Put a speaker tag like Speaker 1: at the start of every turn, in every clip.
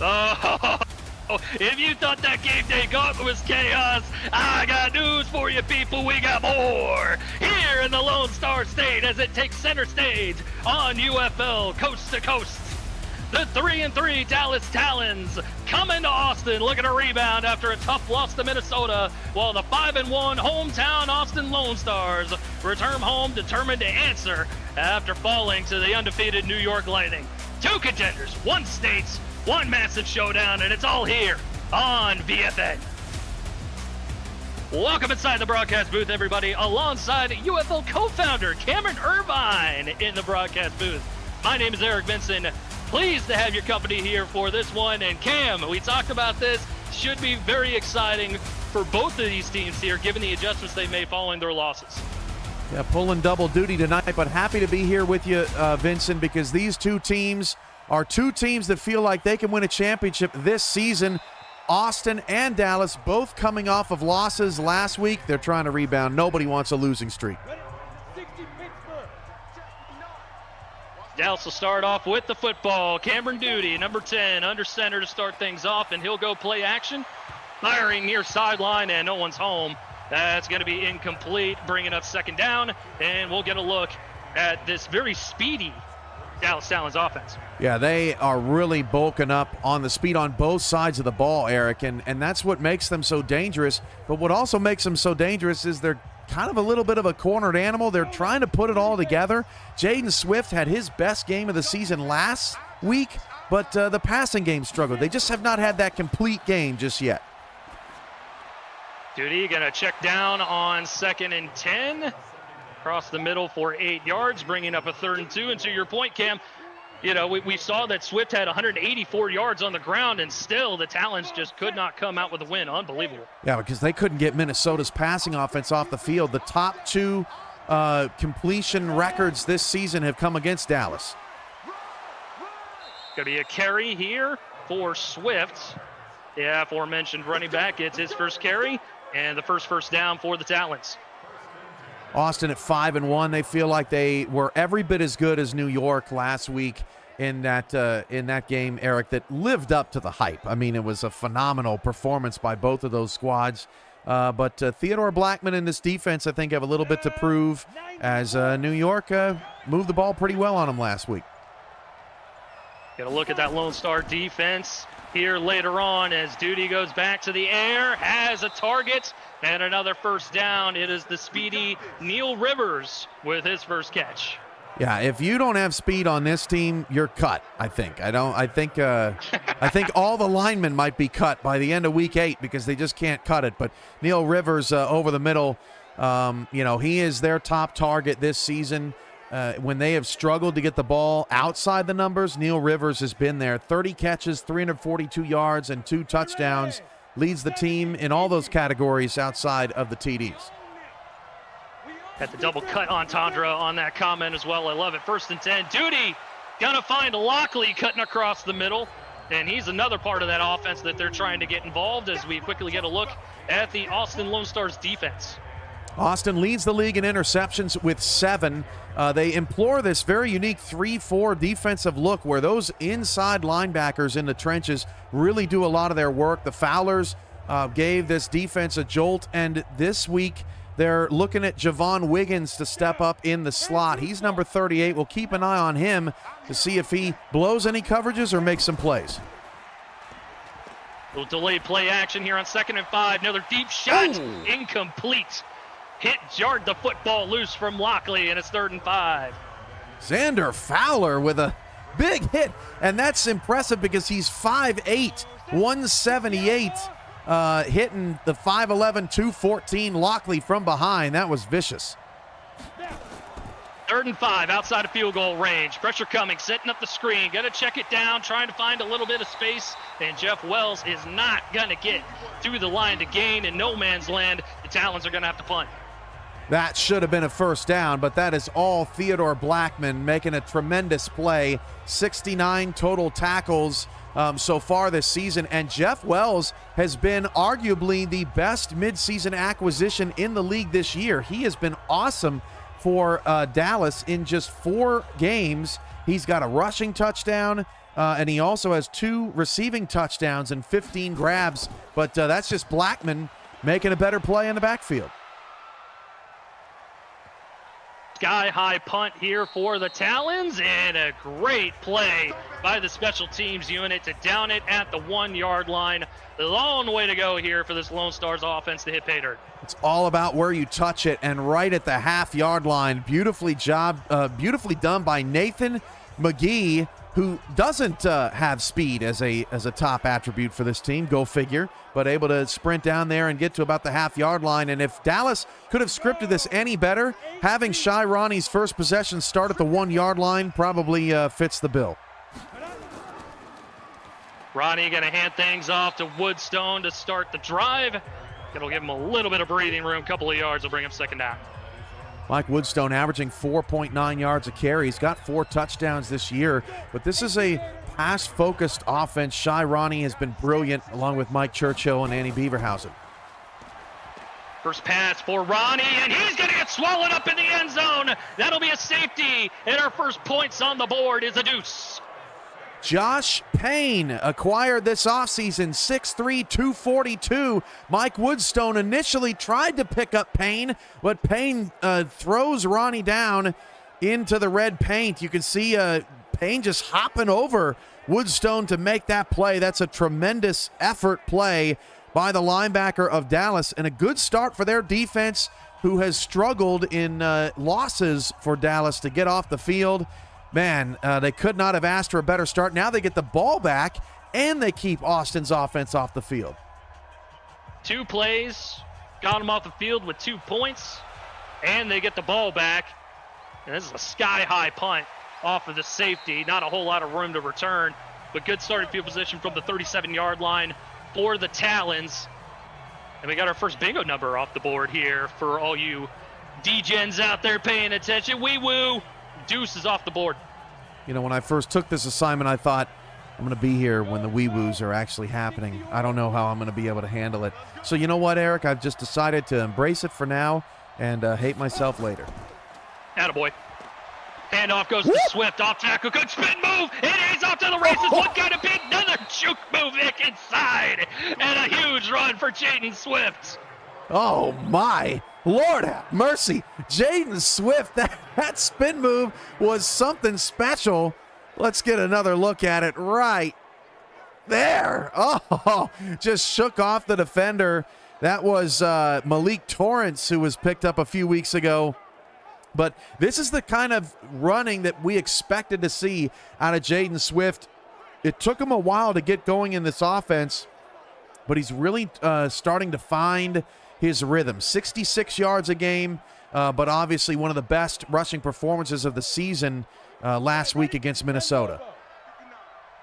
Speaker 1: Oh, if you thought that game day gauntlet was chaos, I got news for you people, we got more! Here in the Lone Star State as it takes center stage on UFL Coast to Coast. The 3-3 Dallas Talons coming to Austin looking to rebound after a tough loss to Minnesota, while the 5-1 hometown Austin Lone Stars return home determined to answer after falling to the undefeated New York Lightning. Two contenders, one state, one massive showdown, and it's all here on VFN. Welcome inside the broadcast booth, everybody, alongside UFL co-founder Cameron Irvine in the broadcast booth. My name is Eric Vinson. Pleased to have your company here for this one. And Cam, we talked about this, should be very exciting for both of these teams here, given the adjustments they made following their losses.
Speaker 2: Yeah, pulling double duty tonight, but happy to be here with you, Vincent, because these two teams are two teams that feel like they can win a championship this season. Austin and Dallas both coming off of losses last week. They're trying to rebound. Nobody wants a losing streak.
Speaker 1: Dallas will start off with the football. Cameron Duty, number 10, under center to start things off, and he'll go play action. Firing near sideline, and no one's home. That's going to be incomplete, bringing up second down, and we'll get a look at this very speedy Dallas Talons offense.
Speaker 2: Yeah, they are really bulking up on the speed on both sides of the ball, Eric, and that's what makes them so dangerous. But what also makes them so dangerous is they're kind of a little bit of a cornered animal. They're trying to put it all together. Jaden Swift had his best game of the season last week, but the passing game struggled. They just have not had that complete game just yet.
Speaker 1: Duty going to check down on 2nd and 10. Across the middle for 8 yards, bringing up a 3rd and 2. And to your point, Cam, you know, we saw that Swift had 184 yards on the ground, and still the Talons just could not come out with a win. Unbelievable.
Speaker 2: Yeah, because they couldn't get Minnesota's passing offense off the field. The top two completion records this season have come against Dallas.
Speaker 1: Going to be a carry here for Swift. Yeah, aforementioned running back. It's his first carry and the first down for the Talons.
Speaker 2: Austin at 5-1. They feel like they were every bit as good as New York last week in that game, Eric, that lived up to the hype. I mean, it was a phenomenal performance by both of those squads. But Theodore Blackman and this defense, I think, have a little bit to prove, as New York moved the ball pretty well on them last week.
Speaker 1: Get a look at that Lone Star defense here later on as Duty goes back to the air, has a target, and another first down. It is the speedy Neil Rivers with his first catch.
Speaker 2: Yeah, if you don't have speed on this team, you're cut, I think. I think all the linemen might be cut by the end of week 8 because they just can't cut it. But Neil Rivers over the middle, he is their top target this season. When they have struggled to get the ball outside the numbers, Neil Rivers has been there. 30 catches, 342 yards, and 2 touchdowns. Leads the team in all those categories outside of the TDs.
Speaker 1: At the double cut entendre on that comment as well. I love it. 1st and 10. Duty gonna find Lockley cutting across the middle. And he's another part of that offense that they're trying to get involved as we quickly get a look at the Austin Lone Stars defense.
Speaker 2: Austin leads the league in interceptions with 7. They employ this very unique 3-4 defensive look where those inside linebackers in the trenches really do a lot of their work. The Fowlers gave this defense a jolt, and this week they're looking at Javon Wiggins to step up in the slot. He's number 38. We'll keep an eye on him to see if he blows any coverages or makes some plays.
Speaker 1: A little delayed play action here on 2nd and 5. Another deep shot.
Speaker 2: Ooh.
Speaker 1: Incomplete. Jarred the football loose from Lockley, and it's 3rd and 5.
Speaker 2: Xander Fowler with a big hit, and that's impressive because he's 5'8", 178, hitting the 5'11", 214 Lockley from behind. That was vicious.
Speaker 1: 3rd and 5, outside of field goal range. Pressure coming, setting up the screen. Got to check it down, trying to find a little bit of space, and Jeff Wells is not going to get through the line to gain. In no man's land, the Talons are going to have to punt.
Speaker 2: That should have been a first down, but that is all Theodore Blackman making a tremendous play. 69 total tackles so far this season, and Jeff Wells has been arguably the best midseason acquisition in the league this year. He has been awesome for Dallas in just 4 games. He's got a rushing touchdown, and he also has 2 receiving touchdowns and 15 grabs. But that's just Blackman making a better play in the backfield.
Speaker 1: Sky-high punt here for the Talons, and a great play by the special teams unit to down it at the 1-yard line. The long way to go here for this Lone Stars offense to hit pay dirt.
Speaker 2: It's all about where you touch it, and right at the half-yard line. Beautifully done by Nathan McGee, who doesn't have speed as a top attribute for this team. Go figure. But able to sprint down there and get to about the half-yard line. And if Dallas could have scripted this any better, having Shy Ronnie's first possession start at the 1-yard line probably fits the bill.
Speaker 1: Ronnie going to hand things off to Woodstone to start the drive. It'll give him a little bit of breathing room, couple of yards will bring him second down.
Speaker 2: Mike Woodstone averaging 4.9 yards a carry. He's got 4 touchdowns this year, but this is a pass-focused offense. Shy Ronnie has been brilliant, along with Mike Churchill and Annie Beaverhausen.
Speaker 1: First pass for Ronnie, and he's going to get swallowed up in the end zone. That'll be a safety, and our first points on the board is a deuce.
Speaker 2: Josh Payne acquired this offseason, 6'3", 242. Mike Woodstone initially tried to pick up Payne, but Payne throws Ronnie down into the red paint. You can see Payne just hopping over Woodstone to make that play. That's a tremendous effort play by the linebacker of Dallas, and a good start for their defense, who has struggled in losses for Dallas to get off the field. Man, they could not have asked for a better start. Now they get the ball back, and they keep Austin's offense off the field.
Speaker 1: 2 plays, got them off the field with 2 points, and they get the ball back. And this is a sky-high punt off of the safety. Not a whole lot of room to return, but good starting field position from the 37-yard line for the Talons. And we got our first bingo number off the board here for all you D-gens out there paying attention. Wee woo. Deuce is off the board.
Speaker 2: You know, when I first took this assignment, I thought, I'm going to be here when the wee-woos are actually happening. I don't know how I'm going to be able to handle it. So you know what, Eric? I've just decided to embrace it for now and hate myself later.
Speaker 1: Attaboy. Handoff goes to Swift. Off tackle. Good spin move. And he's off to the races. One guy to beat. Another juke move inside. And a huge run for Jaden Swift.
Speaker 2: Oh, my Lord have mercy. Jaden Swift, that spin move was something special. Let's get another look at it right there. Oh, just shook off the defender. That was Malik Torrance, who was picked up a few weeks ago. But this is the kind of running that we expected to see out of Jaden Swift. It took him a while to get going in this offense, but he's really starting to find his rhythm. 66 yards a game, but obviously one of the best rushing performances of the season last week against Minnesota.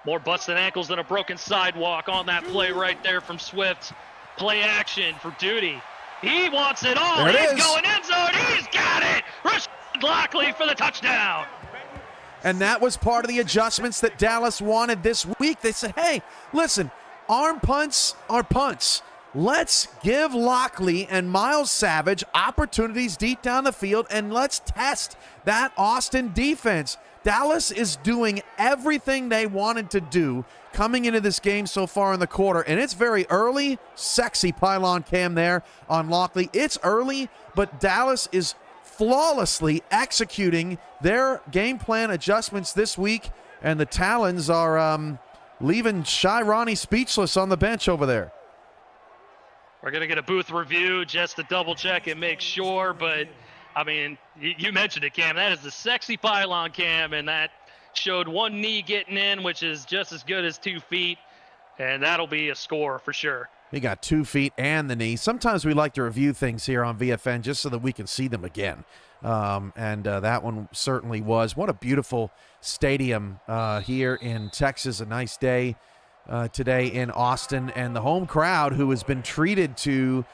Speaker 1: More busted ankles than a broken sidewalk on that play right there from Swift. Play action for Duty. He wants it all. He's going end zone. He's got it. Rashad Lockley for the touchdown.
Speaker 2: And that was part of the adjustments that Dallas wanted this week. They said, hey, listen, arm punts are punts. Let's give Lockley and Miles Savage opportunities deep down the field, and let's test that Austin defense. Dallas is doing everything they wanted to do coming into this game so far in the quarter, and it's very early. Sexy pylon cam there on Lockley. It's early, but Dallas is flawlessly executing their game plan adjustments this week, and the Talons are leaving Shy Ronnie speechless on the bench over there.
Speaker 1: We're going to get a booth review just to double check and make sure, but I mean, you mentioned it, Cam. That is the sexy pylon cam, and that showed one knee getting in, which is just as good as 2 feet, and that'll be a score for sure.
Speaker 2: He got 2 feet and the knee. Sometimes we like to review things here on VFN just so that we can see them again, and that one certainly was. What a beautiful stadium here in Texas. A nice day today in Austin, and the home crowd, who has been treated to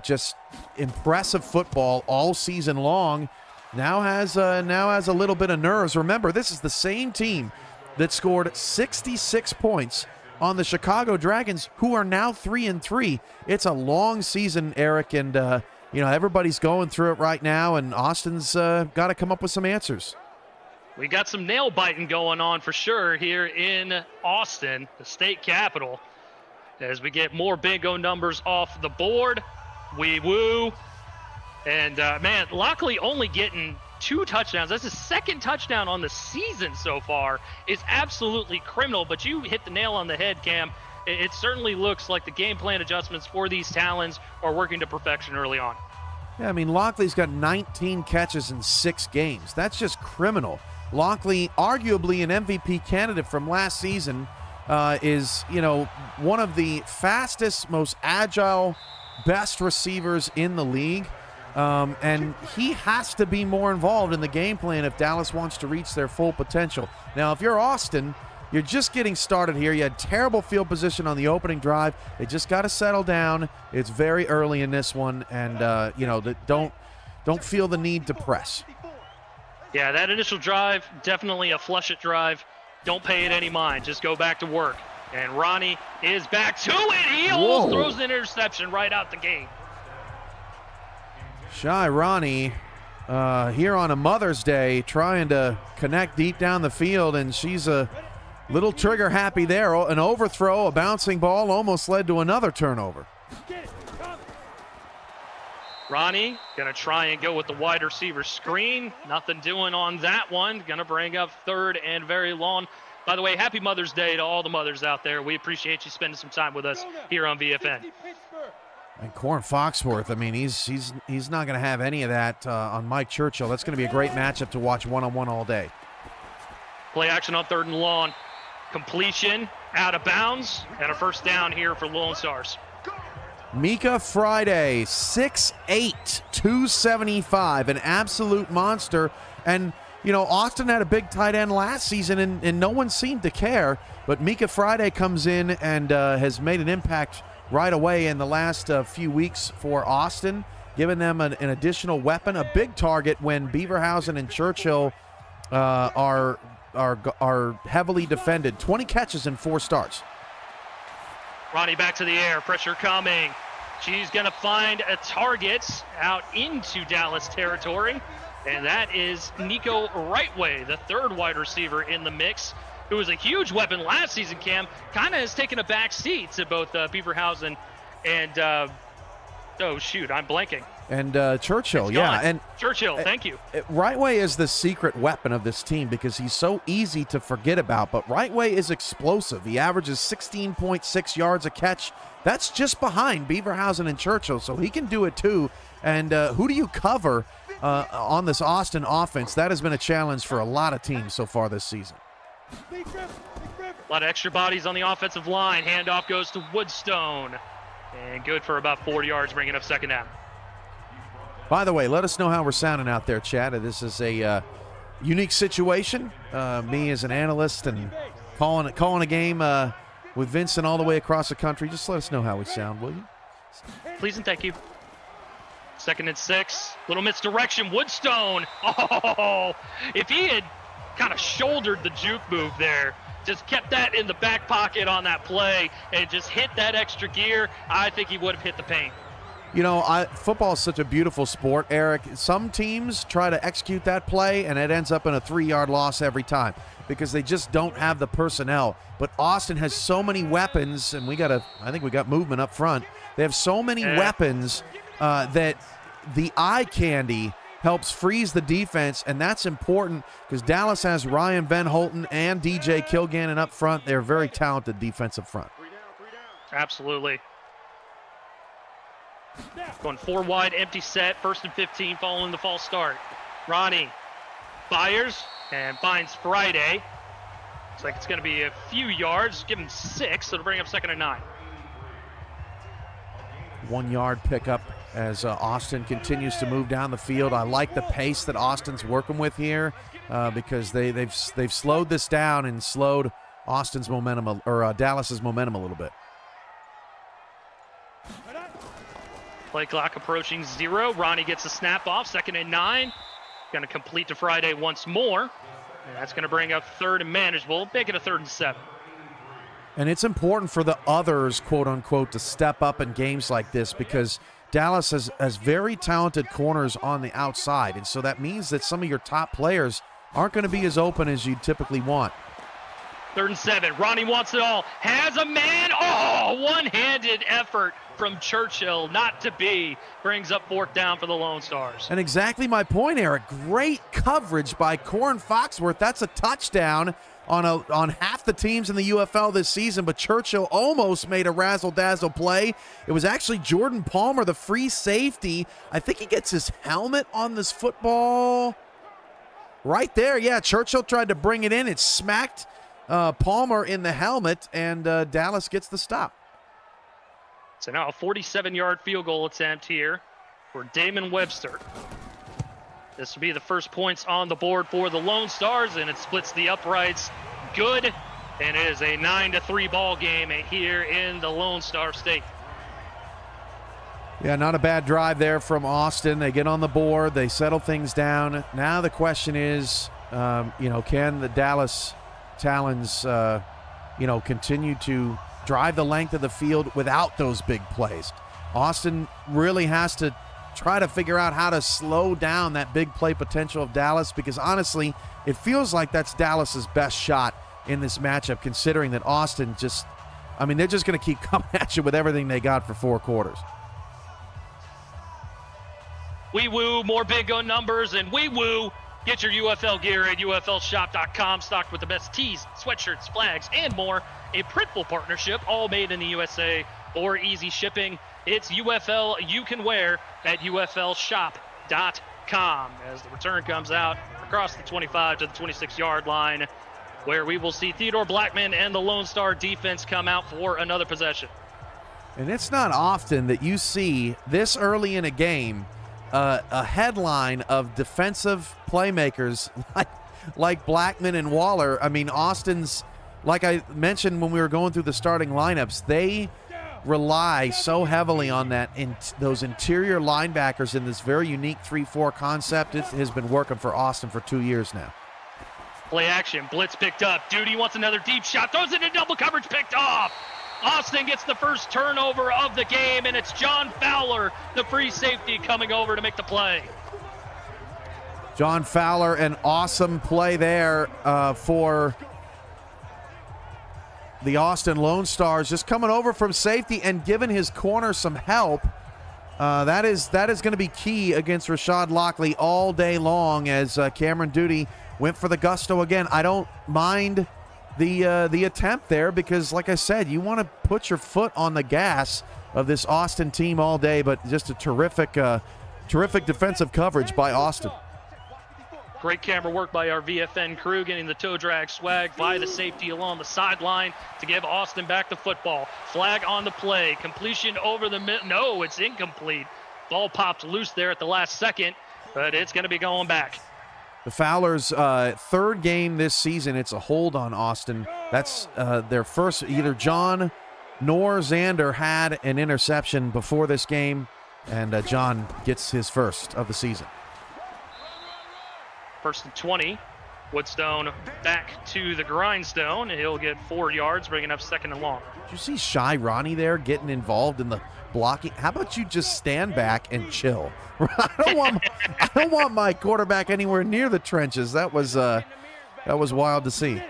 Speaker 2: just impressive football all season long, now has a little bit of nerves. Remember, this is the same team that scored 66 points on the Chicago Dragons, who are now 3-3. It's a long season, Eric, and everybody's going through it right now, and Austin's got to come up with some answers.
Speaker 1: We got some nail biting going on for sure here in Austin, the state capital, as we get more bingo numbers off the board. We woo. And, man, Lockley only getting 2 touchdowns. That's his 2nd touchdown on the season so far. Is absolutely criminal, but you hit the nail on the head, Cam. It certainly looks like the game plan adjustments for these Talons are working to perfection early on.
Speaker 2: Yeah, I mean, Lockley's got 19 catches in 6 games. That's just criminal. Lockley, arguably an MVP candidate from last season, is, one of the fastest, most agile, best receivers in the league. And he has to be more involved in the game plan if Dallas wants to reach their full potential. Now, if you're Austin, you're just getting started here. You had terrible field position on the opening drive. They just got to settle down. It's very early in this one, and don't feel the need to press.
Speaker 1: Yeah, that initial drive, definitely a flush it drive. Don't pay it any mind. Just go back to work. And Ronnie is back to it. He almost throws an interception right out the gate.
Speaker 2: Shy Ronnie here on a Mother's Day trying to connect deep down the field, and she's a little trigger happy there. An overthrow, a bouncing ball almost led to another turnover.
Speaker 1: Ronnie going to try and go with the wide receiver screen. Nothing doing on that one. Going to bring up 3rd and very long. By the way, happy Mother's Day to all the mothers out there. We appreciate you spending some time with us here on VFN.
Speaker 2: And Corin Foxworth, I mean, he's not going to have any of that on Mike Churchill. That's going to be a great matchup to watch one-on-one all day.
Speaker 1: Play action on 3rd and long. Completion out of bounds and a first down here for Lone Stars.
Speaker 2: Mika Friday, 6'8", 275, an absolute monster. And, Austin had a big tight end last season, and no one seemed to care. But Mika Friday comes in and has made an impact right away in the last few weeks for Austin, giving them an additional weapon, a big target when Beaverhausen and Churchill are heavily defended. 20 catches in 4 starts.
Speaker 1: Ronnie back to the air, pressure coming. She's going to find a target out into Dallas territory, and that is Nico Rightway, the 3rd wide receiver in the mix, who was a huge weapon last season, Cam. Kind of has taken a back seat to both Beaverhausen and, I'm blanking.
Speaker 2: And Churchill, yeah. And
Speaker 1: Churchill, thank you.
Speaker 2: Rightway is the secret weapon of this team because he's so easy to forget about. But Rightway is explosive. He averages 16.6 yards a catch. That's just behind Beaverhausen and Churchill, so he can do it too. And who do you cover on this Austin offense? That has been a challenge for a lot of teams so far this season.
Speaker 1: A lot of extra bodies on the offensive line. Handoff goes to Woodstone. And good for about 40 yards, bringing up 2nd down.
Speaker 2: By the way, let us know how we're sounding out there, Chad. This is a unique situation. Me as an analyst and calling a game with Vincent all the way across the country. Just let us know how we sound, will you?
Speaker 1: Please and thank you. 2nd and 6. Little misdirection. Woodstone. Oh, if he had kind of shouldered the juke move there, just kept that in the back pocket on that play and just hit that extra gear, I think he would have hit the paint.
Speaker 2: Football is such a beautiful sport, Eric. Some teams try to execute that play, and it ends up in a 3-yard loss every time because they just don't have the personnel. But Austin has so many weapons, and I think we got movement up front. They have so many weapons that the eye candy helps freeze the defense, and that's important because Dallas has Ryan Van Holten and DJ Kilgannon up front. They're very talented defensive front.
Speaker 1: Absolutely. Going 4 wide, empty set, 1st and 15 following the false start. Ronnie fires and finds Friday. Looks like it's going to be a few yards. Give him 6, so it'll bring up 2nd and 9.
Speaker 2: 1-yard pickup as Austin continues to move down the field. I like the pace that Austin's working with here because they've slowed this down and slowed Austin's momentum or Dallas's momentum a little bit.
Speaker 1: Play clock approaching 0. Ronnie gets a snap off. 2nd and 9. Going to complete to Friday once more. And that's going to bring up 3rd and manageable. Make it a 3rd and 7.
Speaker 2: And it's important for the others, quote unquote, to step up in games like this because Dallas has very talented corners on the outside. And so that means that some of your top players, aren't going to be as open as you typically want.
Speaker 1: 3rd and 7. Ronnie wants it all. Has a man. Oh, one-handed effort from Churchill. Not to be. Brings up 4th down for the Lone Stars.
Speaker 2: And exactly my point, Eric. Great coverage by Corn Foxworth. That's a touchdown on half the teams in the UFL this season, but Churchill almost made a razzle-dazzle play. It was actually Jordan Palmer, the free safety. I think he gets his helmet on this football. Right there, yeah, Churchill tried to bring it in. It smacked Palmer in the helmet, and Dallas gets the stop.
Speaker 1: So now a 47-yard field goal attempt here for Damon Webster. This will be the first points on the board for the Lone Stars, and it splits the uprights good, and it is a 9-3 ball game here in the Lone Star State.
Speaker 2: Yeah, not a bad drive there from Austin. They get on the board. They settle things down. Now the question is, can the Dallas Talons, continue to drive the length of the field without those big plays? Austin really has to try to figure out how to slow down that big play potential of Dallas, because honestly, it feels like that's Dallas's best shot in this matchup, considering that Austin they're just going to keep coming at you with everything they got for 4 quarters.
Speaker 1: We woo, more big gun numbers, and we woo. Get your UFL gear at UFLshop.com, stocked with the best tees, sweatshirts, flags, and more. A Printful partnership, all made in the USA for easy shipping. It's UFL you can wear at UFLshop.com as the return comes out across the 25 to the 26-yard line, where we will see Theodore Blackman and the Lone Star defense come out for another possession.
Speaker 2: And it's not often that you see this early in a game a headline of defensive playmakers like Blackman and Waller. I mean, Austin's, like I mentioned when we were going through the starting lineups, they rely so heavily on those interior linebackers in this very unique 3-4 concept. It has been working for Austin for 2 years now.
Speaker 1: Play action, blitz picked up. Duty wants another deep shot, throws it in double coverage, picked off. Austin gets the first turnover of the game, and it's John Fowler, the free safety, coming over to make the play.
Speaker 2: John Fowler, an awesome play there for the Austin Lone Stars, just coming over from safety and giving his corner some help. That is going to be key against Rashad Lockley all day long, as Cameron Duty went for the gusto again. I don't mind the attempt there, because like I said, you want to put your foot on the gas of this Austin team all day, but just a terrific defensive coverage by Austin.
Speaker 1: Great camera work by our VFN crew, getting the toe drag swag by the safety along the sideline to give Austin back the football. Flag on the play, completion over the middle. No, it's incomplete. Ball popped loose there at the last second, but it's going to be going back.
Speaker 2: The Fowlers' 3rd game this season, it's a hold on Austin. That's their first. Either John nor Xander had an interception before this game, and John gets his first of the season.
Speaker 1: 1st and 20. Woodstone back to the grindstone. He'll get 4 yards, bringing up 2nd and long.
Speaker 2: Did you see Shy Ronnie there getting involved in the blocking? How about you just stand back and chill? I don't want my quarterback anywhere near the trenches. That was wild to see.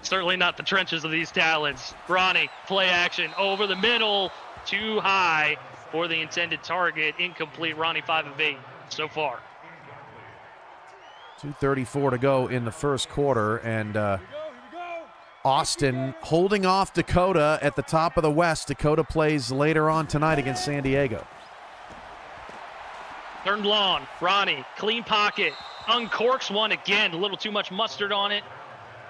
Speaker 1: Certainly not the trenches of these Talons. Ronnie, play action over the middle, too high for the intended target. Incomplete. Ronnie 5 of 8 so far.
Speaker 2: 2:34 to go in the first quarter, and Austin holding off Dakota at the top of the West. Dakota plays later on tonight against San Diego.
Speaker 1: 3rd and long. Ronnie, clean pocket, uncorks one again. A little too much mustard on it.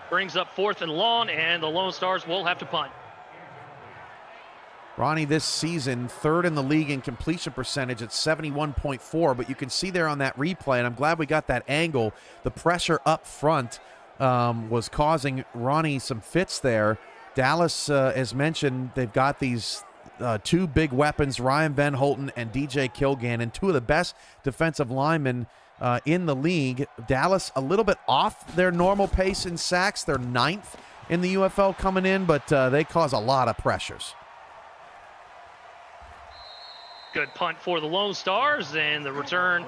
Speaker 1: Brings up 4th and long, and the Lone Stars will have to punt.
Speaker 2: Ronnie this season 3rd in the league in completion percentage at 71.4, but you can see there on that replay, and I'm glad we got that angle, the pressure up front was causing Ronnie some fits there. Dallas, as mentioned, they've got these 2 big weapons, Ryan Van Holten and DJ Kilgannon, 2 of the best defensive linemen in the league. Dallas a little bit off their normal pace in sacks. They're 9th in the UFL coming in, but they cause a lot of pressures.
Speaker 1: Good punt for the Lone Stars, and the return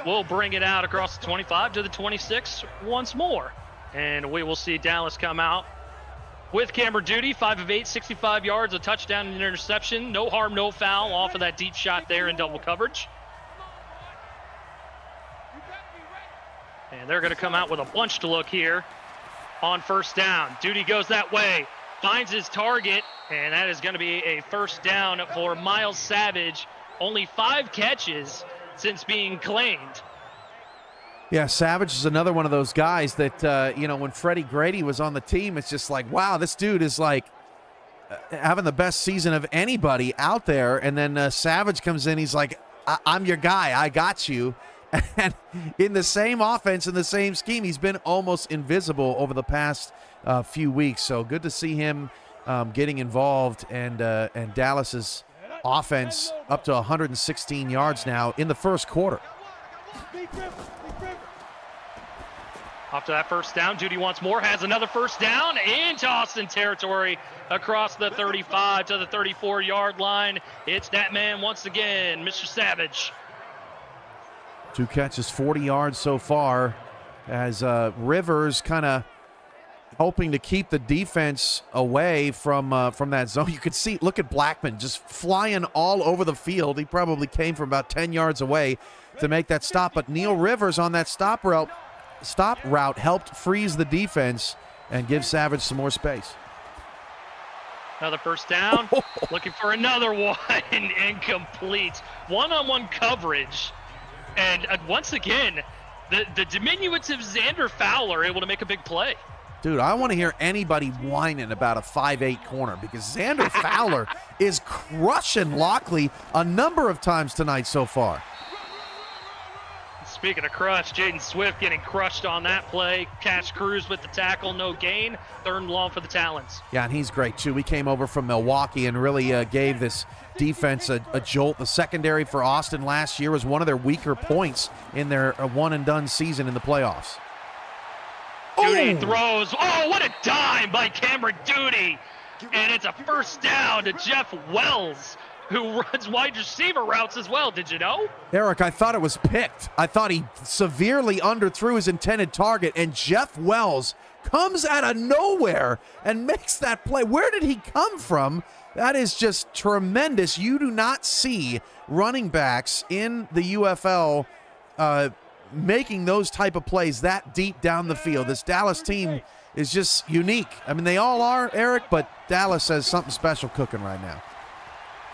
Speaker 1: will bring it out across the 25 to the 26 once more. And we will see Dallas come out with camera duty, 5 of 8, 65 yards, a touchdown and an interception. No harm, no foul off of that deep shot there in double coverage. And they're going to come out with a bunch to look here on first down. Duty goes that way, finds his target, and that is going to be a first down for Miles Savage. Only 5 catches since being claimed.
Speaker 2: Yeah, Savage is another one of those guys that, when Freddie Grady was on the team, it's just like, wow, this dude is like having the best season of anybody out there. And then Savage comes in, he's like, I'm your guy, I got you. And in the same offense, in the same scheme, he's been almost invisible over the past few weeks. So good to see him getting involved, and Dallas's offense up to 116 yards now in the first quarter.
Speaker 1: After that first down, Duty wants more, has another first down into Austin territory across the 35 to the 34-yard line. It's that man once again, Mr. Savage.
Speaker 2: 2 catches, 40 yards so far, as Rivers kind of hoping to keep the defense away from that zone. You could see, look at Blackman just flying all over the field. He probably came from about 10 yards away to make that stop, but Neil Rivers on that stop route helped freeze the defense and give Savage some more space.
Speaker 1: Another first down, looking for another one, incomplete. One-on-one coverage. And once again, the diminutive Xander Fowler able to make a big play.
Speaker 2: Dude, I want to hear anybody whining about a 5'8" corner, because Xander Fowler is crushing Lockley a number of times tonight so far.
Speaker 1: Speaking of crush, Jaden Swift getting crushed on that play. Cash Cruz with the tackle, no gain. 3rd and long for the Talons.
Speaker 2: Yeah, and he's great too. We came over from Milwaukee and really gave this defense a jolt. The secondary for Austin last year was one of their weaker points in their one-and-done season in the playoffs.
Speaker 1: Duty throws. Oh, what a dime by Cameron Duty. And it's a first down to Jeff Wells, who runs wide receiver routes as well. Did you know?
Speaker 2: Eric, I thought it was picked. I thought he severely underthrew his intended target, and Jeff Wells comes out of nowhere and makes that play. Where did he come from? That is just tremendous. You do not see running backs in the UFL making those type of plays that deep down the field. This Dallas team is just unique. I mean, they all are, Eric, but Dallas has something special cooking right now.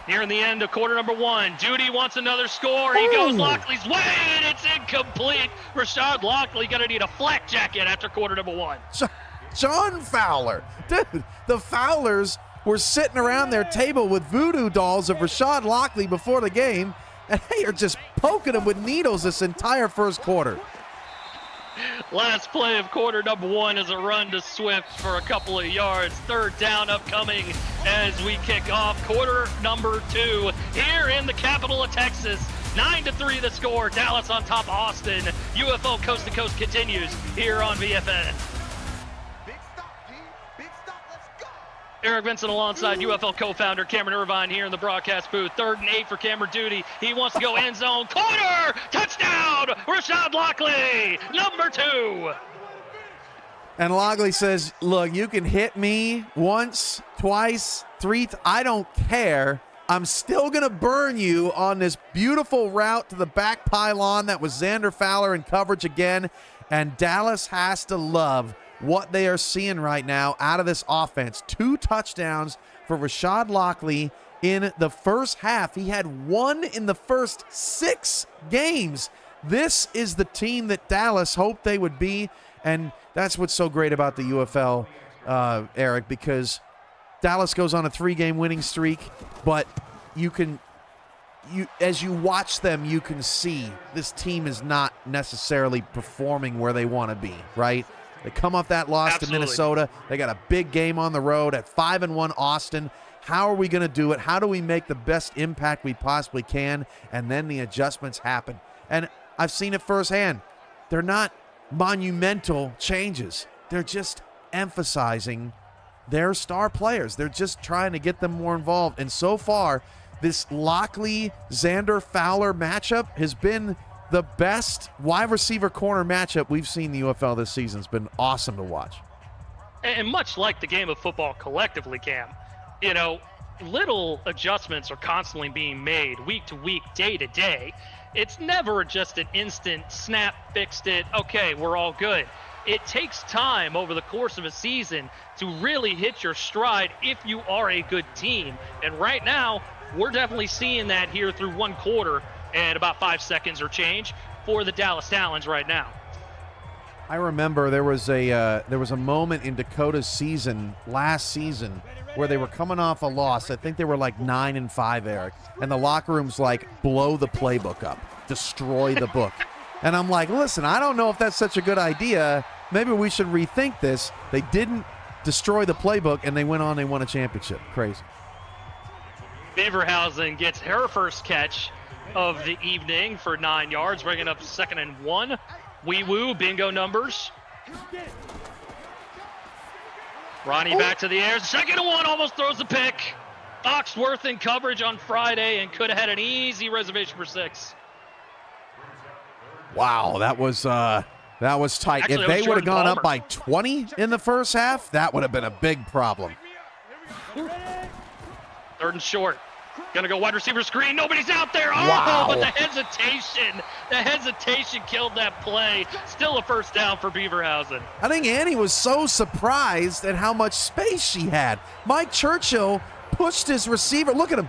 Speaker 1: Here in the end of quarter number 1, Duty wants another score. He goes Lockley's way, and it's incomplete. Rashad Lockley going to need a flak jacket after quarter number 1.
Speaker 2: John Fowler. Dude, the Fowlers were sitting around their table with voodoo dolls of Rashad Lockley before the game, and they are just poking him with needles this entire first quarter.
Speaker 1: Last play of quarter number 1 is a run to Swift for a couple of yards. 3rd down upcoming as we kick off quarter number 2 here in the capital of Texas. 9-3 the score. Dallas on top of Austin. UFO Coast to Coast continues here on VFN. Eric Vincent alongside UFL co-founder Cameron Irvine here in the broadcast booth. 3rd and 8 for Cameron Duty. He wants to go end zone. Corner! Touchdown! Rashad Lockley, number 2.
Speaker 2: And Lockley says, look, you can hit me once, twice, 3. I don't care. I'm still going to burn you on this beautiful route to the back pylon. That was Xander Fowler in coverage again. And Dallas has to love what they are seeing right now out of this offense. 2 touchdowns for Rashad Lockley in the first half. He had 1 in the first 6 games. This is the team that Dallas hoped they would be, and that's what's so great about the UFL, Eric, because Dallas goes on a 3-game winning streak, but as you watch them, you can see this team is not necessarily performing where they want to be, right? They come off that loss to Minnesota. They got a big game on the road at 5-1 Austin. How are we going to do it? How do we make the best impact we possibly can? And then the adjustments happen. And I've seen it firsthand. They're not monumental changes. They're just emphasizing their star players. They're just trying to get them more involved. And so far, this Lockley-Xander Fowler matchup has been the best wide receiver corner matchup we've seen in the UFL this season. It's been awesome to watch.
Speaker 1: And much like the game of football collectively, Cam, you know, little adjustments are constantly being made week to week, day to day. It's never just an instant snap, fixed it, okay, we're all good. It takes time over the course of a season to really hit your stride if you are a good team. And right now, we're definitely seeing that here through one quarter and about 5 seconds or change for the Dallas Talons right now.
Speaker 2: I remember there was a moment in Dakota's season last season where they were coming off a loss. I think they were like 9-5, Eric, and the locker room's like, blow the playbook up, destroy the book. And I'm like, listen, I don't know if that's such a good idea. Maybe we should rethink this. They didn't destroy the playbook, and they went on. They won a championship. Crazy.
Speaker 1: Beaverhausen gets her first catch of the evening for 9 yards, bringing up 2nd and 1. Wee Woo, bingo numbers. Ronnie back to the air. 2nd and 1, almost throws the pick. Foxworth in coverage on Friday and could have had an easy reservation for 6.
Speaker 2: Wow, that was tight.
Speaker 1: Actually,
Speaker 2: if they would have gone up by 20 in the first half, that would have been a big problem.
Speaker 1: 3rd and short. Gonna go wide receiver screen. Nobody's out there. Oh,
Speaker 2: Wow.
Speaker 1: but the hesitation killed that play. Still a first down for Beaverhausen.
Speaker 2: I think Annie was so surprised at how much space she had. Mike Churchill pushed his receiver. Look at him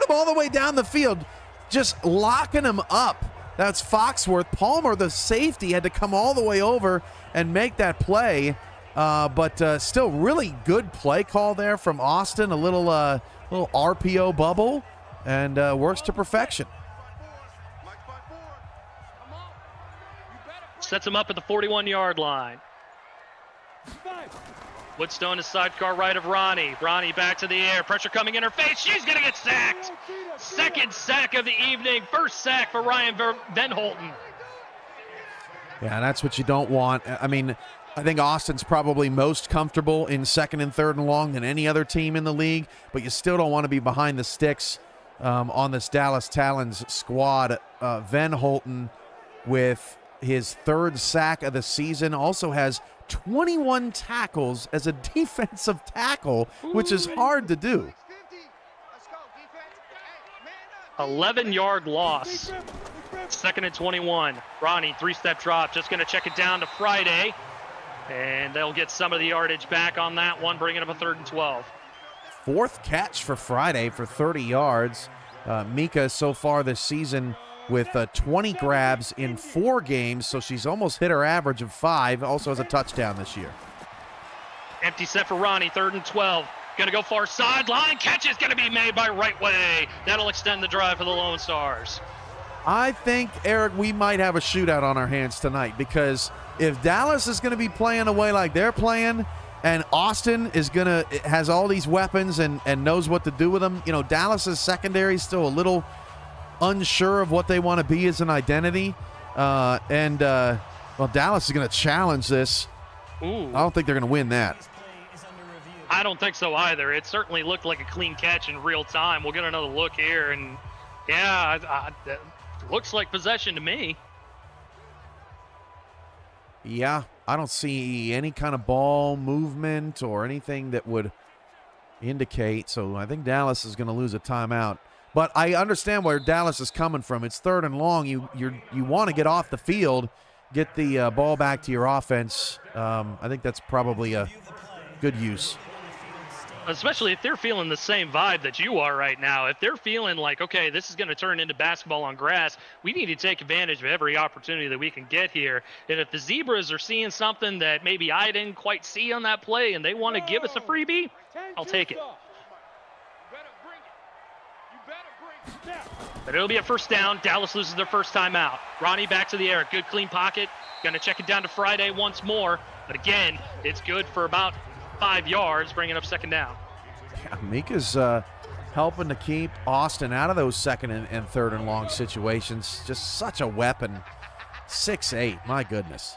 Speaker 2: all the way down the field, just locking him up. That's Foxworth. Palmer, the safety, had to come all the way over and make that play. But still really good play call there from Austin. A little RPO bubble, and works to perfection.
Speaker 1: Sets him up at the 41-yard line. Woodstone is sidecar right of Ronnie. Ronnie back to the air. Pressure coming in her face. She's going to get sacked. 2nd sack of the evening. 1st sack for Ryan Van Holten.
Speaker 2: Yeah, that's what you don't want. I mean, I think Austin's probably most comfortable in 2nd and 3rd and long than any other team in the league, but you still don't want to be behind the sticks on this Dallas Talons squad. Van Holten, with his 3rd sack of the season, also has 21 tackles as a defensive tackle, which is hard to do.
Speaker 1: 11-yard loss. 2nd and 21. Ronnie, 3-step drop, just going to check it down to Friday. And they'll get some of the yardage back on that one, bringing up a 3rd and 12.
Speaker 2: 4th catch for Friday for 30 yards. Mika so far this season with 20 grabs in 4 games, so she's almost hit her average of 5. Also has a touchdown this year.
Speaker 1: Empty set for Ronnie, 3rd and 12. Going to go far sideline. Catch is going to be made by Right Way. That'll extend the drive for the Lone Stars.
Speaker 2: I think, Eric, we might have a shootout on our hands tonight, because if Dallas is going to be playing the way like they're playing, and Austin has all these weapons and knows what to do with them, Dallas's secondary is still a little unsure of what they want to be as an identity. Dallas is going to challenge this.
Speaker 1: Ooh.
Speaker 2: I don't think they're going to win that.
Speaker 1: I don't think so either. It certainly looked like a clean catch in real time. We'll get another look here, and yeah, it looks like possession to me.
Speaker 2: Yeah, I don't see any kind of ball movement or anything that would indicate. So I think Dallas is going to lose a timeout. But I understand where Dallas is coming from. It's 3rd and long. You want to get off the field, get the ball back to your offense. I think that's probably a good use.
Speaker 1: Especially if they're feeling the same vibe that you are right now. If they're feeling like, okay, this is going to turn into basketball on grass, we need to take advantage of every opportunity that we can get here. And if the Zebras are seeing something that maybe I didn't quite see on that play and they want to give us a freebie, I'll take it. But it'll be a 1st down. Dallas loses their 1st time out. Ronnie back to the air. Good clean pocket. Going to check it down to Friday once more. But again, it's good for about 5 yards, bringing up 2nd down.
Speaker 2: Yeah, Mika's helping to keep Austin out of those 2nd and 3rd and long situations. Just such a weapon. 6'8", my goodness.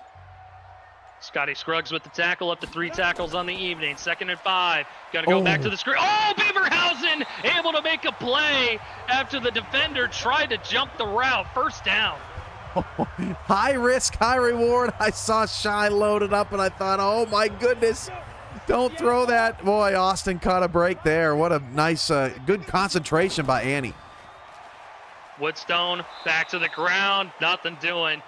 Speaker 1: Scotty Scruggs with the tackle, up to 3 tackles on the evening. 2nd and 5. Got to go back to the screen. Oh, Beaverhausen able to make a play after the defender tried to jump the route. 1st down.
Speaker 2: High risk, high reward. I saw Shy loaded up, and I thought, oh, my goodness. Don't throw that. Boy, Austin caught a break there. What a nice, good concentration by Annie.
Speaker 1: Woodstone back to the ground. Nothing doing.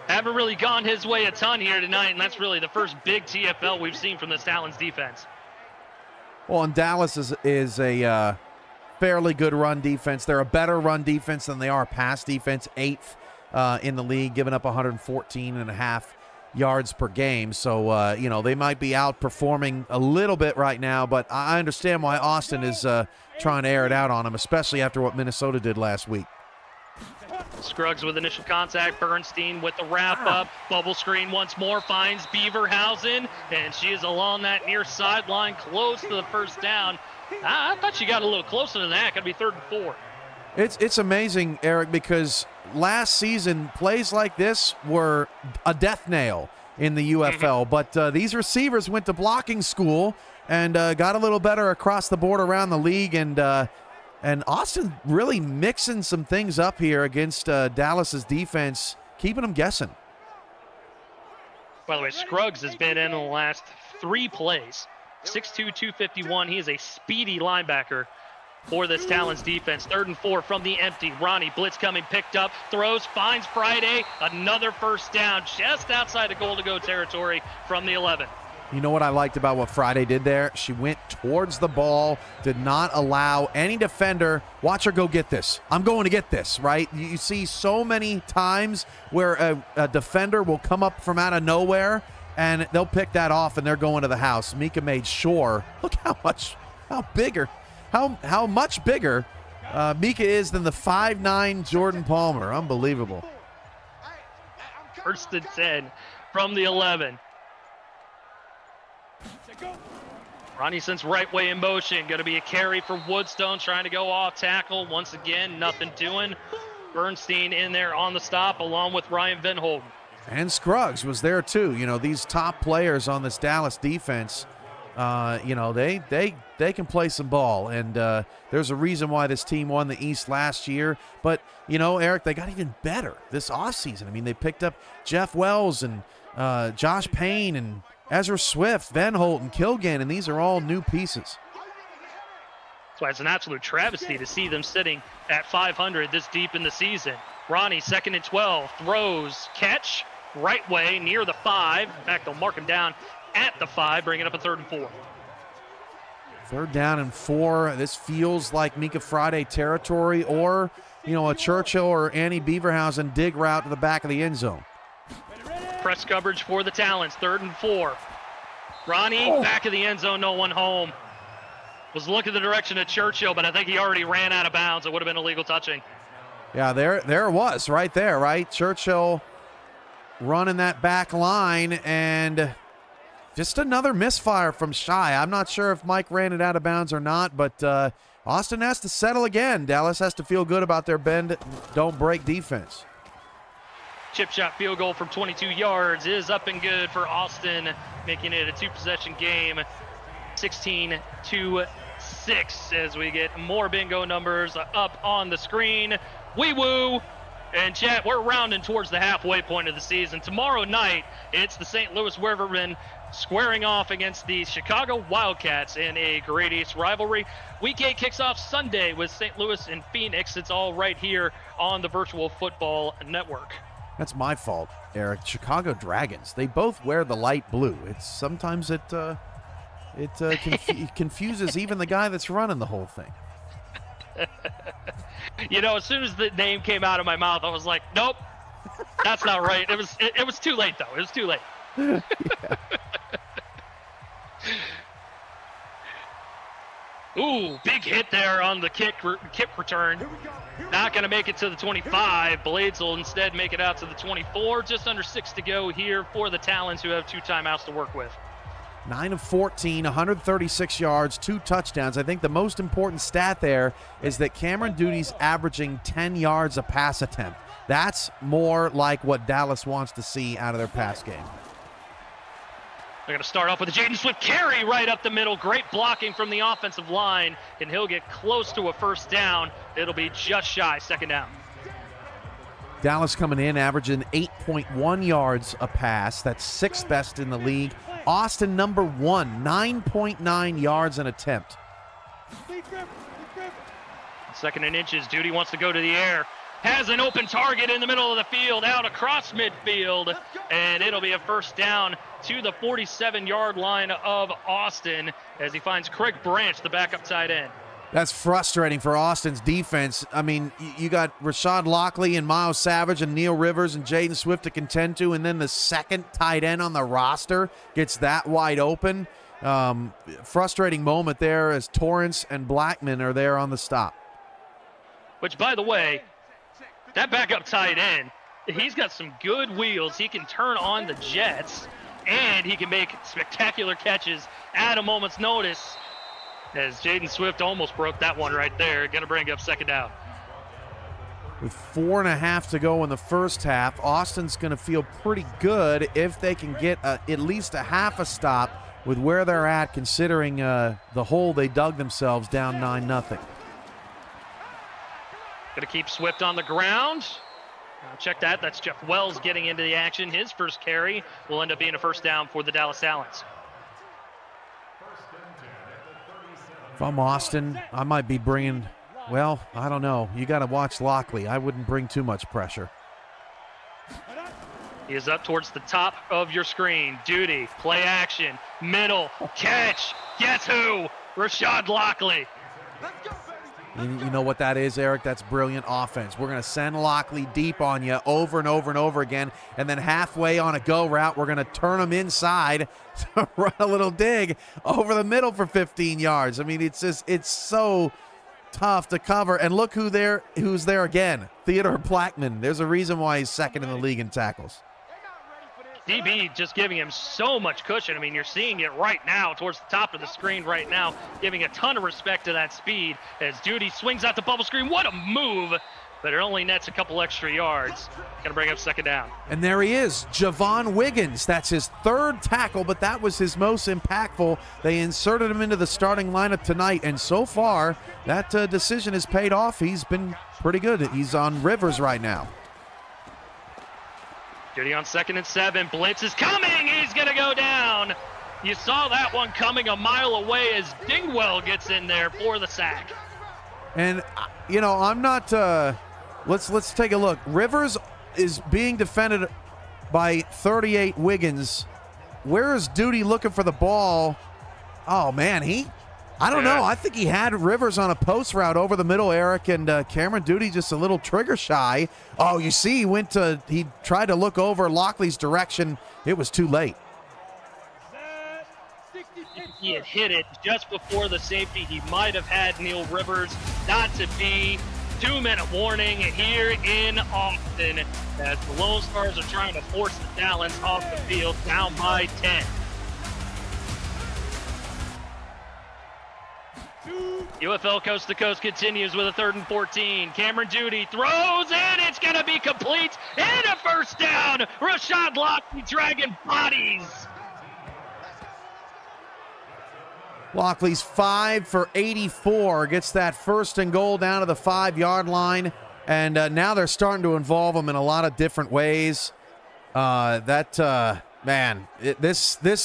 Speaker 1: Haven't really gone his way a ton here tonight, and that's really the first big TFL we've seen from the Talons defense.
Speaker 2: Well, and Dallas is a fairly good run defense. They're a better run defense than they are pass defense. 8th in the league, giving up 114.5 yards per game. So, they might be outperforming a little bit right now, but I understand why Austin is trying to air it out on them, especially after what Minnesota did last week.
Speaker 1: Scruggs with initial contact. Bernstein with the wrap-up. Bubble screen once more finds Beaverhausen, and she is along that near sideline, close to the first down. I thought she got a little closer than that. Could be 3rd and 4.
Speaker 2: It's amazing, Eric, because last season plays like this were a death nail in the UFL, but these receivers went to blocking school and got a little better across the board around the league, and Austin really mixing some things up here against Dallas's defense, keeping them guessing.
Speaker 1: By the way, Scruggs has been in the last 3 plays. 6'2", 251. He is a speedy linebacker for this Talons defense. 3rd and 4 from the empty. Ronnie, blitz coming, picked up, throws, finds Friday. Another first down just outside the goal-to-go territory from the 11.
Speaker 2: You know what I liked about what Friday did there? She went towards the ball, did not allow any defender, watch her go get this. I'm going to get this, right? You see so many times where a defender will come up from out of nowhere and they'll pick that off and they're going to the house. Mika made sure. Look how much bigger Mika is than the 5'9" Jordan Palmer. Unbelievable.
Speaker 1: 1st and 10 from the 11. Ronnie sends right way in motion. Going to be a carry for Woodstone, trying to go off tackle. Once again, nothing doing. Bernstein in there on the stop, along with Ryan Venholden.
Speaker 2: And Scruggs was there too. These top players on this Dallas defense, they can play some ball. And there's a reason why this team won the East last year. But, Eric, they got even better this offseason. I mean, they picked up Jeff Wells and Josh Payne and Ezra Swift, Van Holten, Kilgan, and these are all new pieces.
Speaker 1: That's why it's an absolute travesty to see them sitting at 500 this deep in the season. Ronnie, 2nd and 12, throws, catch, right way, near the 5. In fact, they'll mark him down at the 5, bringing up a 3rd and 4.
Speaker 2: 3rd down and 4. This feels like Mika Friday territory or, a Churchill or Annie Beaverhausen dig route to the back of the end zone.
Speaker 1: Press coverage for the Talons, 3rd and 4. Ronnie, back of the end zone, no one home. Was looking the direction of Churchill, but I think he already ran out of bounds. It would have been illegal touching.
Speaker 2: Yeah, there it was right there, right? Churchill running that back line, and just another misfire from Shy. I'm not sure if Mike ran it out of bounds or not, but Austin has to settle again. Dallas has to feel good about their bend, don't break defense.
Speaker 1: Chip shot field goal from 22 yards is up and good for Austin, making it a 2-possession game, 16-6, as we get more bingo numbers up on the screen. Wee woo! And chat, we're rounding towards the halfway point of the season. Tomorrow night, it's the St. Louis Rivermen squaring off against the Chicago Wildcats in a Great East rivalry. Week 8 kicks off Sunday with St. Louis and Phoenix. It's all right here on the Virtual Football Network.
Speaker 2: That's my fault, Eric. Chicago Dragons. They both wear the light blue. Sometimes it confuses even the guy that's running the whole thing.
Speaker 1: As soon as the name came out of my mouth, I was like, nope, that's not right. It was too late, though. It was too late. Ooh, big hit there on the kick return. Not going to make it to the 25. Blades will instead make it out to the 24. Just under 6 to go here for the Talons, who have 2 timeouts to work with.
Speaker 2: 9 of 14, 136 yards, 2 touchdowns. I think the most important stat there is that Cameron Duty's averaging 10 yards a pass attempt. That's more like what Dallas wants to see out of their pass game.
Speaker 1: They're going to start off with a Jaden Swift carry right up the middle. Great blocking from the offensive line, and he'll get close to a first down. It'll be just shy, 2nd down.
Speaker 2: Dallas coming in, averaging 8.1 yards a pass. That's sixth best in the league. Austin, number 1, 9.9 yards an attempt.
Speaker 1: Second and inches. Duty wants to go to the air. Has an open target in the middle of the field, out across midfield, and it'll be a first down to the 47-yard line of Austin as he finds Craig Branch, the backup tight end.
Speaker 2: That's frustrating for Austin's defense. I mean, you got Rashad Lockley and Miles Savage and Neil Rivers and Jaden Swift to contend to, and then the second tight end on the roster gets that wide open. Frustrating moment there as Torrance and Blackman are there on the stop.
Speaker 1: Which, by the way, that backup tight end, he's got some good wheels. He can turn on the jets, and he can make spectacular catches at a moment's notice, as Jaden Swift almost broke that one right there. Going to bring up second down.
Speaker 2: With 4.5 to go in the first half, Austin's going to feel pretty good if they can get at least a half a stop with where they're at, considering the hole they dug themselves down 9-0.
Speaker 1: Going to keep Swift on the ground. Check that. That's Jeff Wells getting into the action. His first carry will end up being a first down for the Dallas Talons.
Speaker 2: If I'm Austin, I might be bringing, well, I don't know. You got to watch Lockley. I wouldn't bring too much pressure.
Speaker 1: He is up towards the top of your screen. Duty, play action, middle, catch. Guess who? Rashad Lockley.
Speaker 2: You know what that is, Eric? That's brilliant offense. We're going to send Lockley deep on you over and over and over again, and then halfway on a go route, we're going to turn him inside to run a little dig over the middle for 15 yards. I mean, it's so tough to cover. And look who's there again, Theodore Blackman. There's a reason why he's second in the league in tackles.
Speaker 1: DB just giving him so much cushion. I mean, you're seeing it right now towards the top of the screen right now, giving a ton of respect to that speed as Duty swings out the bubble screen. What a move, but it only nets a couple extra yards. Going to bring up second down.
Speaker 2: And there he is, Javon Wiggins. That's his third tackle, but that was his most impactful. They inserted him into the starting lineup tonight, and so far, that decision has paid off. He's been pretty good. He's on Rivers right now.
Speaker 1: Duty on 2nd and 7. Blitz is coming. He's going to go down. You saw that one coming a mile away as Dingwell gets in there for the sack.
Speaker 2: And, you know, I'm not let's take a look. Rivers is being defended by 38 Wiggins. Where is Duty looking for the ball? Oh, man, I don't know. I think he had Rivers on a post route over the middle, Eric, and Cameron Duty just a little trigger shy. Oh, you see, he tried to look over Lockley's direction. It was too late.
Speaker 1: He had hit it just before the safety. He might have had Neil Rivers. Not to be. 2-minute warning here in Austin as the Lone Stars are trying to force the Talons off the field, down by 10. UFL Coast to Coast continues with a 3rd and 14. Cameron Duty throws in. It's going to be complete and a first down. Rashad Lockley dragging bodies.
Speaker 2: Lockley's 5 for 84, gets that 1st and goal down to the 5-yard line, and now they're starting to involve him in a lot of different ways. This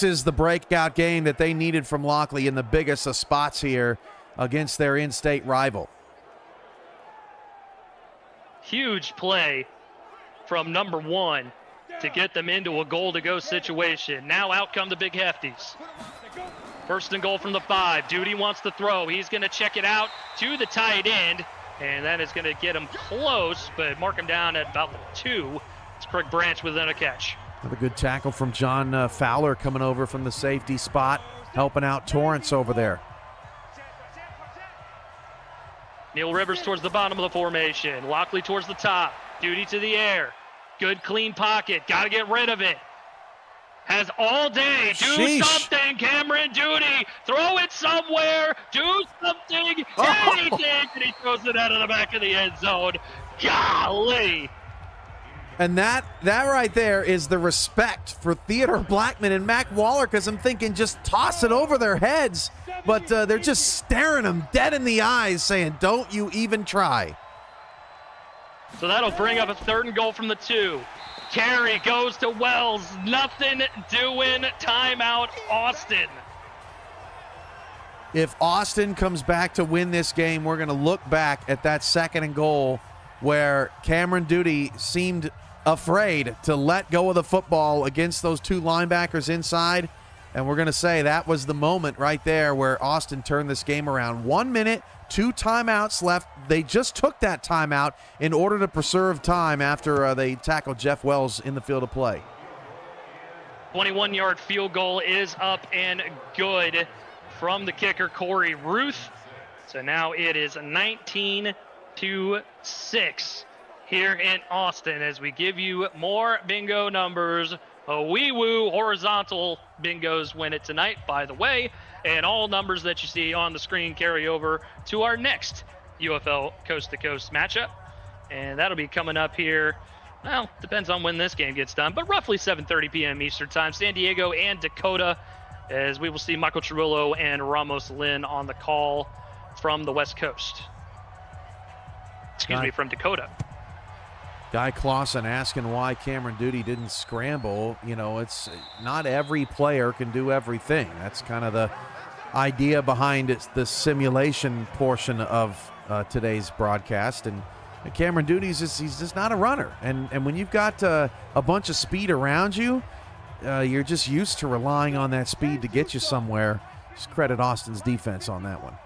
Speaker 2: is the breakout game that they needed from Lockley in the biggest of spots here against their in-state rival.
Speaker 1: Huge play from number 1 to get them into a goal-to-go situation. Now out come the Big Hefties. 1st and goal from the 5. Duty wants to throw. He's going to check it out to the tight end, and that is going to get him close, but mark him down at about the 2. It's Craig Branch within a catch.
Speaker 2: Another good tackle from John Fowler coming over from the safety spot, helping out Torrance over there.
Speaker 1: Neil Rivers towards the bottom of the formation. Lockley towards the top. Duty to the air. Good clean pocket. Got to get rid of it. Has all day. Do something, Cameron Duty. Throw it somewhere. Do something. Anything. And he throws it out of the back of the end zone. Golly.
Speaker 2: And that right there is the respect for Theodore Blackman and Mac Waller, because I'm thinking just toss it over their heads. But they're just staring them dead in the eyes saying, don't you even try.
Speaker 1: So that'll bring up a 3rd and goal from the 2. Carry goes to Wells. Nothing doing. Timeout, Austin.
Speaker 2: If Austin comes back to win this game, we're going to look back at that 2nd and goal where Cameron Duty seemed afraid to let go of the football against those 2 linebackers inside. And we're going to say that was the moment right there where Austin turned this game around. 1 minute, 2 timeouts left. They just took that timeout in order to preserve time after they tackled Jeff Wells in the field of play.
Speaker 1: 21-yard field goal is up and good from the kicker, Corey Ruth. So now it is 19-6 here in Austin as we give you more bingo numbers. Wee-woo horizontal bingos win it tonight, by the way. And all numbers that you see on the screen carry over to our next UFL coast-to-coast matchup. And that'll be coming up here, well, depends on when this game gets done, but roughly 7:30 p.m. Eastern Time. San Diego and Dakota, as we will see Michael Trujillo and Ramos Lynn on the call from the West Coast. Excuse me, from Dakota.
Speaker 2: Guy Clausen asking why Cameron Duty didn't scramble. You know, it's not every player can do everything. That's kind of the idea behind it, the simulation portion of today's broadcast. And Cameron Duty, he's just not a runner. And when you've got a bunch of speed around you, you're just used to relying on that speed to get you somewhere. Just credit Austin's defense on that one.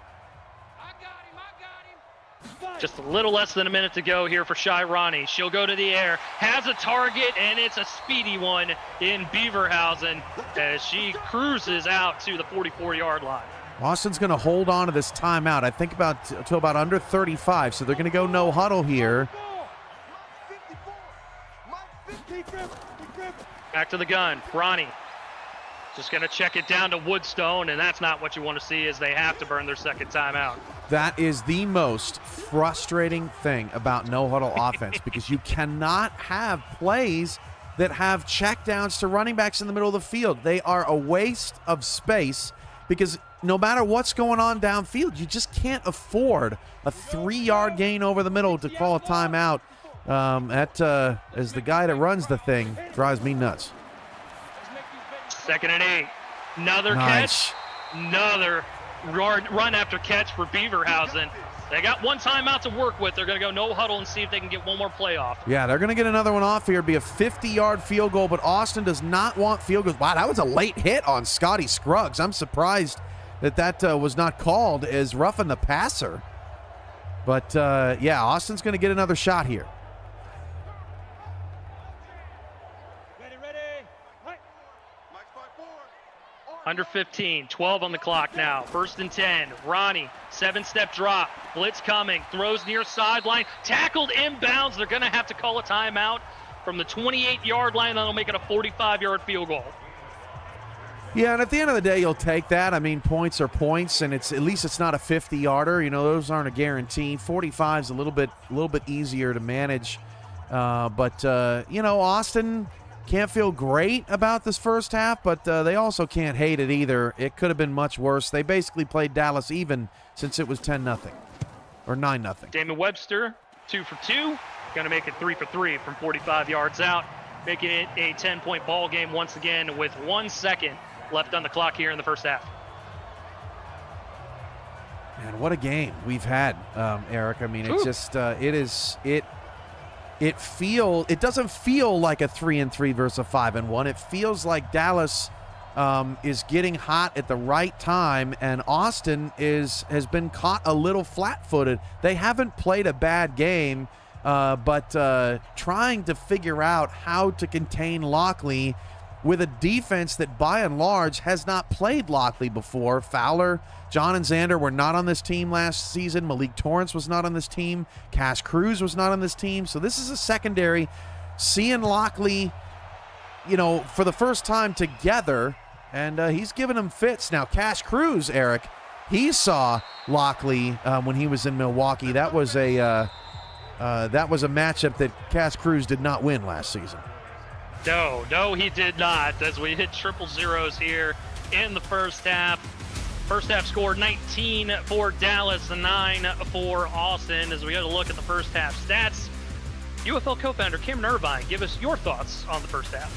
Speaker 1: Just a little less than a minute to go here for Shy Ronnie. She'll go to the air, has a target, and it's a speedy one in Beaverhausen as she cruises out to the 44-yard line.
Speaker 2: Austin's going to hold on to this timeout, I think to about under 35, so they're going to go no huddle here.
Speaker 1: Back to the gun, Ronnie. Just going to check it down to Woodstone, and that's not what you want to see as they have to burn their 2nd timeout.
Speaker 2: That is the most frustrating thing about no-huddle offense because you cannot have plays that have checkdowns to running backs in the middle of the field. They are a waste of space because no matter what's going on downfield, you just can't afford a 3-yard gain over the middle to call a timeout. As the guy that runs the thing drives me nuts.
Speaker 1: 2nd and 8. Another catch. Another run after catch for Beaverhausen. They got 1 timeout to work with. They're going to go no huddle and see if they can get 1 more play off.
Speaker 2: Yeah, they're going to get another one off here. It'll be a 50-yard field goal, but Austin does not want field goals. Wow, that was a late hit on Scotty Scruggs. I'm surprised that was not called as roughing the passer. But, yeah, Austin's going to get another shot here.
Speaker 1: Under 15, 12 on the clock now. 1st and 10. Ronnie, 7-step drop. Blitz coming. Throws near sideline. Tackled inbounds. They're going to have to call a timeout from the 28-yard line. That'll make it a 45-yard field goal.
Speaker 2: Yeah, and at the end of the day, you'll take that. I mean, points are points, and at least it's not a 50-yarder. You know, those aren't a guarantee. 45 is a little bit easier to manage. But you know, Austin can't feel great about this first half, but they also can't hate it either. It could have been much worse. They basically played Dallas even since it was 10-0 or 9-0.
Speaker 1: Damon Webster, 2 for 2. Going to make it 3 for 3 from 45 yards out, making it a 10-point ball game once again with 1 second left on the clock here in the first half.
Speaker 2: Man, what a game we've had, Eric. I mean, it's just it doesn't feel like a 3-3 versus a 5-1. It feels like Dallas is getting hot at the right time, and Austin has been caught a little flat-footed. They haven't played a bad game, but trying to figure out how to contain Lockley with a defense that by and large has not played Lockley before. Fowler, John and Xander were not on this team last season. Malik Torrance was not on this team. Cash Cruz was not on this team. So this is a secondary. Seeing Lockley, you know, for the first time together, and he's giving them fits. Now, Cash Cruz, Eric, he saw Lockley when he was in Milwaukee. That was a matchup that Cash Cruz did not win last season.
Speaker 1: No, he did not, as we hit triple zeros here in the first half. First half score 19 for Dallas, 9 for Austin. As we go to look at the first half stats, UFL co-founder Cameron Irvine, give us your thoughts on the first half.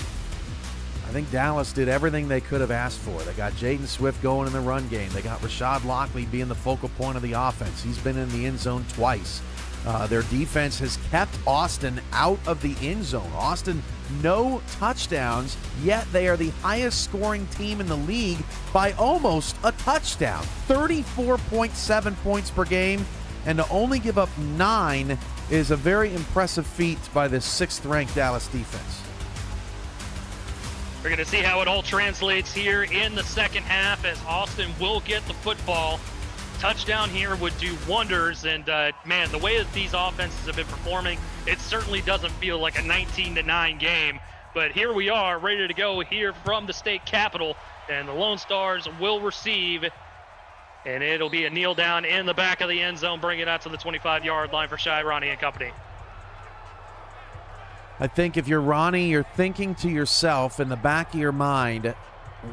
Speaker 2: I think Dallas did everything they could have asked for. They got Jaden Swift going in the run game. They got Rashad Lockley being the focal point of the offense. He's been in the end zone twice. Their defense has kept Austin out of the end zone. Austin, no touchdowns, yet they are the highest scoring team in the league by almost a touchdown. 34.7 points per game, and to only give up 9 is a very impressive feat by the 6th-ranked Dallas defense.
Speaker 1: We're going to see how it all translates here in the second half as Austin will get the football. Touchdown here would do wonders, and man, the way that these offenses have been performing, it certainly doesn't feel like a 19-9 game. But here we are, ready to go here from the state capitol, and the Lone Stars will receive, and it'll be a kneel down in the back of the end zone, bring it out to the 25-yard line for Shy, Ronnie, and company.
Speaker 2: I think if you're Ronnie, you're thinking to yourself in the back of your mind,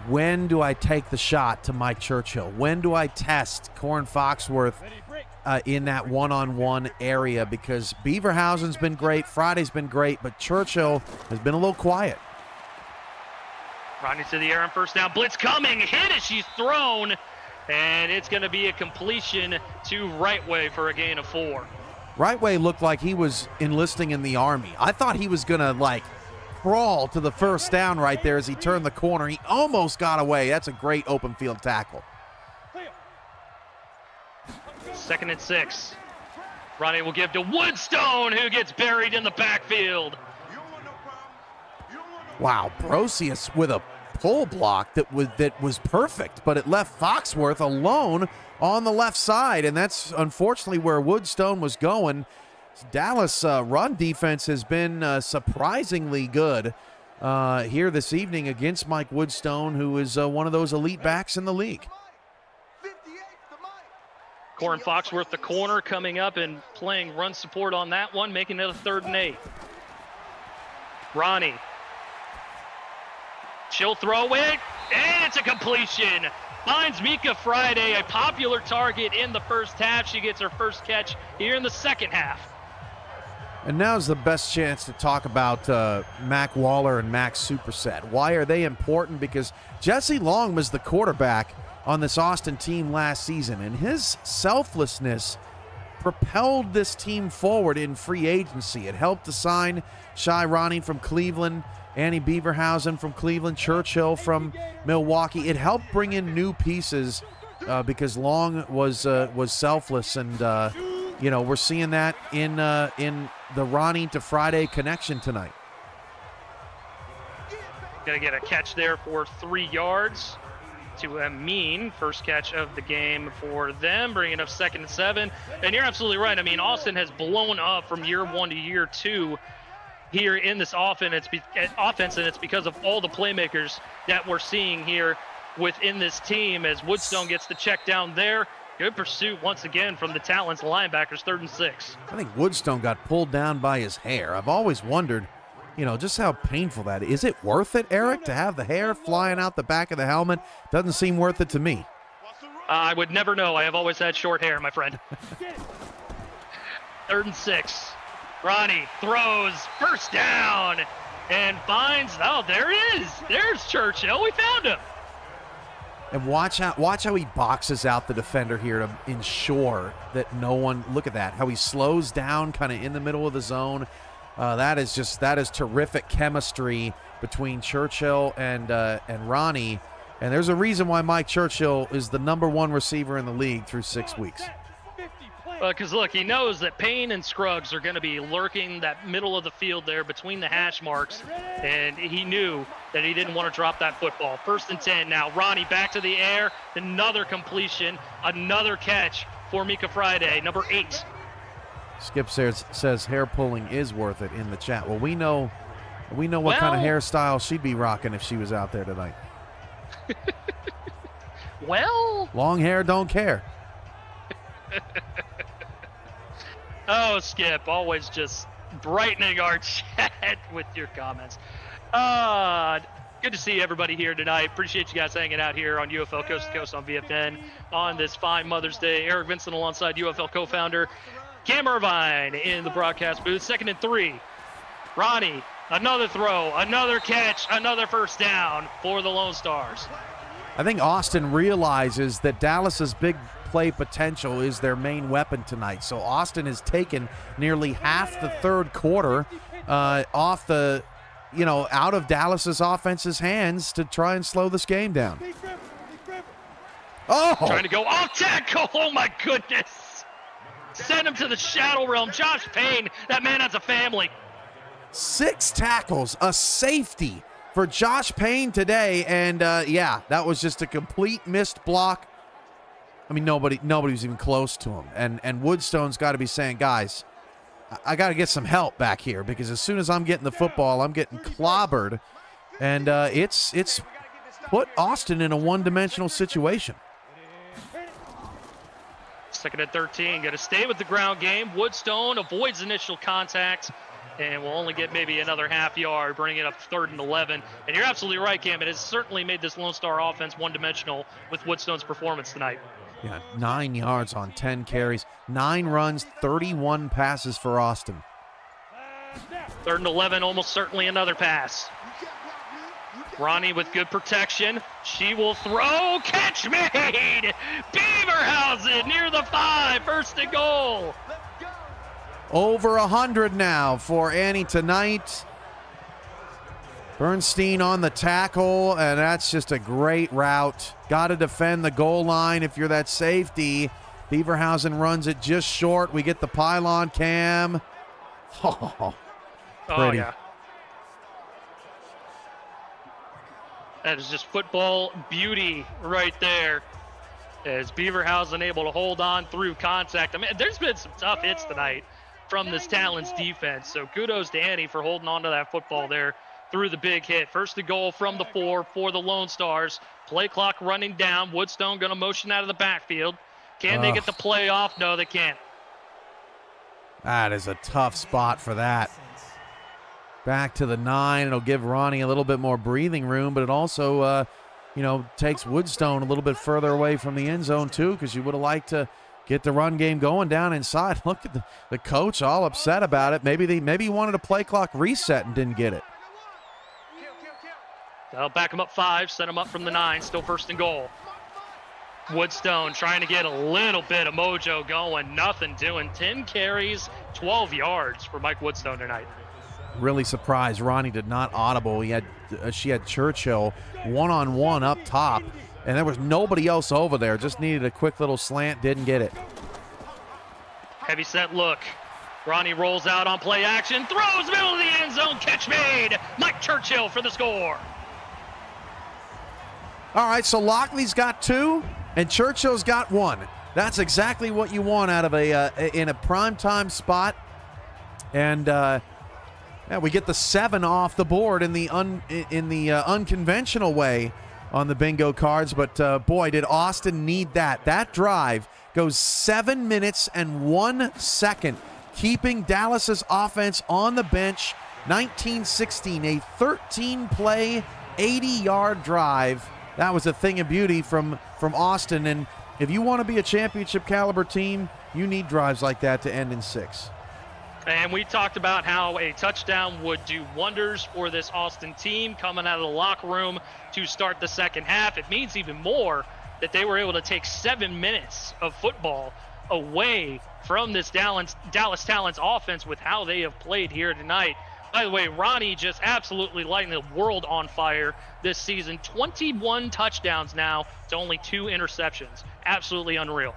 Speaker 2: when do I take the shot to Mike Churchill? When do I test Corin Foxworth in that one-on-one area? Because Beaverhausen's been great, Friday's been great, but Churchill has been a little quiet.
Speaker 1: Ronnie to the air on first down. Blitz coming, hit as she's thrown, and it's going to be a completion to Right Way for a gain of 4.
Speaker 2: Right Way looked like he was enlisting in the Army. I thought he was going to, crawl to the first down right there as he turned the corner. He almost got away. That's a great open field tackle.
Speaker 1: 2nd and 6. Ronnie will give to Woodstone, who gets buried in the backfield.
Speaker 2: Wow, Brosius with a pull block that was perfect, but it left Foxworth alone on the left side, and that's unfortunately where Woodstone was going. Dallas run defense has been surprisingly good here this evening against Mike Woodstone, who is one of those elite backs in the league.
Speaker 1: Corin Foxworth, the corner, coming up and playing run support on that one, making it a 3rd and 8. Ronnie. She'll throw it, and it's a completion. Finds Mika Friday, a popular target in the first half. She gets her first catch here in the second half.
Speaker 2: And now's the best chance to talk about Mac Waller and Max Superset. Why are they important? Because Jesse Long was the quarterback on this Austin team last season, and his selflessness propelled this team forward in free agency. It helped to sign Shy Ronnie from Cleveland, Annie Beaverhausen from Cleveland, Churchill from Milwaukee. It helped bring in new pieces because Long was selfless, and we're seeing that in the Ronnie to Friday connection tonight.
Speaker 1: Gonna get a catch there for 3 yards to Amin. First catch of the game for them, bringing up 2nd and 7. And you're absolutely right. I mean, Austin has blown up from year 1 to year 2 here in this offense, and it's because of all the playmakers that we're seeing here within this team as Woodstone gets the check down there. Good pursuit once again from the Talons linebackers, 3rd and 6.
Speaker 2: I think Woodstone got pulled down by his hair. I've always wondered, just how painful that is. Is it worth it, Eric, to have the hair flying out the back of the helmet? Doesn't seem worth it to me.
Speaker 1: I would never know. I have always had short hair, my friend. 3rd and 6. Ronnie throws, first down, and finds, there he is. There's Churchill. We found him.
Speaker 2: And watch how he boxes out the defender here to ensure that no one, look at that, how he slows down kind of in the middle of the zone. That is terrific chemistry between Churchill and Ronnie. And there's a reason why Mike Churchill is the #1 receiver in the league through 6 weeks.
Speaker 1: Because, look, he knows that Payne and Scruggs are going to be lurking that middle of the field there between the hash marks, and he knew that he didn't want to drop that football. 1st and 10 now. Ronnie back to the air. Another completion. Another catch for Mika Friday, number 8.
Speaker 2: Skip says hair pulling is worth it in the chat. Well, we know what kind of hairstyle she'd be rocking if she was out there tonight.
Speaker 1: Well.
Speaker 2: Long hair, don't care.
Speaker 1: Oh, Skip, always just brightening our chat with your comments. Good to see everybody here tonight. Appreciate you guys hanging out here on UFL Coast to Coast on VFN on this fine Mother's Day. Eric Vincent alongside UFL co-founder Cam Irvine in the broadcast booth. 2nd and 3. Ronnie, another throw, another catch, another first down for the Lone Stars.
Speaker 2: I think Austin realizes that Dallas's big play potential is their main weapon tonight. So Austin has taken nearly half the third quarter off the, out of Dallas's offense's hands to try and slow this game down. Oh!
Speaker 1: Trying to go off tackle. Oh, my goodness. Send him to the shadow realm. Josh Payne, that man has a family.
Speaker 2: 6 tackles, a safety for Josh Payne today, and that was just a complete missed block. I mean, nobody was even close to him, and Woodstone's got to be saying, guys, I got to get some help back here, because as soon as I'm getting the football, I'm getting clobbered, and it's put Austin in a one-dimensional situation.
Speaker 1: 2nd and 13, going to stay with the ground game. Woodstone avoids initial contact, and we'll only get maybe another half yard, bringing it up 3rd and 11. And you're absolutely right, Cam. It has certainly made this Lone Star offense one-dimensional with Woodstone's performance tonight.
Speaker 2: Yeah, 9 yards on 10 carries, 9 runs, 31 passes for Austin.
Speaker 1: 3rd and 11, almost certainly another pass. Ronnie with good protection. She will throw. Catch made! Beaverhausen near the 5, 1st and goal.
Speaker 2: Over 100 now for Annie tonight. Bernstein on the tackle, and that's just a great route. Got to defend the goal line if you're that safety. Beaverhausen runs it just short. We get the pylon cam. Oh, pretty.
Speaker 1: Oh, yeah. That is just football beauty right there. As Beaverhausen able to hold on through contact. I mean, there's been some tough hits tonight from this Talons defense. So kudos to Annie for holding on to that football there through the big hit. 1st and goal from the 4 for the Lone Stars. Play clock running down. Woodstone going to motion out of the backfield. Can they get the play off? No, they can't.
Speaker 2: That is a tough spot for that. Back to the 9. It'll give Ronnie a little bit more breathing room, but it also, takes Woodstone a little bit further away from the end zone, too, because you would have liked to get the run game going down inside. Look at the coach all upset about it. Maybe he wanted a play clock reset and didn't get it.
Speaker 1: They'll back him up 5, set him up from the 9, still 1st and goal. Woodstone trying to get a little bit of mojo going, nothing doing. 10 carries, 12 yards for Mike Woodstone tonight.
Speaker 2: Really surprised Ronnie did not audible. She had Churchill one-on-one up top, and there was nobody else over there. Just needed a quick little slant, didn't get it.
Speaker 1: Heavy set look. Ronnie rolls out on play action, throws middle of the end zone, catch made. Mike Churchill for the score.
Speaker 2: All right, so Lockley's got 2, and Churchill's got 1. That's exactly what you want out of in a primetime spot. And we get the 7 off the board in the unconventional way on the bingo cards. But boy, did Austin need that. That drive goes 7 minutes and 1 second, keeping Dallas's offense on the bench. 1916, a 13-play, 80-yard drive. That was a thing of beauty from Austin. And if you want to be a championship caliber team, you need drives like that to end in 6.
Speaker 1: And we talked about how a touchdown would do wonders for this Austin team coming out of the locker room to start the second half. It means even more that they were able to take 7 minutes of football away from this Dallas Talons offense with how they have played here tonight. By the way, Ronnie just absolutely lighting the world on fire this season. 21 touchdowns now to only 2 interceptions. Absolutely unreal.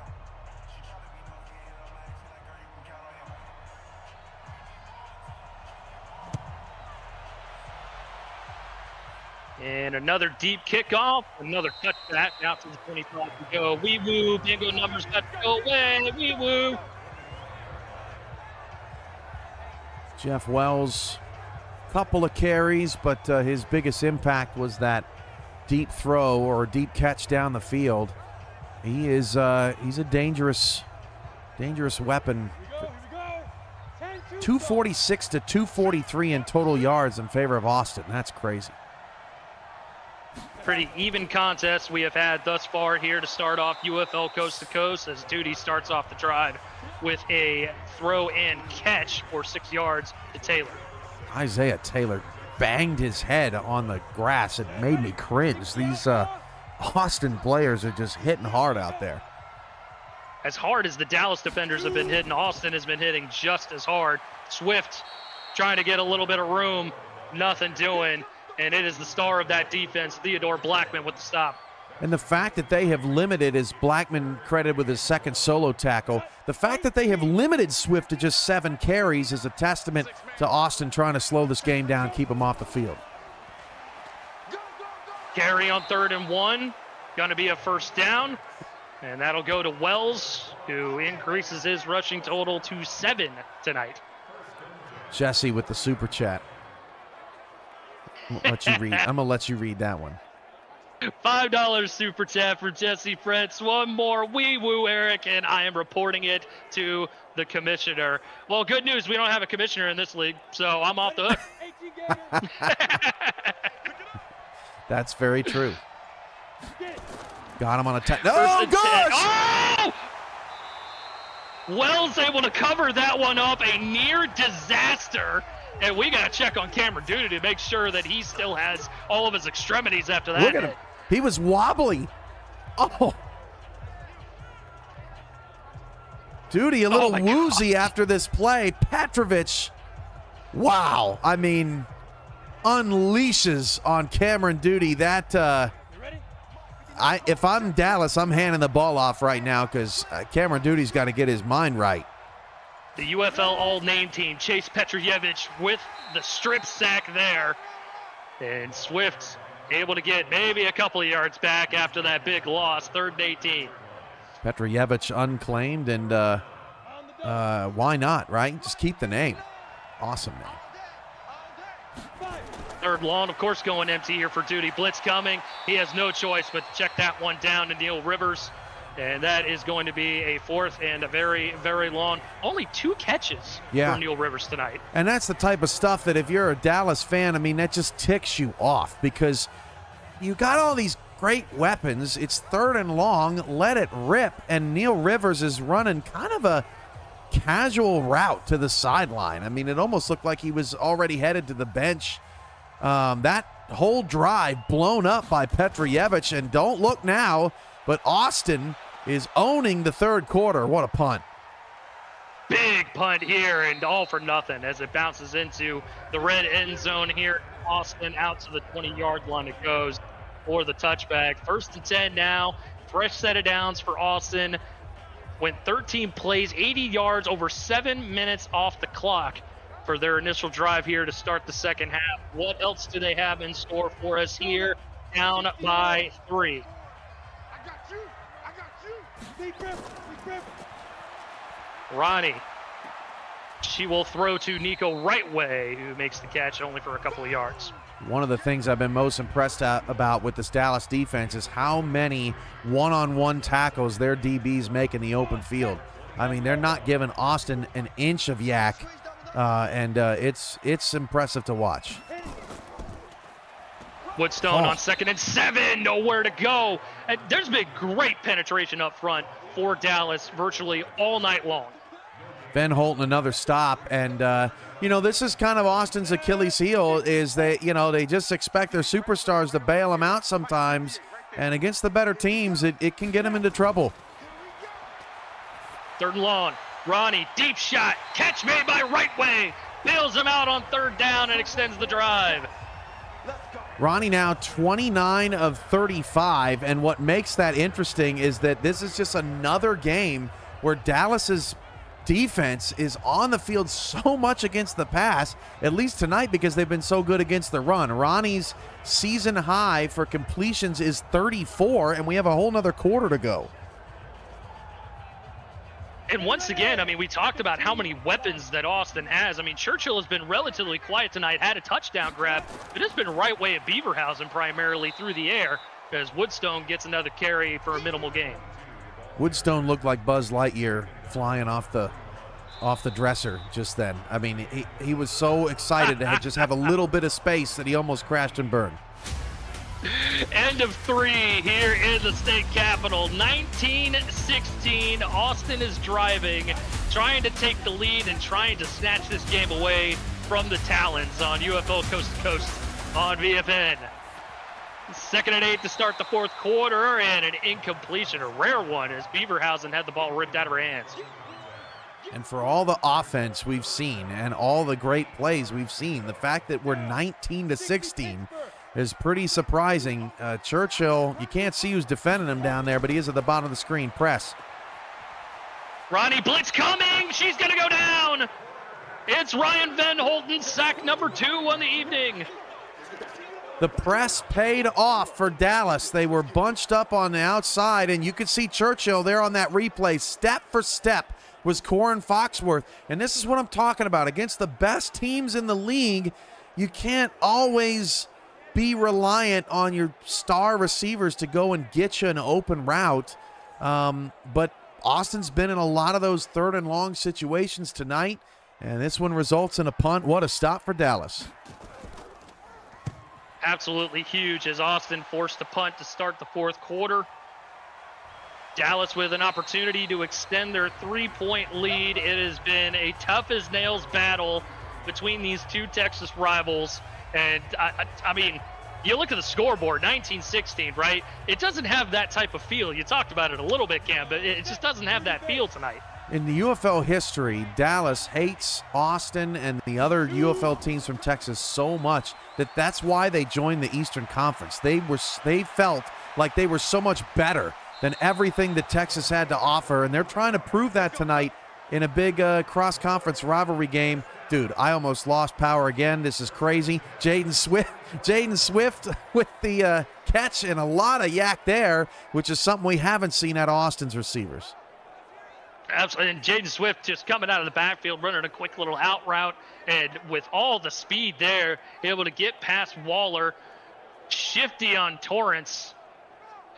Speaker 1: And another deep kickoff, another touchback out to the 25 to go. Wee woo, bingo numbers got to go away. Wee woo.
Speaker 2: Jeff Wells, couple of carries, but his biggest impact was that deep throw or deep catch down the field. He's a dangerous weapon. 246 to 243 in total yards in favor of Austin. That's crazy.
Speaker 1: Pretty even contest we have had thus far here to start off UFL Coast to Coast as Duty starts off the drive with a throw and catch for 6 yards to Taylor.
Speaker 2: Isaiah Taylor banged his head on the grass. It made me cringe. These Austin players are just hitting hard out there.
Speaker 1: As hard as the Dallas defenders have been hitting, Austin has been hitting just as hard. Swift trying to get a little bit of room, nothing doing, and it is the star of that defense, Theodore Blackman, with the stop.
Speaker 2: And the fact that they have limited, as Blackman credited with his second solo tackle, the fact that they have limited Swift to just 7 carries is a testament to Austin trying to slow this game down, keep him off the field.
Speaker 1: Carry on 3rd and 1, going to be a first down, and that'll go to Wells, who increases his rushing total to 7 tonight.
Speaker 2: Jesse with the super chat. I'm gonna let you read that one.
Speaker 1: $5 super chat for Jesse Fritz. One more wee woo, Eric, and I am reporting it to the commissioner. Well, good news, we don't have a commissioner in this league, so I'm off the hook.
Speaker 2: That's very true. Got him on a oh gosh!
Speaker 1: Oh! Wells able to cover that one up, a near disaster. And we got to check on Cameron Duty to make sure that he still has all of his extremities after that.
Speaker 2: Look at him. He was wobbly. Oh. Duty a little woozy after this play. Petrovich, wow. I mean, unleashes on Cameron Duty. That, if I'm Dallas, I'm handing the ball off right now because Cameron Duty's got to get his mind right.
Speaker 1: The UFL all-name team, Chase Petroyevich with the strip sack there. And Swift able to get maybe a couple of yards back after that big loss, 3rd and 18.
Speaker 2: Petroyevich unclaimed, and why not, right? Just keep the name. Awesome name.
Speaker 1: 3rd long, of course, going empty here for Duty. Blitz coming. He has no choice but to check that one down to Neil Rivers. And that is going to be a 4th and a very, very long. Only 2 catches for Neil Rivers tonight.
Speaker 2: And that's the type of stuff that if you're a Dallas fan, I mean, that just ticks you off because you got all these great weapons. It's 3rd and long. Let it rip. And Neil Rivers is running kind of a casual route to the sideline. I mean, it almost looked like he was already headed to the bench. That whole drive blown up by Petroyevich. And don't look now, but Austin is owning the 3rd quarter. What a punt.
Speaker 1: Big punt here, and all for nothing as it bounces into the red end zone here. Austin out to the 20-yard line it goes for the touchback. 1st and 10 now. Fresh set of downs for Austin. Went 13 plays, 80 yards, over 7 minutes off the clock for their initial drive here to start the second half. What else do they have in store for us here? Down by 3. Ronnie, she will throw to Nico Rightway, who makes the catch only for a couple of yards.
Speaker 2: One of the things I've been most impressed about with this Dallas defense is how many one-on-one tackles their DBs make in the open field. I mean, they're not giving Austin an inch of yak, and it's impressive to watch.
Speaker 1: Woodstone on 2nd and 7, nowhere to go. And there's been great penetration up front for Dallas virtually all night long.
Speaker 2: Van Holten another stop, and this is kind of Austin's Achilles heel is they just expect their superstars to bail them out sometimes, and against the better teams it can get them into trouble.
Speaker 1: 3rd and long, Ronnie, deep shot, catch made by Rightway, bails him out on 3rd down and extends the drive.
Speaker 2: Ronnie now 29 of 35, and what makes that interesting is that this is just another game where Dallas's defense is on the field so much against the pass, at least tonight because they've been so good against the run. Ronnie's season high for completions is 34, and we have a whole nother quarter to go.
Speaker 1: And once again, I mean, we talked about how many weapons that Austin has. I mean, Churchill has been relatively quiet tonight, had a touchdown grab, but it's been Rightway at Beaverhausen primarily through the air as Woodstone gets another carry for a minimal gain.
Speaker 2: Woodstone looked like Buzz Lightyear flying off the dresser just then. I mean, he was so excited to just have a little bit of space that he almost crashed and burned.
Speaker 1: End of 3 here in the state capitol. 19-16. Austin is driving, trying to take the lead and trying to snatch this game away from the Talons on UFL Coast to Coast on VFN. 2nd and 8 to start the 4th quarter, and an incompletion, a rare one, as Beaverhausen had the ball ripped out of her hands.
Speaker 2: And for all the offense we've seen and all the great plays we've seen, the fact that we're 19-16 is pretty surprising. Churchill, you can't see who's defending him down there, but he is at the bottom of the screen. Press.
Speaker 1: Ronnie blitz coming. She's going to go down. It's Ryan Van Holten, sack number 2 on the evening.
Speaker 2: The press paid off for Dallas. They were bunched up on the outside, and you could see Churchill there on that replay. Step for step was Corin Foxworth. And this is what I'm talking about. Against the best teams in the league, you can't always be reliant on your star receivers to go and get you an open route. But Austin's been in a lot of those 3rd and long situations tonight, and this one results in a punt. What a stop for Dallas.
Speaker 1: Absolutely huge as Austin forced a punt to start the 4th quarter. Dallas with an opportunity to extend their 3-point lead. It has been a tough-as-nails battle between these two Texas rivals. And, I mean, you look at the scoreboard, 19-16, right? It doesn't have that type of feel. You talked about it a little bit, Cam, but it just doesn't have that feel tonight.
Speaker 2: In the UFL history, Dallas hates Austin and the other UFL teams from Texas so much that that's why they joined the Eastern Conference. They felt like they were so much better than everything that Texas had to offer, and they're trying to prove that tonight in a big cross-conference rivalry game. Dude, I almost lost power again. This is crazy. Jaden Swift with the catch and a lot of yak there, which is something we haven't seen at Austin's receivers.
Speaker 1: Absolutely, and Jaden Swift just coming out of the backfield, running a quick little out route, and with all the speed there, able to get past Waller, shifty on Torrance,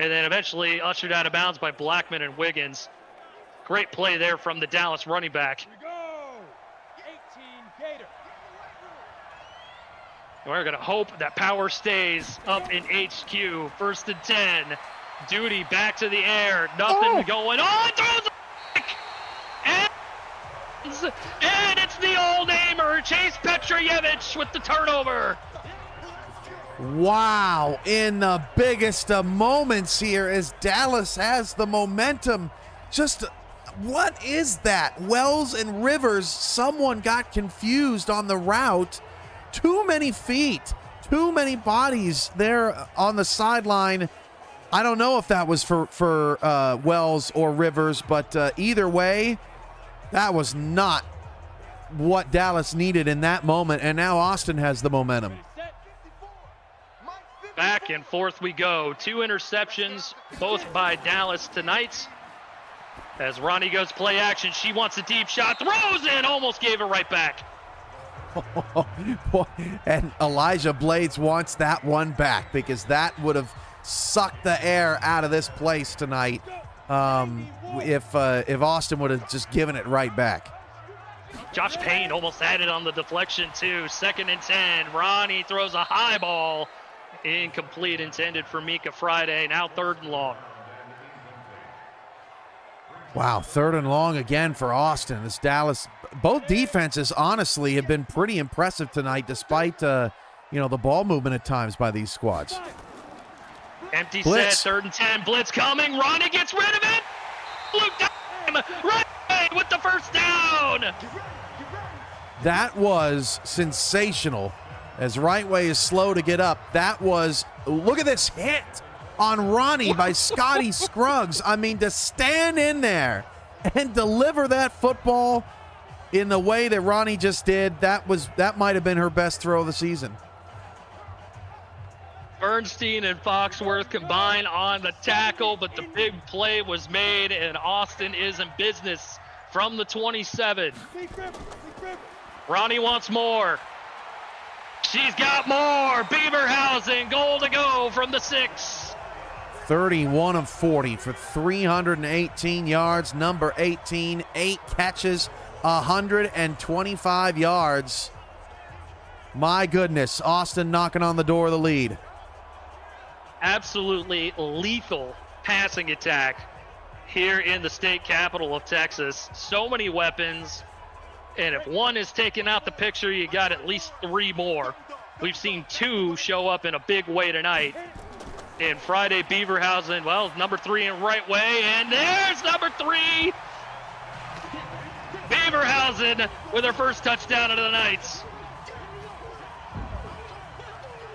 Speaker 1: and then eventually ushered out of bounds by Blackman and Wiggins. Great play there from the Dallas running back. We're going to hope that power stays up in HQ. 1st and 10. Duty back to the air. Nothing going on. Throws and it's the old aimer, Chase Petroyevich with the turnover.
Speaker 2: Wow, in the biggest of moments here as Dallas has the momentum. Just, what is that? Wells and Rivers, someone got confused on the route. Too many feet, too many bodies there on the sideline. I don't know if that was for Wells or Rivers, but either way, that was not what Dallas needed in that moment, and now Austin has the momentum.
Speaker 1: Back and forth we go. 2 interceptions, both by Dallas tonight. As Ronnie goes play action, she wants a deep shot, throws in, almost gave it right back.
Speaker 2: And Elijah Blades wants that one back because that would have sucked the air out of this place tonight. If Austin would have just given it right back.
Speaker 1: Josh Payne almost had it on the deflection too. 2nd and 10. Ronnie throws a high ball. Incomplete, intended for Mika Friday. Now 3rd and long.
Speaker 2: Wow, 3rd and long again for Austin. This Dallas, both defenses honestly have been pretty impressive tonight despite the ball movement at times by these squads.
Speaker 1: Empty
Speaker 2: Blitz.
Speaker 1: set, 3rd and 10. Blitz coming. Ronnie gets rid of it. Luke Dime right with the 1st down.
Speaker 2: That was sensational. As Rightway is slow to get up, that was, look at this hit on Ronnie by Scotty Scruggs. I mean, to stand in there and deliver that football in the way that Ronnie just did, that might have been her best throw of the season.
Speaker 1: Bernstein and Foxworth combine on the tackle, but the big play was made, and Austin is in business from the 27. Ronnie wants more. She's got more. Beaverhausen, goal to go from the 6.
Speaker 2: 31 of 40 for 318 yards. Number 18, 8 catches, 125 yards. My goodness, Austin knocking on the door of the lead.
Speaker 1: absolutely lethal passing attack here in the state capital of Texas. So many weapons, and if one is taken out the picture, you got at least 3 more. We've seen 2 show up in a big way tonight. And Friday Beaverhausen, well, number 3 in right way, and there's number 3. Beaverhausen with her first touchdown of the night.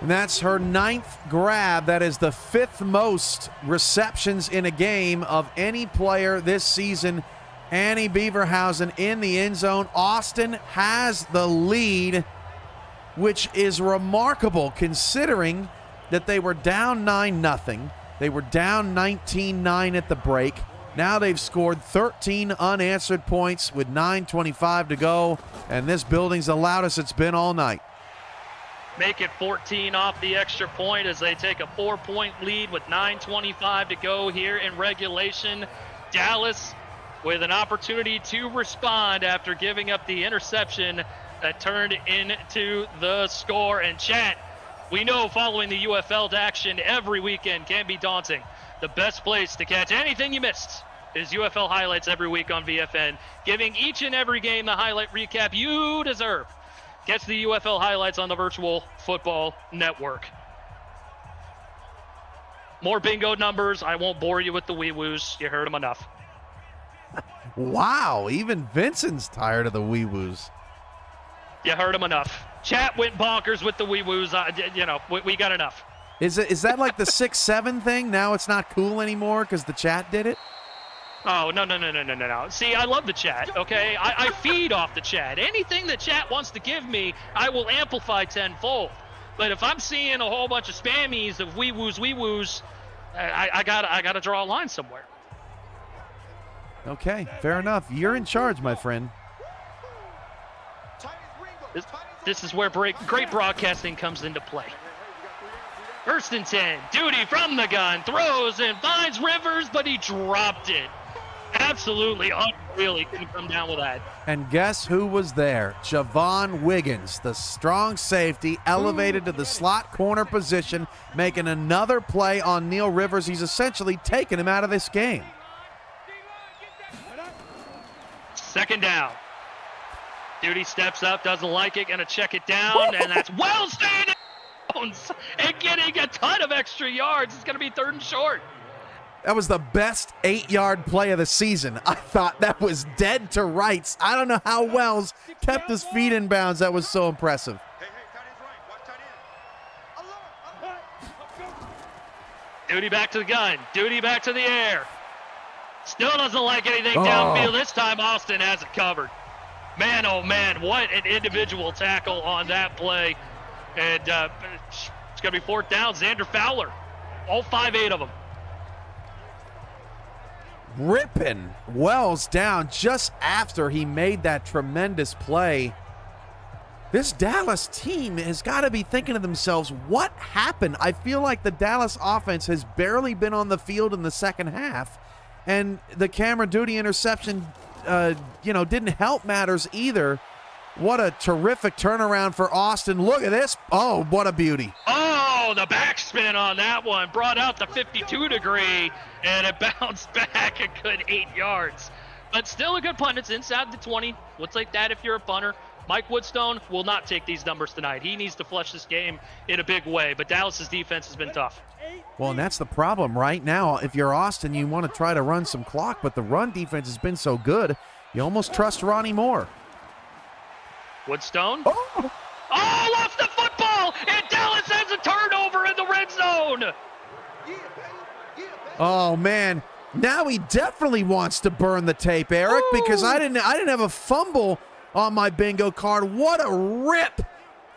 Speaker 2: And that's her 9th grab. That is the 5th most receptions in a game of any player this season. Annie Beaverhausen in the end zone. Austin has the lead, which is remarkable considering that they were down 9-0. They were down 19-9 at the break. Now they've scored 13 unanswered points with 9:25 to go, and this building's the loudest it's been all night.
Speaker 1: Make it 14 off the extra point as they take a 4-point lead with 9:25 to go here in regulation. Dallas with an opportunity to respond after giving up the interception that turned into the score. And chat, we know following the UFL action every weekend can be daunting. The best place to catch anything you missed is UFL highlights every week on VFN, giving each and every game the highlight recap you deserve. Catch the UFL highlights on the Virtual Football Network. More bingo numbers. I won't bore you with the wee-woos. You heard them enough.
Speaker 2: Wow, even Vincent's tired of the wee-woos.
Speaker 1: You heard them enough. Chat went bonkers with the wee-woos. We got enough.
Speaker 2: Is that the 6-7 thing? Now it's not cool anymore because the chat did it?
Speaker 1: Oh, no. See, I love the chat, okay? I feed off the chat. Anything the chat wants to give me, I will amplify tenfold. But if I'm seeing a whole bunch of spammies of wee-woos, I gotta draw a line somewhere.
Speaker 2: Okay, fair enough. You're in charge, my friend.
Speaker 1: This is where great broadcasting comes into play. 1st and 10. Duty from the gun. Throws and finds Rivers, but he dropped it. Absolutely unreal. He couldn't come down with that.
Speaker 2: And guess who was there? Javon Wiggins, the strong safety, elevated to the slot corner position, making another play on Neil Rivers. He's essentially taken him out of this game.
Speaker 1: 2nd down. Duty steps up, doesn't like it, gonna check it down, and that's Wells staying and getting a ton of extra yards. It's gonna be 3rd and short.
Speaker 2: That was the best 8-yard play of the season. I thought that was dead to rights. I don't know how Wells kept his feet in bounds. That was so impressive.
Speaker 1: Duty back to the gun. Duty back to the air. Still doesn't like anything downfield. This time Austin has it covered. Man, oh man, what an individual tackle on that play. And it's going to be 4th down. Xander Fowler, all 5'8" of them.
Speaker 2: Ripping Wells down just after he made that tremendous play. This Dallas team has got to be thinking to themselves, what happened? I feel like the Dallas offense has barely been on the field in the second half, and the camera duty interception, didn't help matters either. What a terrific turnaround for Austin. Look at this. Oh, what a beauty.
Speaker 1: Oh, the backspin on that one brought out the 52 degree, and it bounced back a good 8 yards. But still a good punt. It's inside the 20. We'll take that if you're a punter. Mike Woodstone will not take these numbers tonight. He needs to flush this game in a big way, but Dallas's defense has been tough.
Speaker 2: Well, and that's the problem right now. If you're Austin, you want to try to run some clock, but the run defense has been so good, you almost trust Ronnie Moore.
Speaker 1: Woodstone. Oh, off the football, and Dallas has a turnover in the red zone.
Speaker 2: Oh, man. Now he definitely wants to burn the tape, Eric, because I didn't have a fumble on my bingo card. What a rip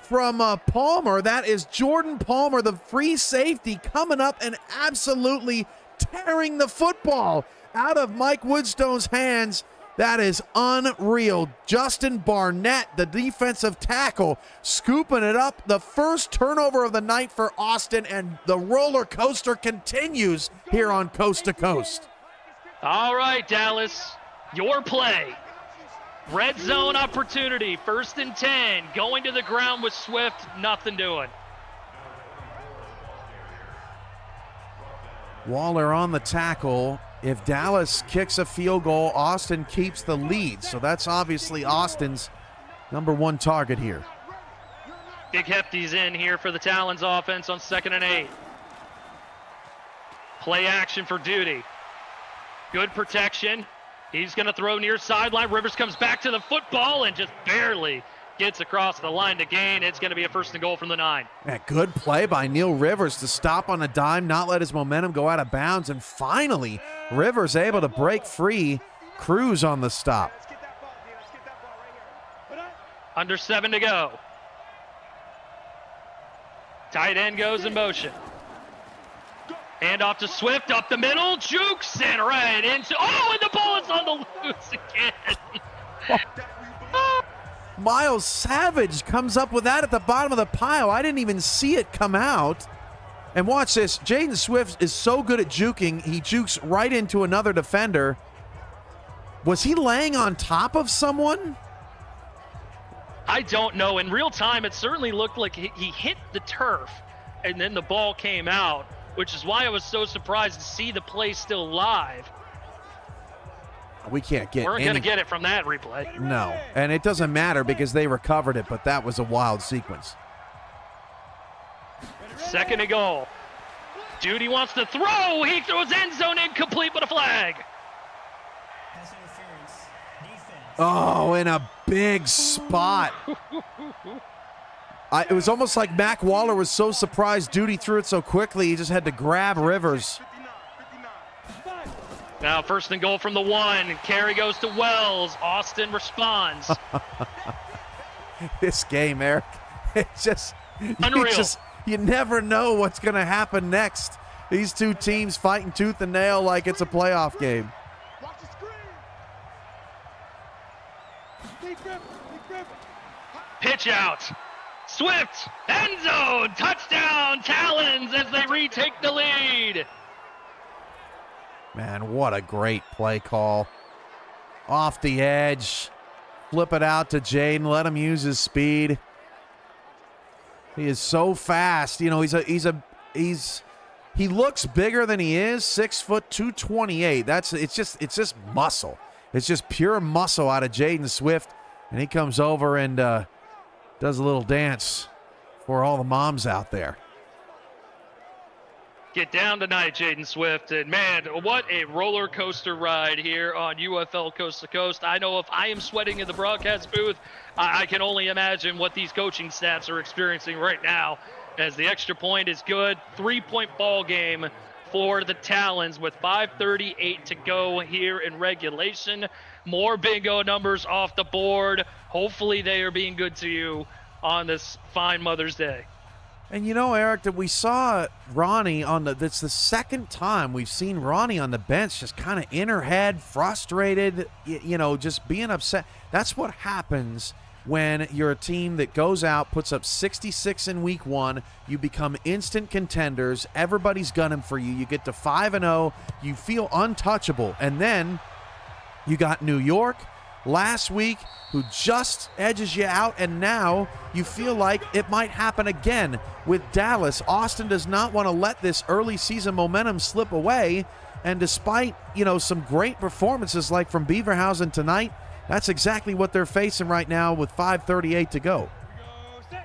Speaker 2: from Palmer. That is Jordan Palmer, the free safety, coming up and absolutely tearing the football out of Mike Woodstone's hands. That is unreal. Justin Barnett, the defensive tackle, scooping it up. The first turnover of the night for Austin, and the roller coaster continues here on Coast to Coast.
Speaker 1: All right, Dallas, your play. Red zone opportunity, 1st and 10. Going to the ground with Swift, nothing doing.
Speaker 2: Waller on the tackle. If Dallas kicks a field goal, Austin keeps the lead. So that's obviously Austin's number one target here.
Speaker 1: Big Hefty's in here for the Talons offense on 2nd and 8. Play action for Duty. Good protection. He's going to throw near sideline. Rivers comes back to the football and just barely gets across the line to gain. It's going to be a 1st and goal from the 9.
Speaker 2: Yeah, good play by Neil Rivers to stop on a dime, not let his momentum go out of bounds. And finally, Rivers able to break free. Cruz on the stop.
Speaker 1: Under 7 to go. Tight end goes in motion. Hand off to Swift, up the middle, jukes, and right into, and the ball is on the loose again.
Speaker 2: Miles Savage comes up with that at the bottom of the pile. I didn't even see it come out. And watch this. Jaden Swift is so good at juking, he jukes right into another defender. Was he laying on top of someone?
Speaker 1: I don't know. In real time, it certainly looked like he hit the turf, and then the ball came out, which is why I was so surprised to see the play still live.
Speaker 2: We can't get
Speaker 1: We're going to get it from that replay.
Speaker 2: No, and it doesn't matter because they recovered it, but that was a wild sequence.
Speaker 1: 2nd and goal. Duty wants to throw. He throws end zone incomplete, but a flag.
Speaker 2: Oh, in a big spot. It was almost like Mac Waller was so surprised Duty threw it so quickly, he just had to grab Rivers.
Speaker 1: Now 1st and goal from the 1. Carry goes to Wells. Austin responds.
Speaker 2: This game, Eric, it's just
Speaker 1: unreal.
Speaker 2: You never know what's going to happen next. These two teams fighting tooth and nail like it's a playoff game.
Speaker 1: Pitch out. Swift, end zone, touchdown, Talons as they retake the lead.
Speaker 2: Man, what a great play call. Off the edge. Flip it out to Jaden. Let him use his speed. He is so fast. You know, he looks bigger than he is. 6 foot 228. It's just muscle. It's just pure muscle out of Jaden Swift. And he comes over and does a little dance for all the moms out there.
Speaker 1: Get down tonight, Jaden Swift. And man, what a roller coaster ride here on UFL Coast to Coast. I know if I am sweating in the broadcast booth, I can only imagine what these coaching staffs are experiencing right now, as the extra point is good. 3-point ball game for the Talons with 5:38 to go here in regulation. More bingo numbers off the board. Hopefully they are being good to you on this fine Mother's Day.
Speaker 2: And you know, Eric, that we saw Ronnie that's the second time we've seen Ronnie on the bench just kind of in her head, frustrated, just being upset. That's what happens when you're a team that goes out, puts up 66 in week 1. You become instant contenders. Everybody's gunning for you. You get to 5-0. You feel untouchable. And then you got New York last week, who just edges you out, and now you feel like it might happen again with Dallas. Austin does not want to let this early season momentum slip away, and despite, some great performances like from Beaverhausen tonight, that's exactly what they're facing right now with 5:38 to go.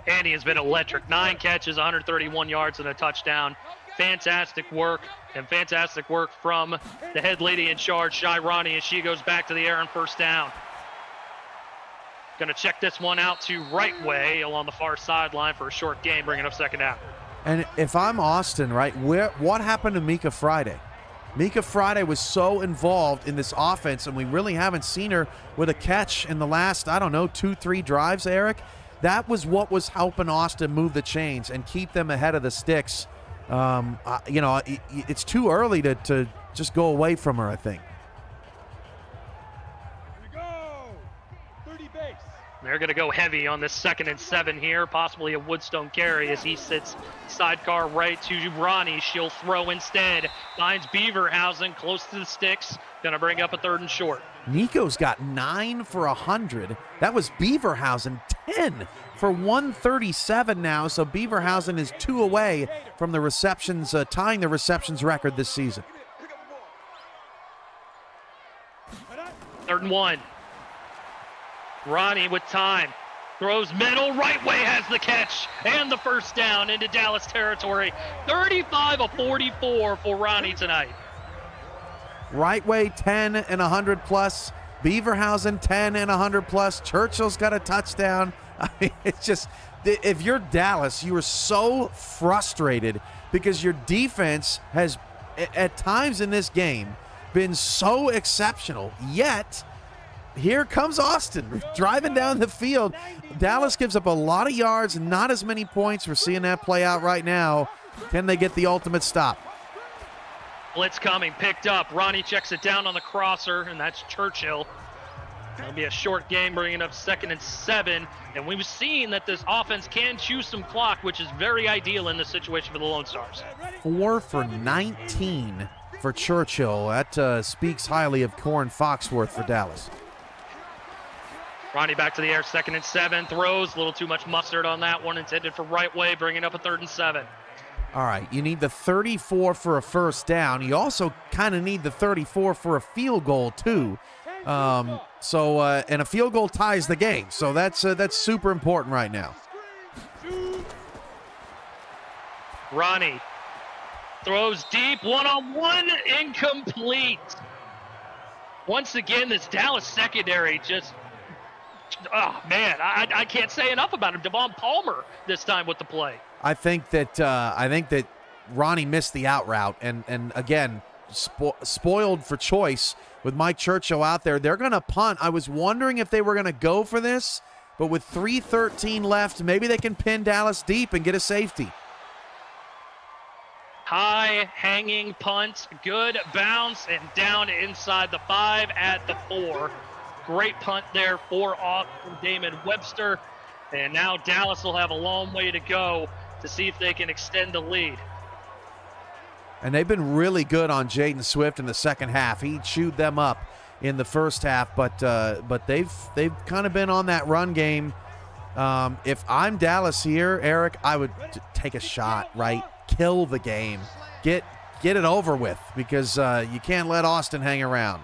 Speaker 1: Andy has been electric. 9 catches, 131 yards, and a touchdown. Fantastic work, and fantastic work from the head lady in charge, Shy Ronnie, as she goes back to the air on 1st down. Going to check this one out to right way along the far sideline for a short gain, bringing up 2nd down.
Speaker 2: And if I'm Austin, right, what happened to Mika Friday? Mika Friday was so involved in this offense, and we really haven't seen her with a catch in the last, 2-3 drives, Eric. That was what was helping Austin move the chains and keep them ahead of the sticks. It's too early to just go away from her, I think.
Speaker 1: They're going to go heavy on this 2nd and 7 here, possibly a Woodstone carry as he sits sidecar right to Ronnie. She'll throw instead. Finds Beaverhausen close to the sticks. Going to bring up a 3rd and short.
Speaker 2: Nico's got 9 for 100. That was Beaverhausen, 10 for 137 now, so Beaverhausen is 2 away from the receptions, tying the receptions record this season.
Speaker 1: 3rd and 1. Ronnie with time. Throws middle, right way has the catch and the first down into Dallas territory. 35 of 44 for Ronnie tonight.
Speaker 2: Right way 10 and 100 plus. Beaverhausen 10 and 100 plus. Churchill's got a touchdown. I mean, it's just, if you're Dallas, you are so frustrated because your defense has, at times in this game, been so exceptional, yet here comes Austin driving down the field. Dallas gives up a lot of yards, not as many points. We're seeing that play out right now. Can they get the ultimate stop?
Speaker 1: Blitz coming, picked up. Ronnie checks it down on the crosser, and that's Churchill. It'll be a short game, bringing up 2nd and 7. And we've seen that this offense can chew some clock, which is very ideal in this situation for the Lone Stars.
Speaker 2: 4 for 19 for Churchill. That speaks highly of Corin Foxworth for Dallas.
Speaker 1: Ronnie back to the air, 2nd and 7, throws, a little too much mustard on that one, intended for right way, bringing up a 3rd and 7.
Speaker 2: All right, you need the 34 for a first down. You also kind of need the 34 for a field goal too. And a field goal ties the game, so that's super important right now.
Speaker 1: Ronnie throws deep, one-on-one, incomplete. Once again, this Dallas secondary just, oh man, I can't say enough about him. Devon Palmer this time with the play.
Speaker 2: I think that Ronnie missed the out route, and again, spoiled for choice with Mike Churchill out there. They're going to punt. I was wondering if they were going to go for this, but with 3:13 left, maybe they can pin Dallas deep and get a safety. High
Speaker 1: hanging punt, good bounce, and down inside the 5 at the 4. Great punt there for Austin Damon Webster. And now Dallas will have a long way to go to see if they can extend the lead.
Speaker 2: And they've been really good on Jaden Swift in the second half. He chewed them up in the first half, but they've kind of been on that run game. If I'm Dallas here, Eric, I would take a shot, right? Kill the game. Get it over with, because you can't let Austin hang around.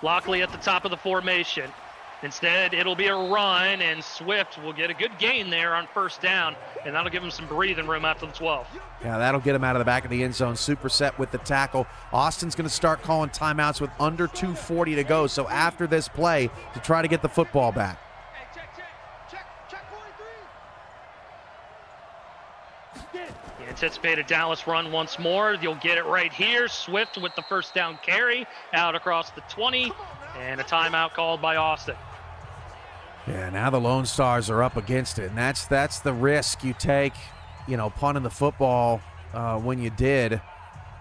Speaker 1: Lockley at the top of the formation. Instead, it'll be a run, and Swift will get a good gain there on first down, and that'll give him some breathing room after the 12.
Speaker 2: Yeah, that'll get him out of the back of the end zone. Super set with the tackle. Austin's going to start calling timeouts with under 2:40 to go, so after this play, to try to get the football back.
Speaker 1: The anticipated Dallas run once more. You'll get it right here. Swift with the first down carry out across the 20, and a timeout called by Austin.
Speaker 2: Yeah, now the Lone Stars are up against it, and that's the risk you take, punting the football when you did.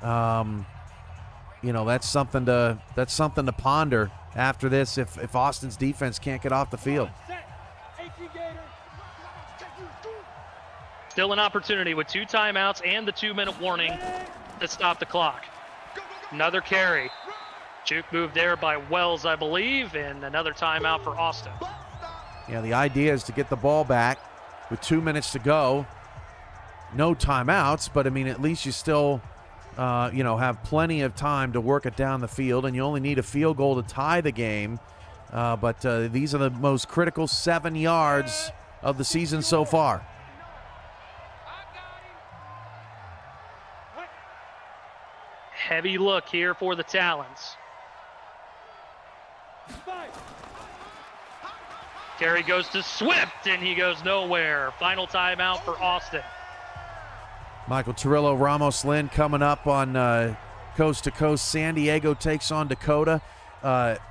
Speaker 2: That's something to ponder after this if Austin's defense can't get off the field.
Speaker 1: Still an opportunity with 2 timeouts and the 2-minute warning to stop the clock. Another carry. Juke move there by Wells, I believe, and another timeout for Austin.
Speaker 2: Yeah, the idea is to get the ball back with 2 minutes to go. No timeouts, but, at least you still, have plenty of time to work it down the field, and you only need a field goal to tie the game. But these are the most critical 7 yards of the season so far.
Speaker 1: Heavy look here for the Talons. Carry goes to Swift, and he goes nowhere. Final timeout for Austin.
Speaker 2: Michael Turillo, Ramos Lynn coming up on Coast to Coast. San Diego takes on Dakota.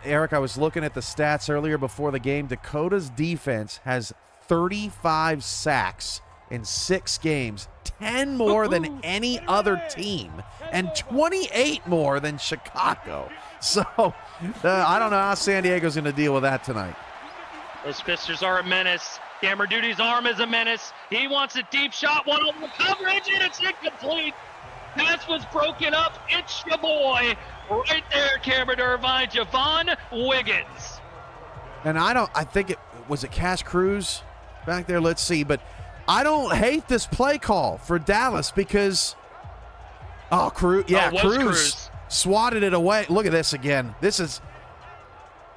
Speaker 2: Eric, I was looking at the stats earlier before the game. Dakota's defense has 35 sacks in 6 games, 10 more than any other team, and 28 more than Chicago. So I don't know how San Diego's going to deal with that tonight.
Speaker 1: Those Pistons are a menace. Cameron Duty's arm is a menace. He wants a deep shot, one on the coverage, and it's incomplete. Pass was broken up. It's your boy right there, Cameron Irvine, Javon Wiggins.
Speaker 2: And I think it was Cash Cruz back there. Let's see. But I don't hate this play call for Dallas because, Cruz swatted it away. Look at this again. This is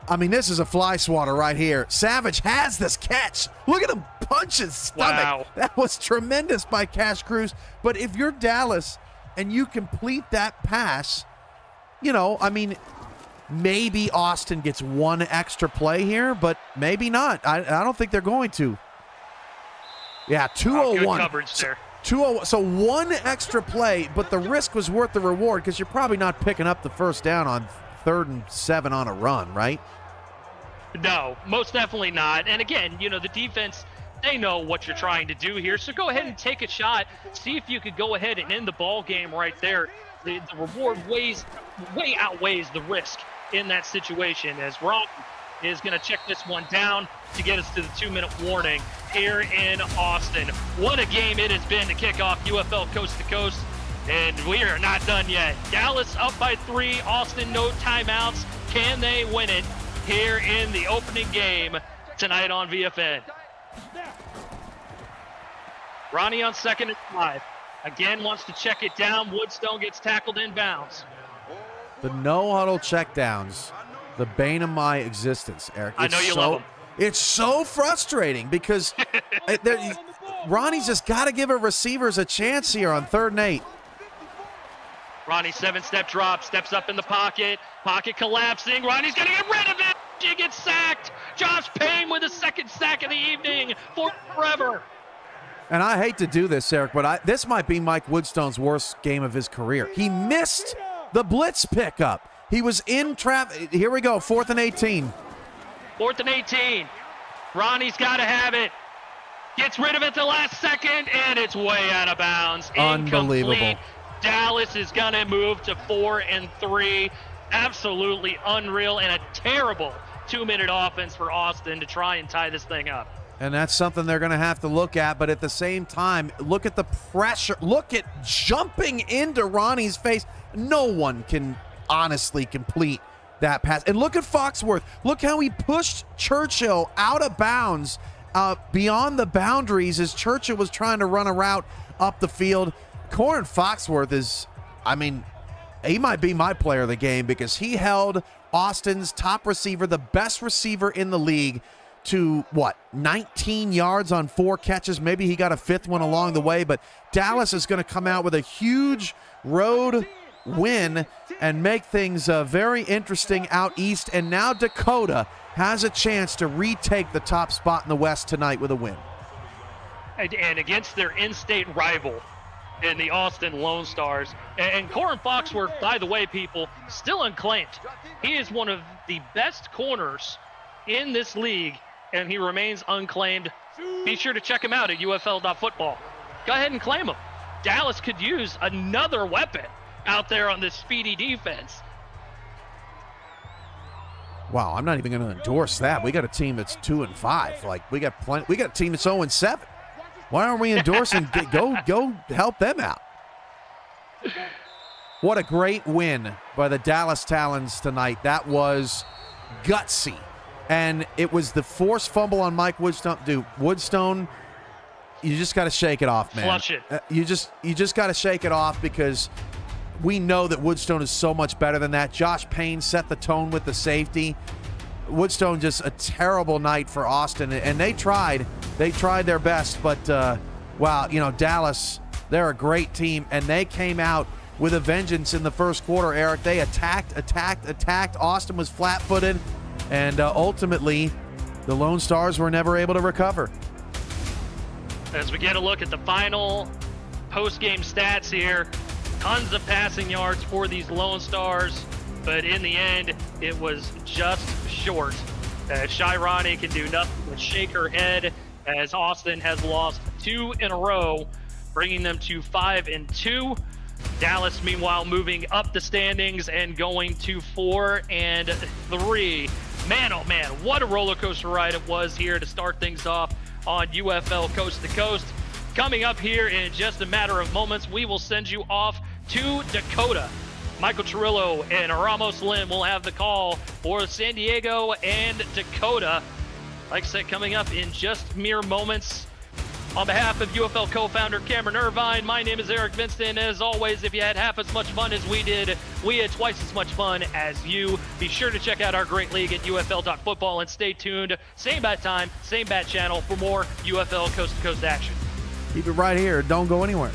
Speaker 2: a fly swatter right here. Savage has this catch. Look at him punch his stomach.
Speaker 1: Wow.
Speaker 2: That was tremendous by Cash Cruz. But if you're Dallas and you complete that pass, maybe Austin gets one extra play here, but maybe not. I don't think they're going to. Yeah, 201.
Speaker 1: Good coverage there.
Speaker 2: 201. So one extra play, but the risk was worth the reward because you're probably not picking up the first down on 3rd and 7 on a run, right?
Speaker 1: No, most definitely not. And again, the defense, they know what you're trying to do here. So go ahead and take a shot. See if you could go ahead and end the ball game right there. The reward way outweighs the risk in that situation, as Ron is going to check this one down to get us to the 2-minute warning here in Austin. What a game it has been to kick off UFL Coast to Coast, and we are not done yet. Dallas up by 3, Austin no timeouts. Can they win it here in the opening game tonight on VFN? Ronnie on 2nd and 5. Again wants to check it down. Woodstone gets tackled inbounds.
Speaker 2: The no-huddle checkdowns, the bane of my existence, Eric.
Speaker 1: I know you love them.
Speaker 2: It's so frustrating because Ronnie's just got to give our receivers a chance here on 3rd and 8.
Speaker 1: Ronnie 7-step drop, steps up in the pocket collapsing. Ronnie's going to get rid of it. He gets sacked. Josh Payne with his 2nd sack of the evening for forever.
Speaker 2: And I hate to do this, Eric, but this might be Mike Woodstone's worst game of his career. He missed the blitz pickup. He was in trap. Here we go, 4th and 18.
Speaker 1: 4th and 18. Ronnie's got to have it. Gets rid of it the last second, and it's way out of bounds.
Speaker 2: Unbelievable.
Speaker 1: Incomplete. Dallas is going to move to 4 and 3. Absolutely unreal, and a terrible 2-minute offense for Austin to try and tie this thing up.
Speaker 2: And that's something they're going to have to look at. But at the same time, look at the pressure. Look at jumping into Ronnie's face. No one can honestly complete that pass. And look at Foxworth. Look how he pushed Churchill out of bounds beyond the boundaries as Churchill was trying to run a route up the field. Corin Foxworth is, he might be my player of the game because he held Austin's top receiver, the best receiver in the league, to 19 yards on 4 catches. Maybe he got a 5th one along the way, but Dallas is going to come out with a huge road win and make things very interesting out east. And now Dakota has a chance to retake the top spot in the West tonight with a win.
Speaker 1: And against their in-state rival in the Austin Lone Stars. And Corin Foxworth, by the way, people, still unclaimed. He is one of the best corners in this league, and he remains unclaimed. Be sure to check him out at UFL.football. Go ahead and claim him. Dallas could use another weapon out there on this speedy defense.
Speaker 2: Wow, I'm not even going to endorse that. We got a team that's 2 and 5. We got a team that's 0 and 7. Why aren't we endorsing? Go help them out. What a great win by the Dallas Talons tonight. That was gutsy. And it was the forced fumble on Mike Woodstone. Dude, Woodstone, you just got to shake it off, man.
Speaker 1: Flush it.
Speaker 2: You just got to shake it off because we know that Woodstone is so much better than that. Josh Payne set the tone with the safety. Woodstone, just a terrible night for Austin, and they tried their best, but wow, Dallas, they're a great team, and they came out with a vengeance in the first quarter, Eric. They attacked. Austin was flat-footed, and ultimately the Lone Stars were never able to recover.
Speaker 1: As we get a look at the final post-game stats here, tons of passing yards for these Lone Stars, but in the end, it was just short. Shirani can do nothing but shake her head as Austin has lost 2 in a row, bringing them to 5 and 2. Dallas, meanwhile, moving up the standings and going to 4 and 3. Man, oh man, what a roller coaster ride it was here to start things off on UFL Coast to Coast. Coming up here in just a matter of moments, we will send you off to Dakota. Michael Chirillo and Ramos Lim will have the call for San Diego and Dakota. Like I said, coming up in just mere moments. On behalf of UFL co-founder Cameron Irvine, my name is Eric Vinston. As always, if you had half as much fun as we did, we had twice as much fun as you. Be sure to check out our great league at UFL.football and stay tuned. Same bat time, same bat channel for more UFL coast-to-coast action.
Speaker 2: Keep it right here. Don't go anywhere.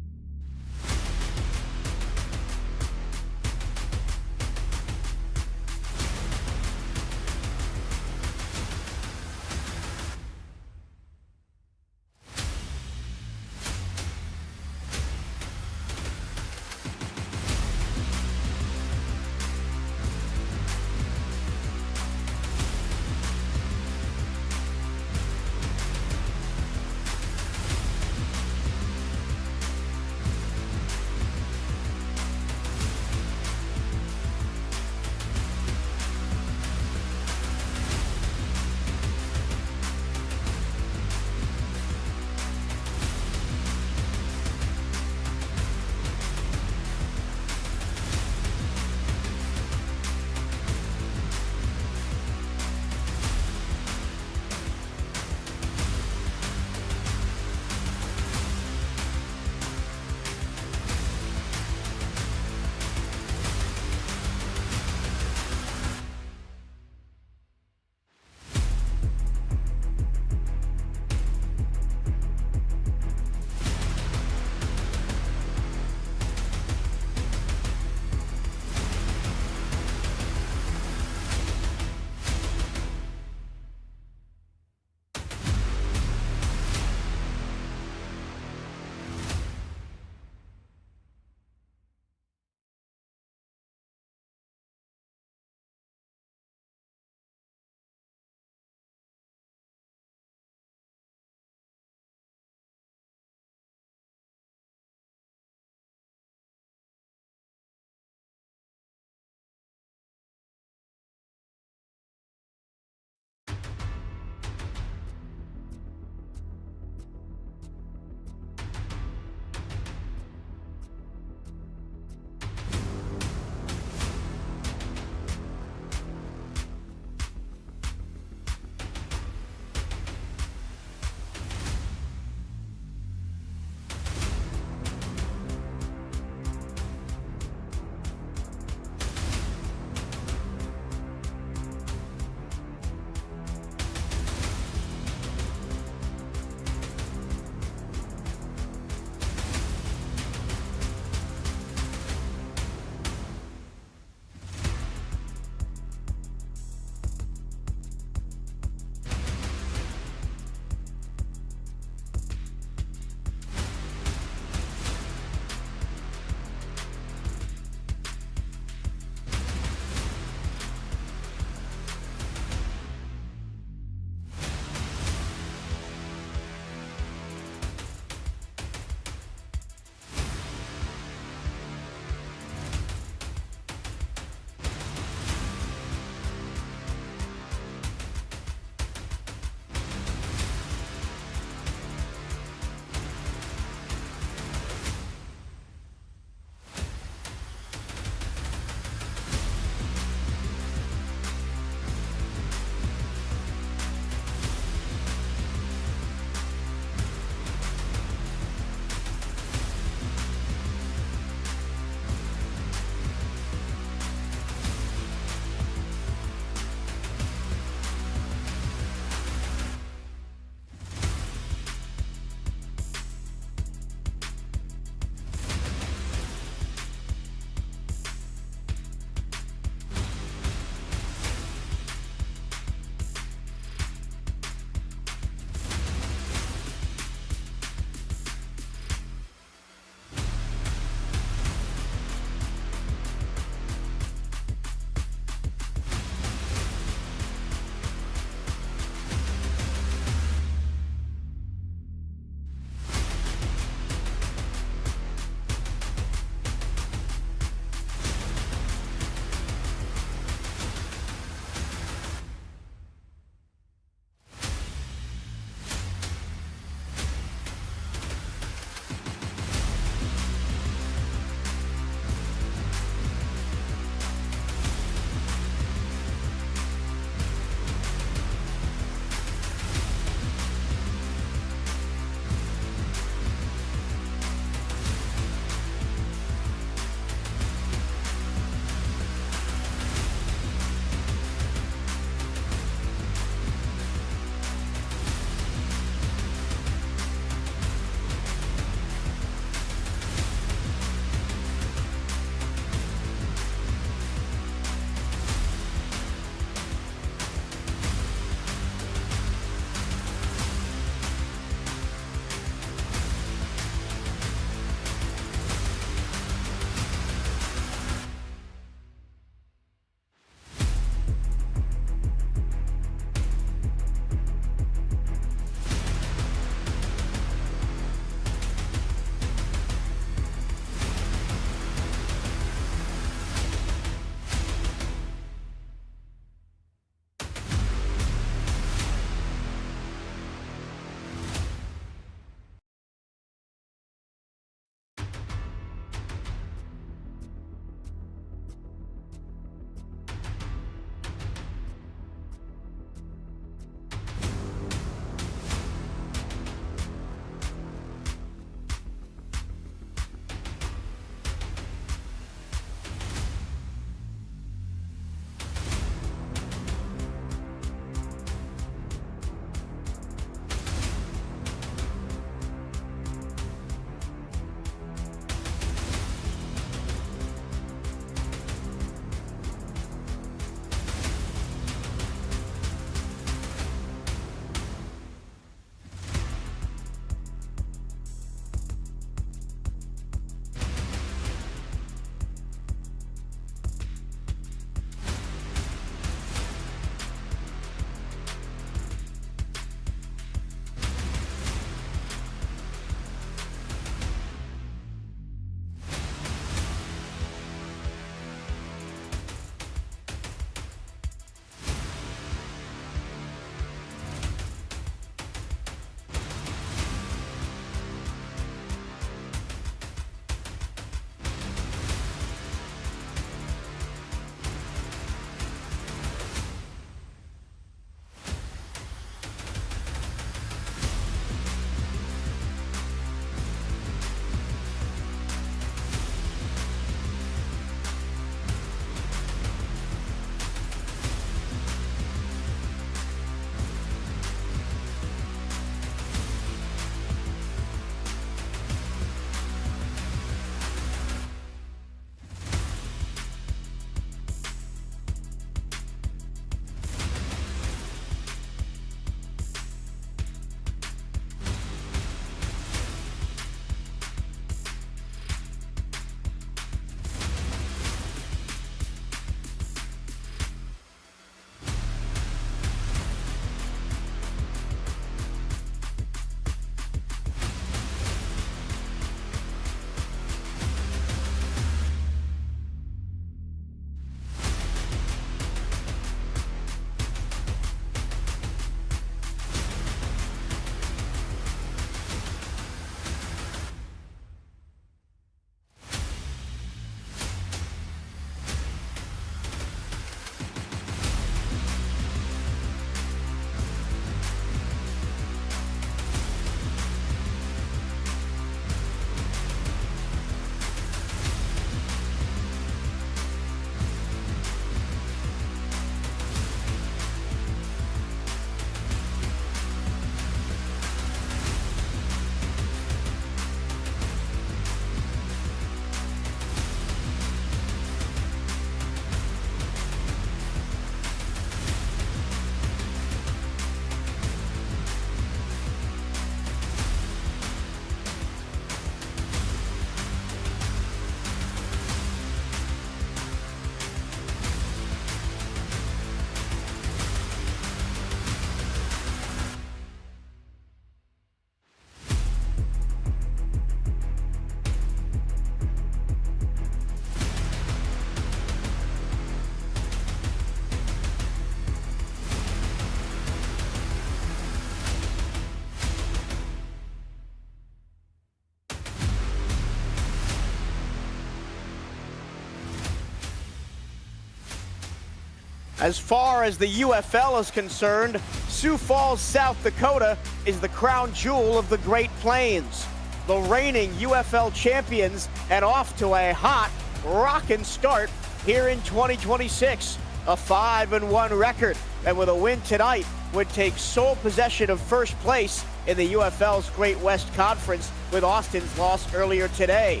Speaker 3: As far as the UFL is concerned, Sioux Falls, South Dakota is the crown jewel of the Great Plains. The reigning UFL champions and off to a hot, rockin' start here in 2026. A 5-1 record, and with a win tonight would take sole possession of first place in the UFL's Great West Conference with Austin's loss earlier today.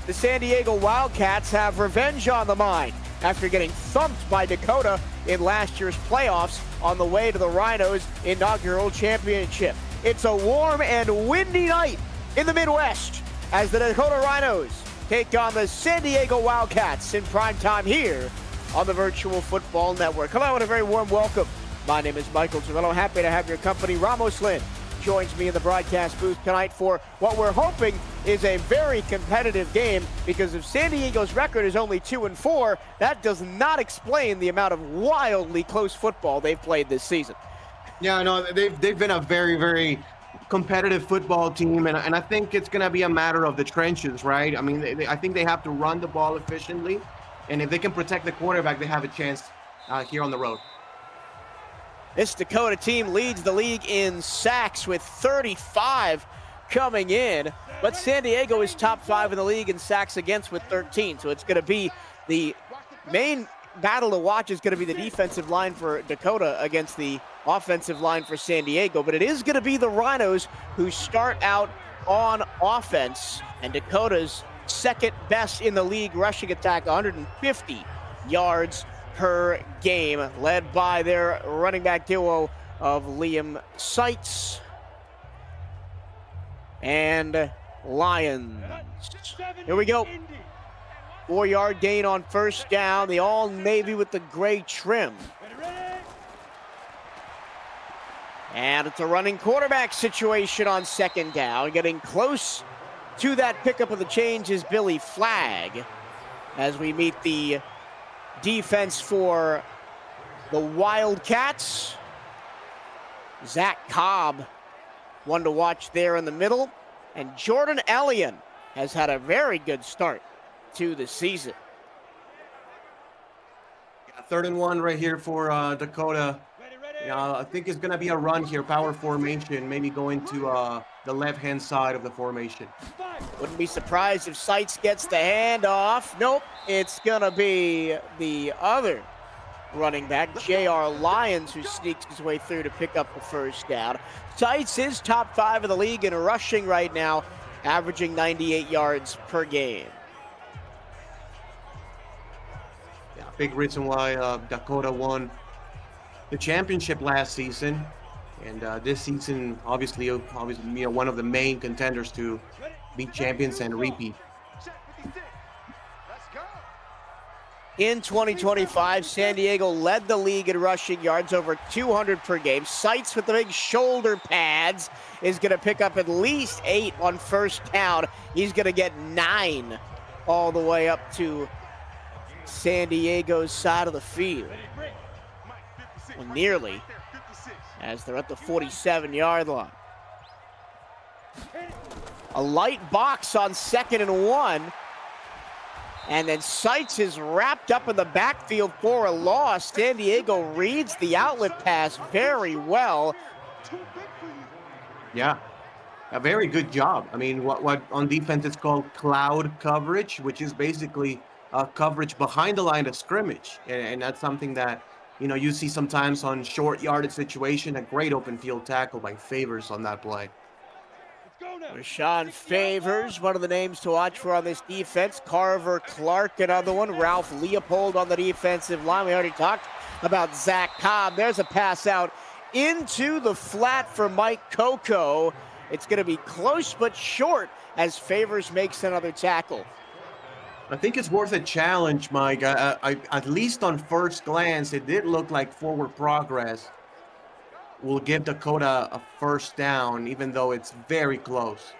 Speaker 3: The San Diego Wildcats have revenge on the mind after getting thumped by Dakota in last year's playoffs on the way to the Rhinos' inaugural championship. It's a warm and windy night in the Midwest as the Dakota Rhinos take on the San Diego Wildcats in primetime here on the Virtual Football Network. Hello and a very warm welcome. My name is Michael Cervello. Happy to have your company. Ramos Lynn joins me in the broadcast booth tonight for what we're hoping is a very competitive game, because if San Diego's record is only 2-4, that does not explain the amount of wildly close football they've played this season.
Speaker 4: Yeah, no, they've been a very, very competitive football team, and I think it's going to be a matter of the trenches, right? I mean, I think they have to run the ball efficiently, and if they can protect the quarterback, they have a chance here on the road.
Speaker 3: This Dakota team leads the league in sacks with 35 coming in, but San Diego is top 5 in the league in sacks against with 13. So it's going to be the main battle to watch is going to be the defensive line for Dakota against the offensive line for San Diego. But it is going to be the Rhinos who start out on offense, and Dakota's second best in the league rushing attack, 150 yards per game, led by their running back duo of Liam Seitz and Lyons. Here we go. 4-yard gain on first down. The all-navy with the gray trim. And it's a running quarterback situation on second down. Getting close to that pickup of the change is Billy Flagg as we meet the defense for the Wildcats. Zach Cobb, one to watch there in the middle. And Jordan Elliott has had a very good start to the season.
Speaker 4: 3rd and 1 right here for Dakota. I think it's going to be a run here, power formation, maybe going to the left-hand side of the formation.
Speaker 3: Wouldn't be surprised if Seitz gets the handoff. Nope, it's going to be the other running back, J.R. Lyons, who sneaks his way through to pick up the first down. Seitz is top 5 of the league in rushing right now, averaging 98 yards per game.
Speaker 4: Yeah, big reason why Dakota won the championship last season, and this season obviously one of the main contenders to be champions and repeat.
Speaker 3: In 2025, San Diego led the league in rushing yards, over 200 per game. Seitz with the big shoulder pads is going to pick up at least 8 on first down. He's going to get 9 all the way up to San Diego's side of the field. Well, nearly, as they're at the 47-yard line. A light box on 2nd and 1. And then Seitz is wrapped up in the backfield for a loss. San Diego reads the outlet pass very well.
Speaker 4: Yeah, a very good job. I mean, what on defense is called cloud coverage, which is basically coverage behind the line of scrimmage. And that's something that, you see sometimes on short yardage situation. A great open field tackle by Favors on that play.
Speaker 3: Rashawn Favors, one of the names to watch for on this defense. Carver Clark, another one. Ralph Leopold on the defensive line. We already talked about Zach Cobb. There's a pass out into the flat for Mike Coco. It's going to be close but short as Favors makes another tackle.
Speaker 4: I think it's worth a challenge, Mike. At least on first glance, it did look like forward progress will give Dakota a first down, even though it's very close.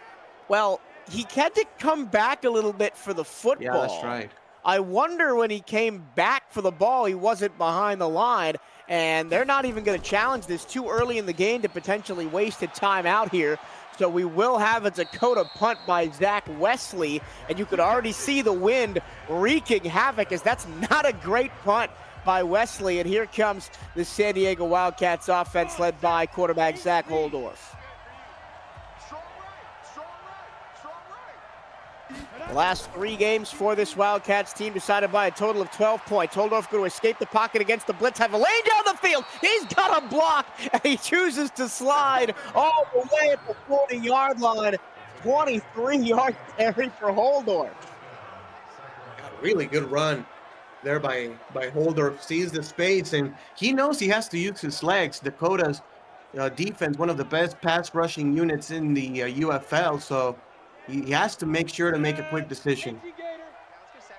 Speaker 3: Well, he had to come back a little bit for the football.
Speaker 4: Yeah, that's right.
Speaker 3: I wonder when he came back for the ball, he wasn't behind the line, and they're not even going to challenge this too early in the game to potentially waste a timeout here. So we will have a Dakota punt by Zach Wesley, and you could already see the wind wreaking havoc, as that's not a great punt by Wesley, and here comes the San Diego Wildcats offense led by quarterback Zach Holdorf. The last 3 games for this Wildcats team decided by a total of 12 points. Holdorf going to escape the pocket against the blitz, have a lane down the field. He's got a block, and he chooses to slide all the way at the 40-yard line. 23-yard carry for Holdorf.
Speaker 4: Really good run there by Holdorf. Sees the space, and he knows he has to use his legs. Dakota's defense, one of the best pass rushing units in the UFL, so he has to make sure to make a quick decision.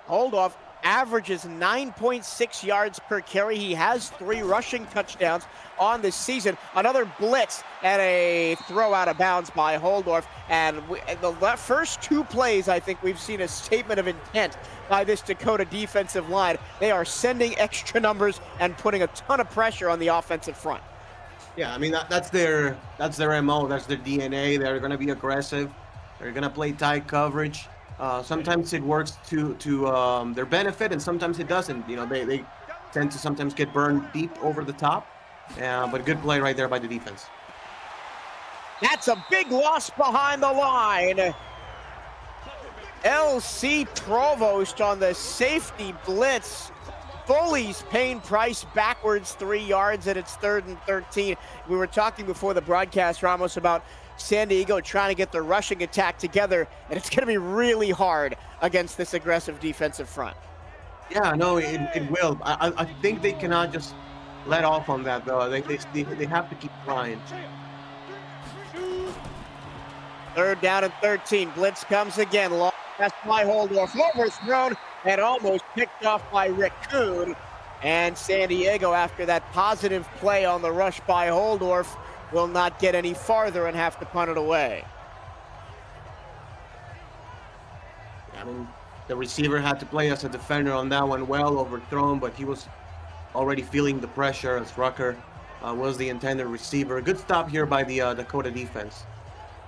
Speaker 3: Holdorf averages 9.6 yards per carry. He has 3 rushing touchdowns on this season. Another blitz and a throw out of bounds by Holdorf. And the first 2 plays, I think we've seen a statement of intent by this Dakota defensive line. They are sending extra numbers and putting a ton of pressure on the offensive front.
Speaker 4: Yeah, I mean, that's their MO, that's their DNA. They're going to be aggressive. They're going to play tight coverage. Sometimes it works to their benefit, and sometimes it doesn't. You know, they tend to sometimes get burned deep over the top. But good play right there by the defense.
Speaker 3: That's a big loss behind the line. LC Provost on the safety blitz. Bullies Payne Price backwards 3 yards, and it's 3rd and 13. We were talking before the broadcast, Ramos, about San Diego trying to get the rushing attack together, and it's going to be really hard against this aggressive defensive front.
Speaker 4: Yeah, no, it will. I think they cannot just let off on that, though. They have to keep trying.
Speaker 3: 3rd down and 13. Blitz comes again. Long pass by Holdorf. Overthrown and almost picked off by Rick Kuhn. And San Diego, after that positive play on the rush by Holdorf, will not get any farther and have to punt it away.
Speaker 4: I mean, the receiver had to play as a defender on that one, well overthrown, but he was already feeling the pressure as Rucker was the intended receiver. A good stop here by the Dakota defense.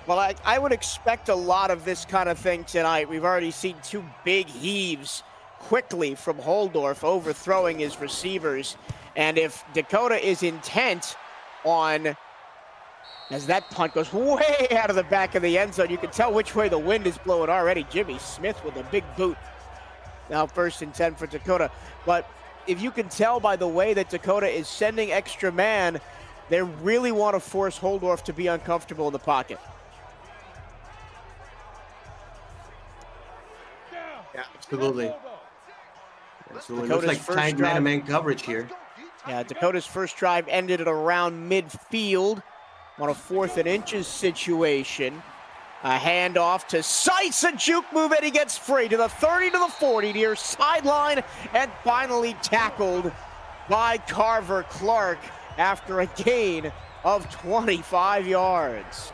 Speaker 3: Well, I would expect a lot of this kind of thing tonight. We've already seen 2 big heaves quickly from Holdorf overthrowing his receivers. And if Dakota is intent on, as that punt goes way out of the back of the end zone, you can tell which way the wind is blowing already. Jimmy Smith with a big boot. Now 1st and 10 for Dakota. But if you can tell by the way that Dakota is sending extra man, they really want to force Holdorf to be uncomfortable in the pocket.
Speaker 4: Yeah, absolutely. Absolutely.
Speaker 3: Dakota's
Speaker 4: Looks like tight
Speaker 3: drive,
Speaker 4: man-to-man coverage here.
Speaker 3: Yeah, Dakota's first drive ended at around midfield on a 4th and inches situation. A handoff to Seitz, a juke move, and he gets free to the 30 to the 40 near sideline, and finally tackled by Carver Clark after a gain of 25 yards.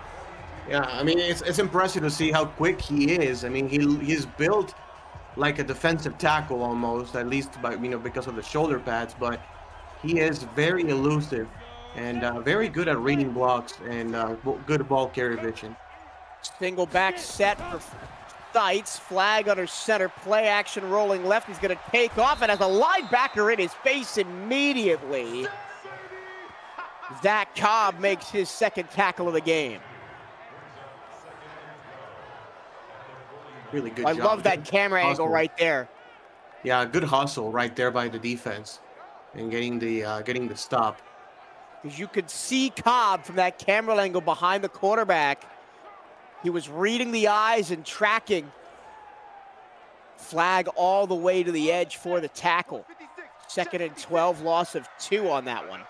Speaker 4: Yeah, I mean, it's impressive to see how quick he is. I mean, he's built like a defensive tackle almost, at least by, because of the shoulder pads, but he is very elusive and very good at reading blocks and good ball carrier vision.
Speaker 3: Single back set for Seitz, flag under center, play action rolling left. He's going to take off, and as a linebacker in his face immediately, Zach Cobb makes his 2nd tackle of the game.
Speaker 4: Really good
Speaker 3: I
Speaker 4: job.
Speaker 3: love that camera angle right there.
Speaker 4: Yeah, good hustle right there by the defense and getting the stop.
Speaker 3: Because you could see Cobb from that camera angle behind the quarterback. He was reading the eyes and tracking. Flag all the way to the edge for the tackle. 2nd and 12, loss of 2 on that one.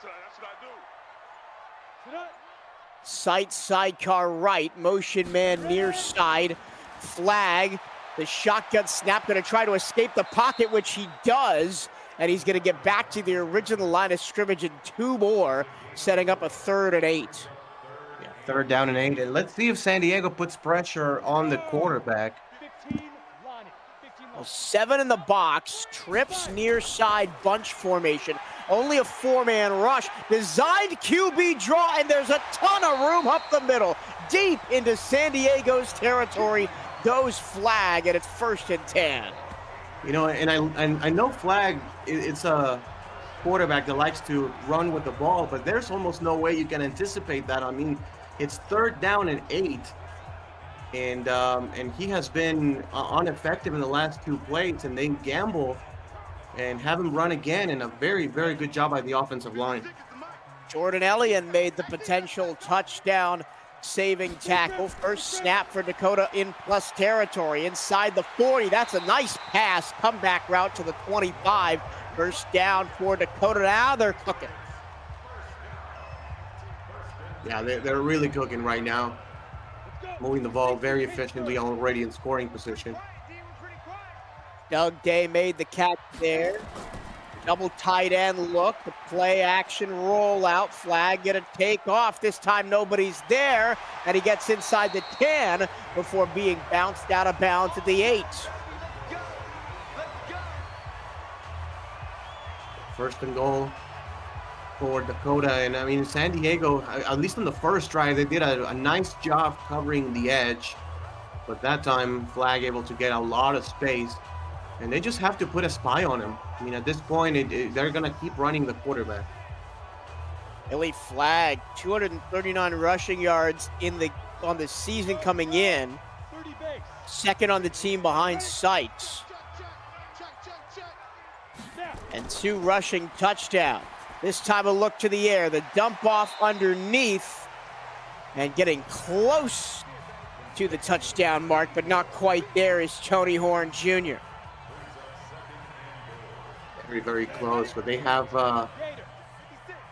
Speaker 3: Sight sidecar right, motion man near side. Flag, the shotgun snap, going to try to escape the pocket, which he does, and he's going to get back to the original line of scrimmage in 2 more, setting up a 3rd and 8.
Speaker 4: Yeah, 3rd down and 8, and let's see if San Diego puts pressure on the quarterback.
Speaker 3: 7 in the box, trips near side bunch formation. Only a 4-man rush, designed QB draw, and there's a ton of room up the middle. Deep into San Diego's territory goes flag, and it's 1st and 10.
Speaker 4: And I know flag. It's a quarterback that likes to run with the ball, but there's almost no way you can anticipate that. I mean, it's 3rd down and 8, and he has been ineffective in the last 2 plays, and they gamble and have him run again, and a very, very good job by the offensive line.
Speaker 3: Jordan Elliott made the potential touchdown saving tackle. First snap for Dakota in plus territory inside the 40. That's a nice pass. Comeback route to the 25. First down for Dakota. Now they're cooking.
Speaker 4: Yeah, they're really cooking right now. Moving the ball very efficiently, already in scoring position.
Speaker 3: Doug Day made the catch there. Double tight end look, the play action rollout, flag gonna take off. This time nobody's there, and he gets inside the 10 before being bounced out of bounds at the 8.
Speaker 4: First and goal for Dakota, and I mean, San Diego, at least on the first drive, they did a nice job covering the edge, but that time flag able to get a lot of space, and they just have to put a spy on him. I mean, at this point, they're going to keep running the quarterback.
Speaker 3: Billy Flag, 239 rushing yards on the season coming in. Second on the team behind Sites. And 2 rushing touchdowns. This time a look to the air. The dump off underneath and getting close to the touchdown mark, but not quite there, is Tony Horn Jr.
Speaker 4: Very, very close, but they have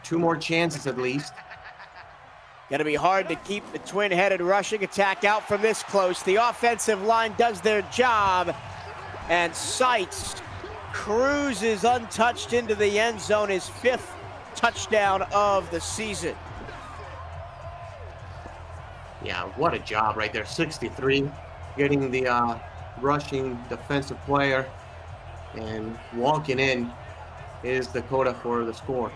Speaker 4: 2 more chances at least.
Speaker 3: Gonna be hard to keep the twin-headed rushing attack out from this close. The offensive line does their job, and Sites cruises untouched into the end zone, his 5th touchdown of the season.
Speaker 4: Yeah, what a job right there. 63, getting the rushing defensive player, and walking in is Dakota for the score.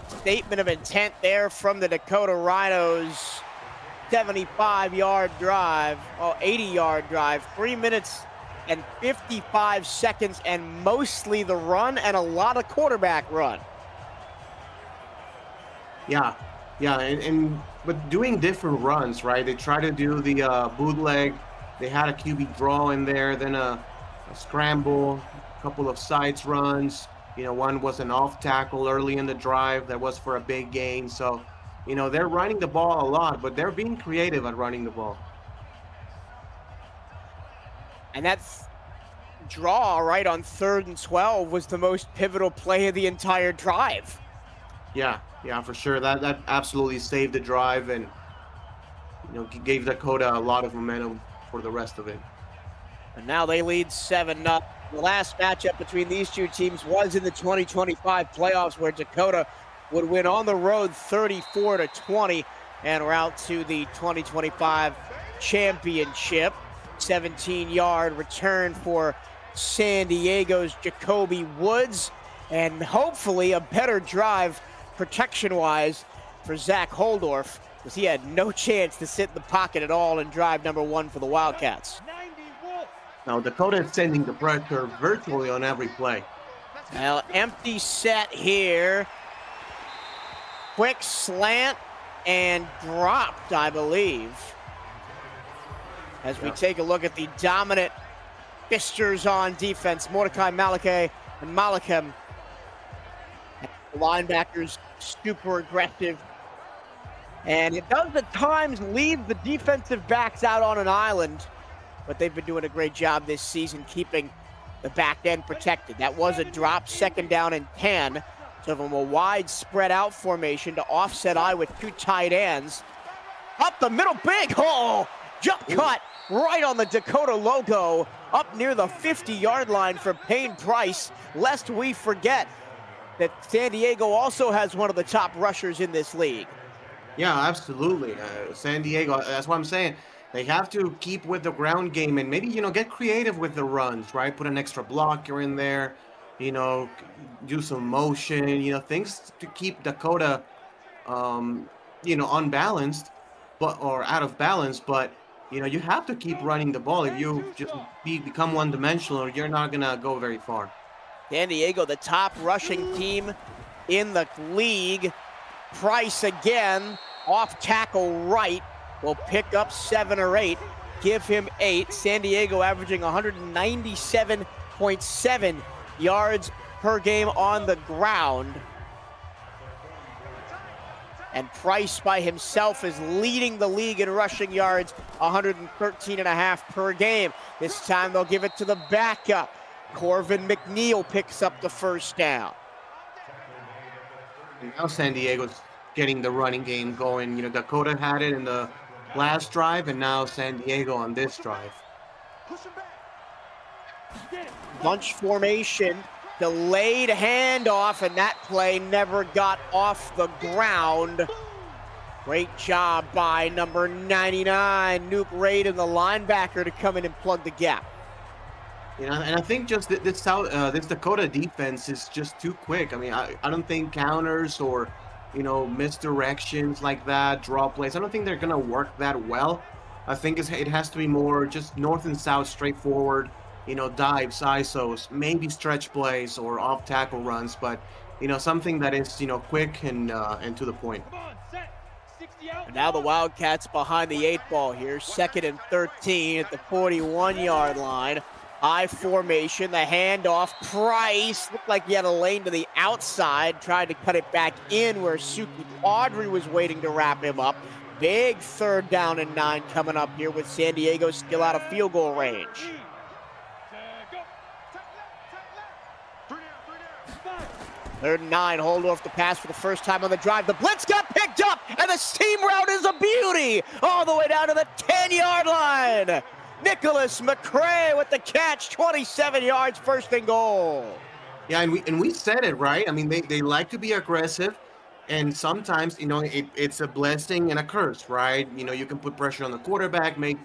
Speaker 3: Statement of intent there from the Dakota Rhinos. 75-yard drive, 80-yard drive, 3 minutes and 55 seconds, and mostly the run and a lot of quarterback run.
Speaker 4: Yeah, but doing different runs, right? They try to do the bootleg. They had a QB draw in there, then a scramble, a couple of sides runs. You know, one was an off tackle early in the drive that was for a big gain. So, you know, they're running the ball a lot, but they're being creative at running the ball.
Speaker 3: And that draw right on 3rd and 12 was the most pivotal play of the entire drive.
Speaker 4: Yeah, for sure. That absolutely saved the drive, and you know, gave Dakota a lot of momentum for the rest of it.
Speaker 3: And now they lead 7-0. The last matchup between these two teams was in the 2025 playoffs, where Dakota would win on the road 34-20 and route to the 2025 championship. 17-yard return for San Diego's Jacoby Woods, and hopefully a better drive protection-wise for Zach Holdorf, because he had no chance to sit in the pocket at all in drive number 1 for the Wildcats.
Speaker 4: Now Dakota is sending the pressure virtually on every play.
Speaker 3: Now empty set here. Quick slant and dropped, I believe. As we take a look at the dominant fisters on defense, Mordecai Malachi and Malachim. The linebackers super aggressive. And it does at times leave the defensive backs out on an island, but they've been doing a great job this season keeping the back end protected. That was a drop, 2nd down and 10. So from a wide spread out formation to offset I with 2 tight ends. Up the middle, big hole, jump cut right on the Dakota logo, up near the 50-yard line for Payne Price, lest we forget that San Diego also has one of the top rushers in this league.
Speaker 4: Yeah, absolutely. San Diego, that's what I'm saying. They have to keep with the ground game and maybe, you know, get creative with the runs, right? Put an extra blocker in there, you know, do some motion, you know, things to keep Dakota, you know, unbalanced, or out of balance. But, you have to keep running the ball. If you just become one-dimensional, you're not going to go very far.
Speaker 3: San Diego, the top rushing team in the league. Price again, off tackle right, will pick up 7 or 8. Give him 8. San Diego averaging 197.7 yards per game on the ground. And Price by himself is leading the league in rushing yards, 113.5 per game. This time they'll give it to the backup. Corvin McNeil picks up the first down.
Speaker 4: And now San Diego's getting the running game going. Dakota had it in the last drive, and now San Diego on this drive.
Speaker 3: Bunch formation, delayed handoff, and that play never got off the ground. Great job by number 99, Nuke Raid, and the linebacker to come in and plug the gap.
Speaker 4: And I think just this Dakota defense is just too quick. I mean, I don't think counters or, misdirections like that, draw plays, I don't think they're going to work that well. I think it has to be more just north and south, straightforward, dives, ISOs, maybe stretch plays or off-tackle runs, but, something that is, quick and to the point.
Speaker 3: And now the Wildcats behind the 8 ball here, 2nd and 13 at the 41-yard line. I formation, the handoff. Price looked like he had a lane to the outside, tried to cut it back in where Suki Audrey was waiting to wrap him up. Big 3rd down and 9 coming up here with San Diego still out of field goal range. 3rd and 9, hold off the pass for the first time on the drive. The blitz got picked up, and the seam route is a beauty all the way down to the 10-yard line. Nicholas McCray with the catch, 27 yards, 1st and goal.
Speaker 4: Yeah, and we said it, right? I mean, they like to be aggressive, and sometimes, it's a blessing and a curse, right? You can put pressure on the quarterback, make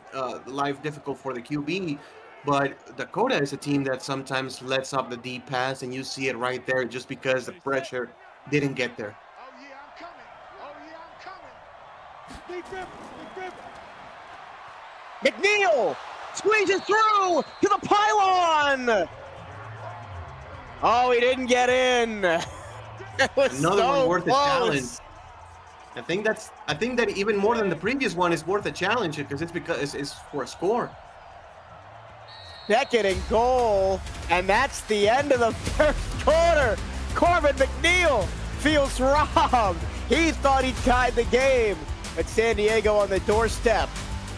Speaker 4: life difficult for the QB, but Dakota is a team that sometimes lets up the deep pass, and you see it right there just because the pressure didn't get there.
Speaker 5: Oh, yeah, I'm coming. Oh, yeah, I'm coming.
Speaker 3: McNeil squeezes through to the pylon. Oh, he didn't get in. That was
Speaker 4: Another
Speaker 3: so
Speaker 4: one worth
Speaker 3: close.
Speaker 4: a challenge. I think that even more than the previous one is worth a challenge because it's for a score.
Speaker 3: 2nd and goal, and that's the end of the 1st quarter. Corvin McNeil feels robbed. He thought he tied the game, but San Diego on the doorstep.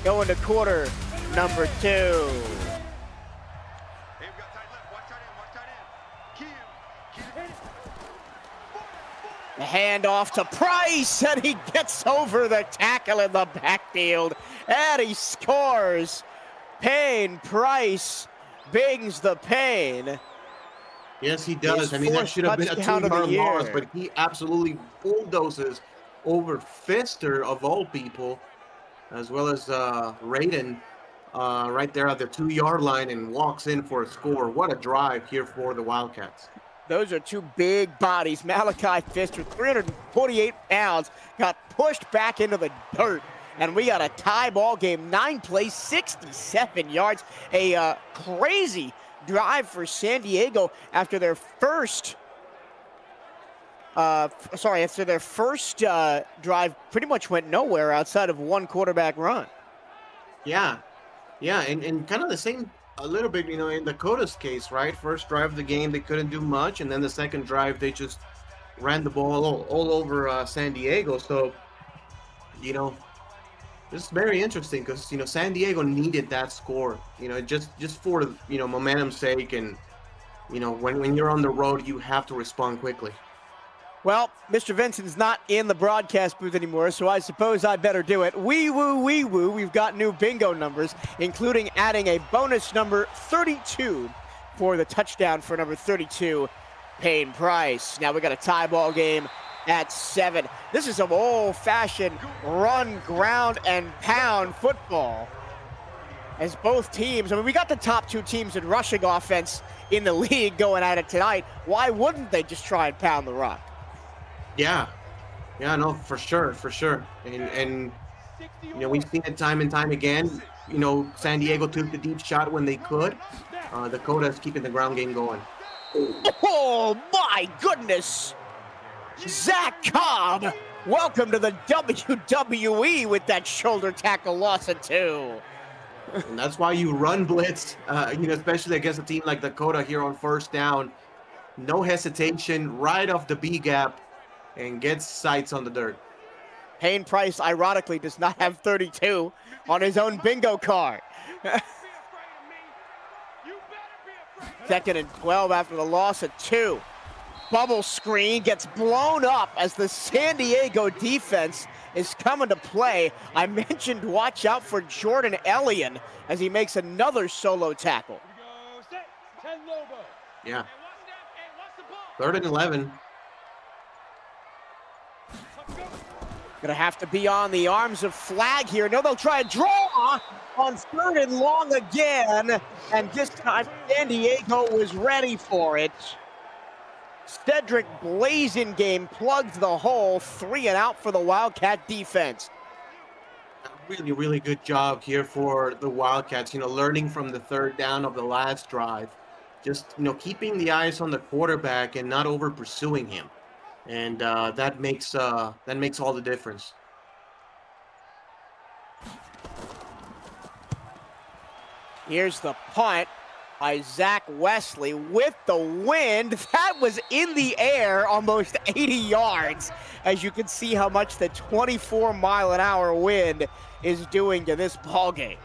Speaker 3: Going to quarter number 2.
Speaker 5: Hey, we got tight left. Watch tight end.
Speaker 3: The handoff to Price, and he gets over the tackle in the backfield, and he scores. Payne Price bings the pain.
Speaker 4: Yes, he does.
Speaker 3: His
Speaker 4: I mean, that
Speaker 3: fourth
Speaker 4: should have been a
Speaker 3: touchdown of the
Speaker 4: 2-yard loss,
Speaker 3: year.
Speaker 4: but he absolutely bulldozes over Pfister, of all people, as well as Raiden right there at the 2-yard line and walks in for a score. What a drive here for the Wildcats.
Speaker 3: Those are 2 big bodies. Malachi Pfister, 348 pounds, got pushed back into the dirt. And we got a tie ball game, 9 plays, 67 yards. A crazy drive for San Diego after their first drive pretty much went nowhere outside of 1 quarterback run.
Speaker 4: Yeah, and kind of the same a little bit, in Dakota's case, right? First drive of the game, they couldn't do much, and then the second drive, they just ran the ball all over San Diego. So, this is very interesting because, San Diego needed that score, just for, momentum's sake. And, when you're on the road, you have to respond quickly.
Speaker 3: Well, Mr. Vincent's not in the broadcast booth anymore, so I suppose I better do it. Wee woo, we've got new bingo numbers, including adding a bonus number 32 for the touchdown for number 32, Payne Price. Now we got a tie ball game at 7. This is some old-fashioned run, ground, and pound football. As both teams, we got the top 2 teams in rushing offense in the league going at it tonight. Why wouldn't they just try and pound the rock?
Speaker 4: Yeah, no, for sure. And we've seen it time and time again. San Diego took the deep shot when they could. Dakota is keeping the ground game going.
Speaker 3: Oh my goodness! Zach Cobb, welcome to the WWE with that shoulder tackle loss of 2.
Speaker 4: And that's why you run blitz, especially against a team like Dakota here on first down. No hesitation, right off the B gap, and gets sights on the dirt.
Speaker 3: Payne Price, ironically, does not have 32 on his own bingo card. 2nd and 12 after the loss of 2. Bubble screen gets blown up as the San Diego defense is coming to play. I mentioned watch out for Jordan Elliott as he makes another solo tackle.
Speaker 4: Yeah. 3rd and 11.
Speaker 3: Gonna have to be on the arms of Flag here. No, they'll try a draw on 3rd and long again. And this time, San Diego was ready for it. Cedric Blazingame plugs the hole. 3 and out for the Wildcat defense.
Speaker 4: Really, really good job here for the Wildcats, learning from the 3rd down of the last drive. Just, keeping the eyes on the quarterback and not over pursuing him. And that makes all the difference.
Speaker 3: Here's the punt by Zach Wesley with the wind. That was in the air almost 80 yards. As you can see how much the 24-mile-an-hour wind is doing to this ball game.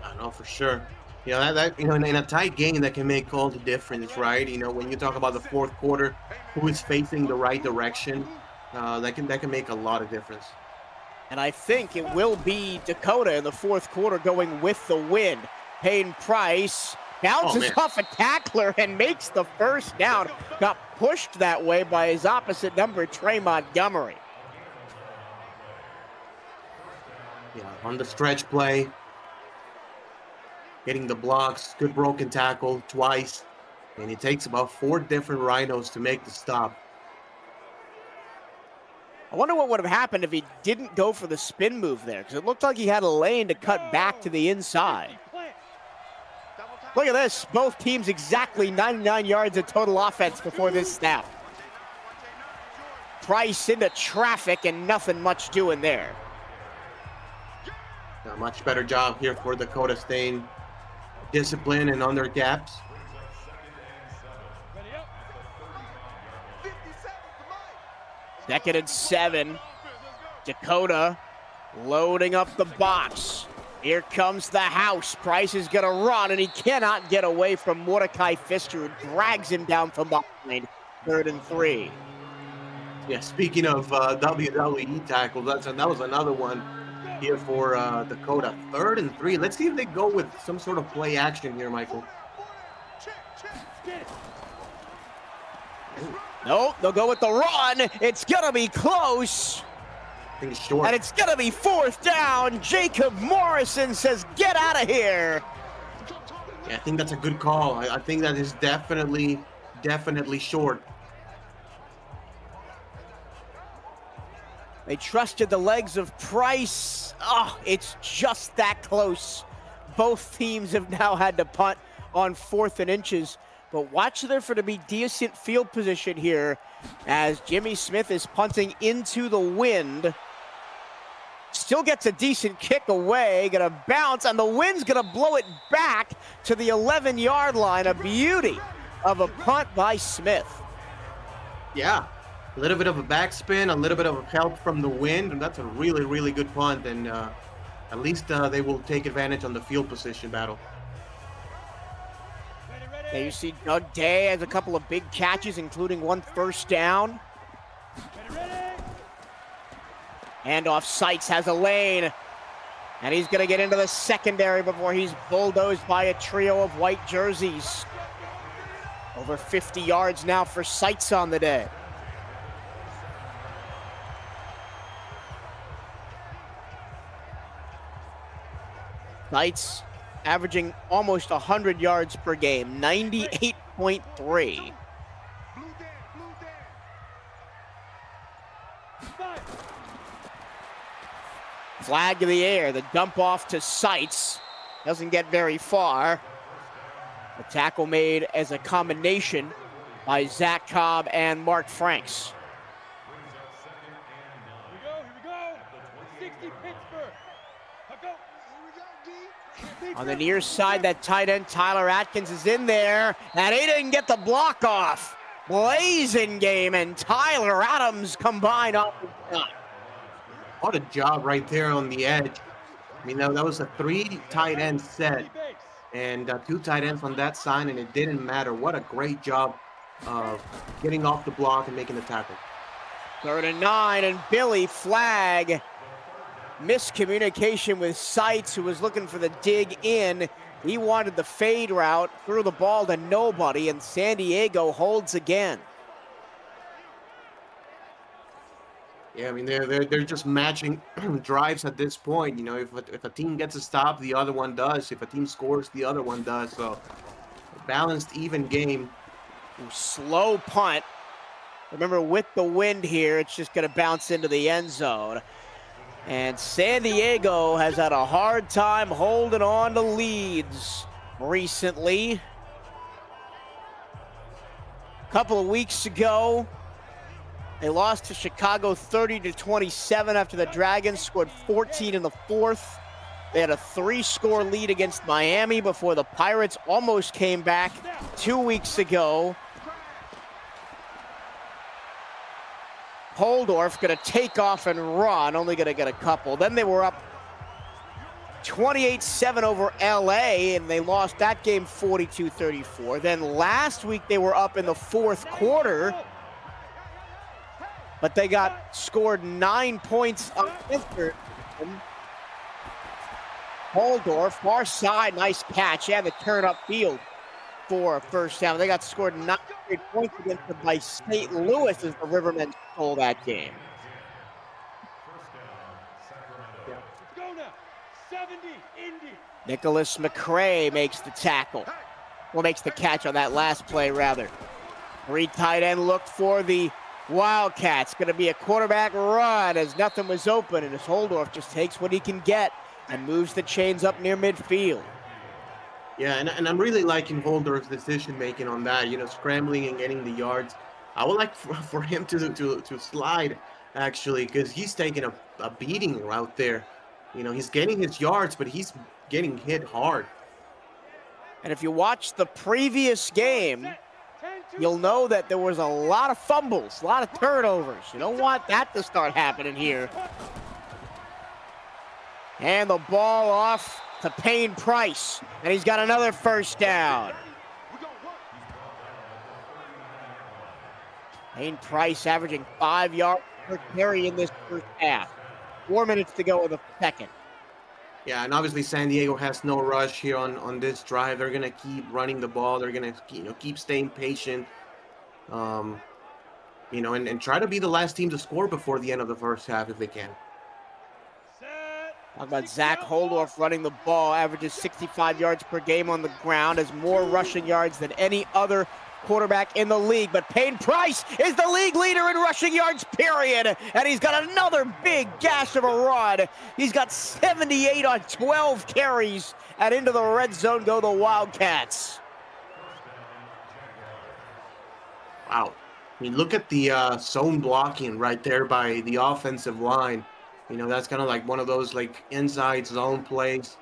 Speaker 4: I know for sure. In a tight game that can make all the difference, right? When you talk about the 4th quarter, who is facing the right direction, that can make a lot of difference.
Speaker 3: And I think it will be Dakota in the 4th quarter going with the wind. Payne Price bounces off a tackler and makes the 1st down. Got pushed that way by his opposite number, Trey Montgomery.
Speaker 4: Yeah, on the stretch play. Getting the blocks, good broken tackle twice. And it takes about 4 different rhinos to make the stop.
Speaker 3: I wonder what would have happened if he didn't go for the spin move there, because it looked like he had a lane to cut back to the inside. Look at this. Both teams exactly 99 yards of total offense before this snap. Price into traffic and nothing much doing there.
Speaker 4: A much better job here for Dakota, staying disciplined and on their gaps.
Speaker 3: Second and 7. Dakota loading up the box. Here comes the house. Price is going to run, and he cannot get away from Mordecai Pfister, who drags him down from behind. 3rd and 3.
Speaker 4: Yeah, speaking of WWE tackles, that was another one here for Dakota. 3rd and 3. Let's see if they go with some sort of play action here, Michael.
Speaker 3: Nope, they'll go with the run. It's going to be close.
Speaker 4: I think it's short.
Speaker 3: And it's going to be 4th down. Jacob Morrison says, get out of here.
Speaker 4: Yeah, I think that's a good call. I think that is definitely short.
Speaker 3: They trusted the legs of Price. Oh, it's just that close. Both teams have now had to punt on 4th and inches. But watch there for to be decent field position here as Jimmy Smith is punting into the wind. Still gets a decent kick away, gonna bounce, and the wind's gonna blow it back to the 11-yard line. A beauty of a punt by Smith.
Speaker 4: Yeah, a little bit of a backspin, a little bit of help from the wind, and that's a really, really good punt. And at least they will take advantage on the field position battle.
Speaker 3: There you see Doug Day has a couple of big catches, including 1 first down. Handoff, Sykes has a lane, and he's gonna get into the secondary before he's bulldozed by a trio of white jerseys. Over 50 yards now for Sykes on the day. Sykes averaging almost 100 yards per game, 98.3. Flag in the air, the dump off to Seitz. Doesn't get very far. The tackle made as a combination by Zach Cobb and Mark Franks. On the near side, that tight end Tyler Atkins is in there, and he didn't get the block off. Blazing game, and Tyler Adams combined off the shot.
Speaker 4: What a job right there on the edge. I mean, that was a 3 tight end set and 2 tight ends on that side, and it didn't matter. What a great job of getting off the block and making the tackle.
Speaker 3: 3rd and 9, and Billy flag. Miscommunication with Seitz, who was looking for the dig in. He wanted the fade route, threw the ball to nobody, and San Diego holds again.
Speaker 4: Yeah, I mean, they're just matching drives at this point. You know, if a team gets a stop, the other one does. If a team scores, the other one does. So, a balanced, even game.
Speaker 3: Slow punt. Remember, with the wind here, it's just going to bounce into the end zone. And San Diego has had a hard time holding on to leads recently. A couple of weeks ago, they lost to Chicago 30-27 after the Dragons scored 14 in the 4th. They had a 3-score lead against Miami before the Pirates almost came back 2 weeks ago. Holdorf going to take off and run, only going to get a couple. Then they were up 28-7 over LA, and they lost that game 42-34. Then last week they were up in the 4th quarter, but they got scored 9 points after. Holdorf, far side, nice catch, and the turn up field for a first down. They got scored 9 points against them by St. Louis as the Rivermen stole that game. Nicholas McCray makes the tackle. Well, makes the catch on that last play, rather. 3 tight end looked for the Wildcats. Going to be a quarterback run as nothing was open, and as Holdorf just takes what he can get and moves the chains up near midfield.
Speaker 4: Yeah, and I'm really liking Holdorf's decision-making on that, you know, scrambling and getting the yards. I would like for him to slide, actually, because he's taking a beating out there. You know, he's getting his yards, but he's getting hit hard.
Speaker 3: And if you watch the previous game, you'll know that there was a lot of fumbles, a lot of turnovers. You don't want that to start happening here. And the ball off to Payne Price, and he's got another first down. Payne Price averaging 5 yards per carry in this first half. 4 minutes to go in the second.
Speaker 4: Yeah, and obviously San Diego has no rush here on this drive. They're gonna keep running the ball. They're gonna keep staying patient. And try to be the last team to score before the end of the first half if they can.
Speaker 3: Talk about Zach Holdorf running the ball, averages 65 yards per game on the ground, has more rushing yards than any other quarterback in the league. But Payne Price is the league leader in rushing yards, period. And he's got another big gash of a run. He's got 78 on 12 carries, and into the red zone go the Wildcats.
Speaker 4: Wow. I mean, look at the zone blocking right there by the offensive line. You know, that's kind of like one of those like inside zone plays.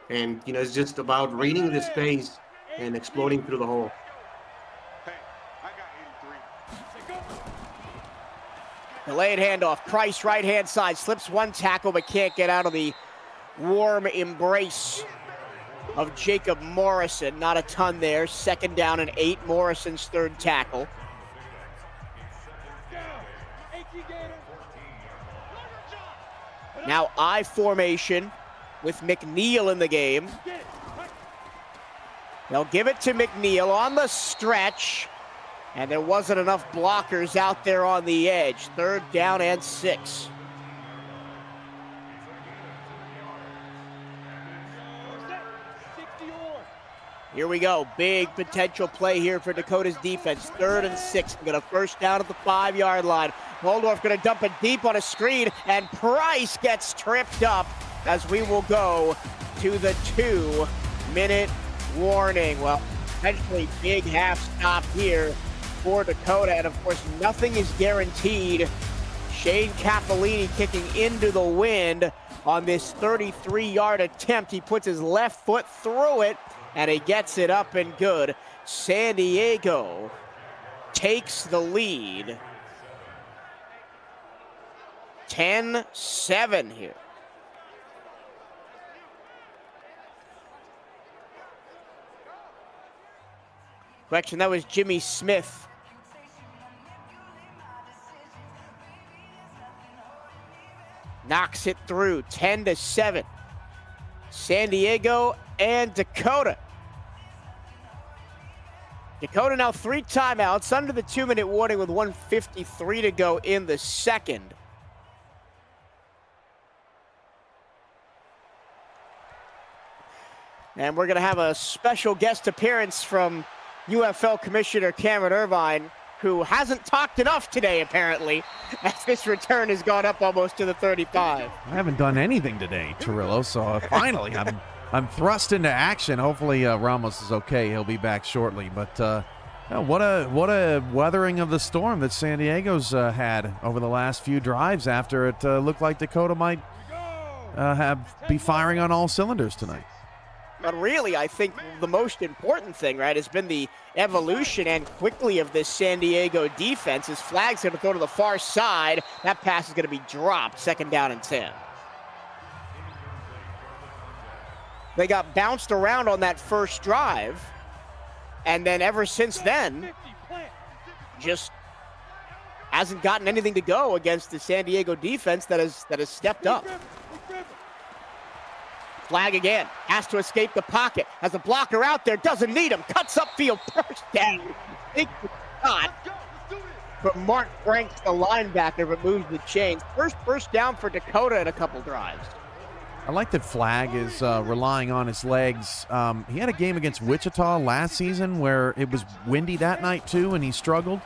Speaker 4: And, you know, it's just about reading the space and exploding through the hole.
Speaker 3: Delayed handoff. Price right-hand side. Slips one tackle but can't get out of the warm embrace of Jacob Morrison. Not a ton there. 2nd down and 8. Morrison's 3rd tackle. Now I formation with McNeil in the game. They'll give it to McNeil on the stretch, and there wasn't enough blockers out there on the edge. 3rd down and 6. Here we go. Big potential play here for Dakota's defense. 3rd and 6. Got a first down at the 5-yard line. Waldorf going to dump it deep on a screen, and Price gets tripped up as we will go to the 2-minute warning. Well, potentially big half stop here for Dakota, and of course nothing is guaranteed. Shane Cappellini kicking into the wind on this 33-yard attempt. He puts his left foot through it, and he gets it up and good. San Diego takes the lead. 10-7 here. Correction, that was Jimmy Smith. Knocks it through, 10-7. San Diego and Dakota. Dakota now 3 timeouts under the 2-minute warning with 1:53 to go in the second. And we're gonna have a special guest appearance from UFL Commissioner Cameron Irvine, who hasn't talked enough today, apparently, as this return has gone up almost to the 35.
Speaker 2: I haven't done anything today, Torillo, so finally I'm thrust into action. Hopefully Ramos is okay. He'll be back shortly. But what a weathering of the storm that San Diego's had over the last few drives after it looked like Dakota might be firing on all cylinders tonight.
Speaker 3: But really, I think the most important thing, right, has been the evolution and quickly of this San Diego defense. His flag's going to go to the far side. That pass is going to be dropped. 2nd down and 10. They got bounced around on that first drive, and then ever since then, just hasn't gotten anything to go against the San Diego defense that has stepped up. Flag again, has to escape the pocket, has a blocker out there, doesn't need him, cuts upfield, first down. Big shot from Mark Franks, the linebacker, but moves the chains. First down for Dakota in a couple drives.
Speaker 2: I like that Flag is relying on his legs. He had a game against Wichita last season where it was windy that night too, and he struggled.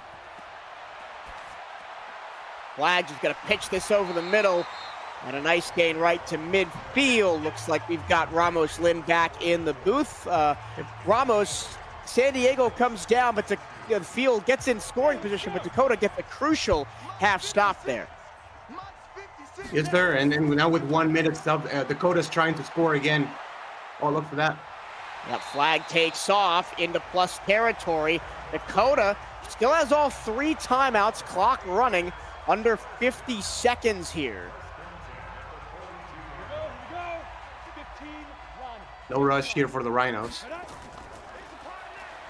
Speaker 3: Flag is going to pitch this over the middle. And a nice gain right to midfield. Looks like we've got Ramos Lynn back in the booth. Ramos, San Diego comes down, but the field gets in scoring position, but Dakota gets a crucial half stop there.
Speaker 4: Yes, sir. And now with 1 minute stuff, Dakota's trying to score again. Oh, look for that.
Speaker 3: That flag takes off into plus territory. Dakota still has all 3 timeouts, clock running, under 50 seconds here.
Speaker 4: No rush here for the Rhinos.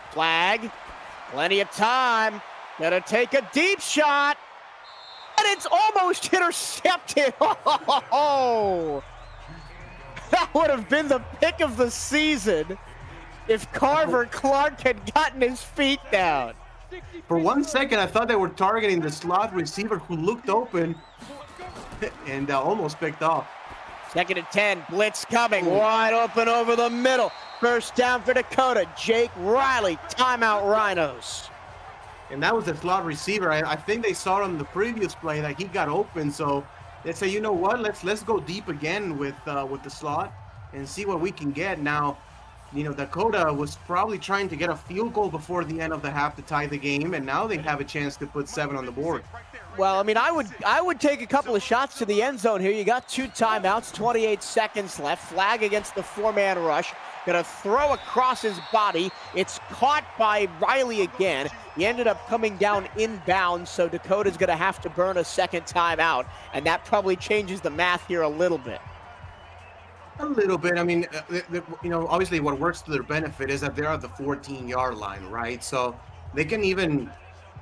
Speaker 3: Flag, plenty of time. Gonna take a deep shot. And it's almost intercepted. Oh, that would have been the pick of the season if Carver Clark had gotten his feet down.
Speaker 4: For 1 second, I thought they were targeting the slot receiver who looked open and almost picked off.
Speaker 3: 2nd and 10, blitz coming, wide open over the middle. First down for Dakota, Jake Riley, timeout Rhinos.
Speaker 4: And that was the slot receiver. I think they saw on the previous play that he got open, so they say, you know what, let's go deep again with the slot and see what we can get. Now, you know, Dakota was probably trying to get a field goal before the end of the half to tie the game, and now they have a chance to put 7 on the board.
Speaker 3: Well, I mean, I would take a couple of shots to the end zone here. You got 2 timeouts, 28 seconds left. Flag against the 4-man rush. Gonna throw across his body. It's caught by Riley again. He ended up coming down inbounds, so Dakota's gonna have to burn a 2nd timeout, and that probably changes the math here a little bit.
Speaker 4: A little bit. I mean, you know, obviously what works to their benefit is that they're at the 14-yard line, right? So they can even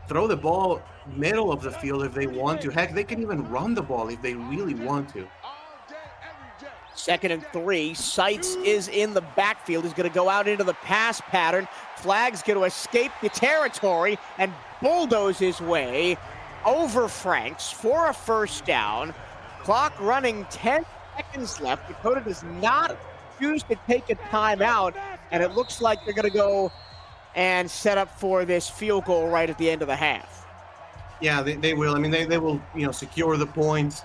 Speaker 4: throw the ball middle of the field if they want to. Heck, they can even run the ball if they really want to.
Speaker 3: 2nd and 3. Seitz is in the backfield. He's going to go out into the pass pattern. Flag's going to escape the territory and bulldoze his way over Franks for a first down. Clock running, 10 seconds left. Dakota does not choose to take a timeout. and it looks like they're going to go and set up for this field goal right at the end of the half.
Speaker 4: Yeah, they will. I mean, they will, secure the points.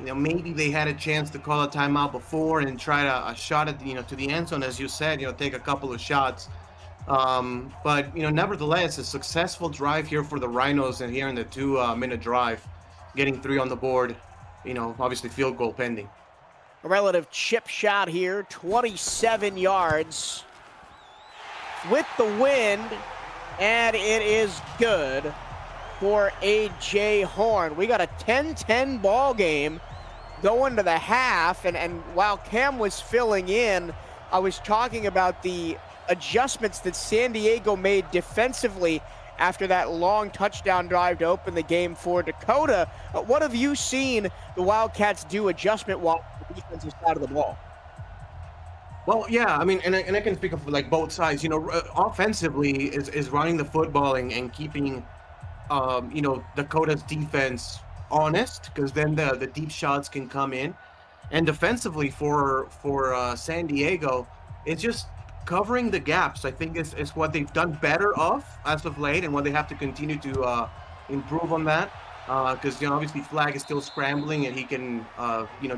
Speaker 4: Maybe they had a chance to call a timeout before and try a shot at, to the end zone, as you said, take a couple of shots. But, nevertheless, a successful drive here for the Rhinos, and here in the 2-minute drive, getting 3 on the board, obviously field goal pending.
Speaker 3: A relative chip shot here, 27 yards with the wind, and it is good for A.J. Horn. We got a 10-10 ball game going to the half, and while Cam was filling in, I was talking about the adjustments that San Diego made defensively after that long touchdown drive to open the game for Dakota. What have you seen the Wildcats do adjustment-wise on the defensive side of the ball?
Speaker 4: Well, yeah, I mean, and I can speak of like both sides. Offensively is running the football and keeping, Dakota's defense honest, because then the deep shots can come in. And defensively for San Diego, it's just covering the gaps. I think is what they've done better of as of late, and what they have to continue to improve on that. Because obviously Flag is still scrambling, and he can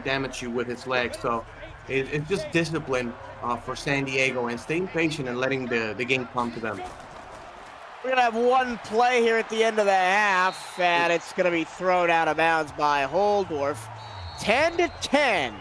Speaker 4: damage you with his legs. So it's just discipline for San Diego, and staying patient and letting the game come to them.
Speaker 3: We're gonna have one play here at the end of the half, and it's gonna be thrown out of bounds by Holdorf. 10-10.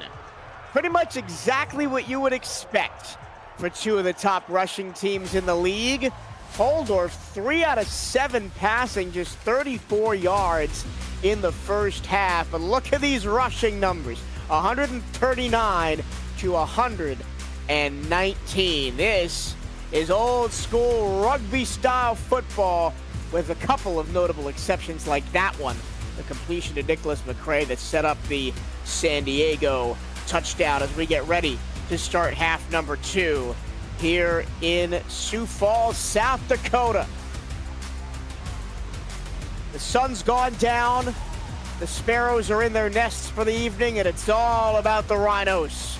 Speaker 3: Pretty much exactly what you would expect for two of the top rushing teams in the league. Holdorf, 3 out of 7 passing, just 34 yards in the first half. But look at these rushing numbers, 139 to 119. This is old school rugby style football, with a couple of notable exceptions like that one, the completion to Nicholas McCray that set up the San Diego touchdown, as we get ready to start half number 2 here in Sioux Falls, South Dakota. The sun's gone down, the sparrows are in their nests for the evening, and it's all about the Rhinos,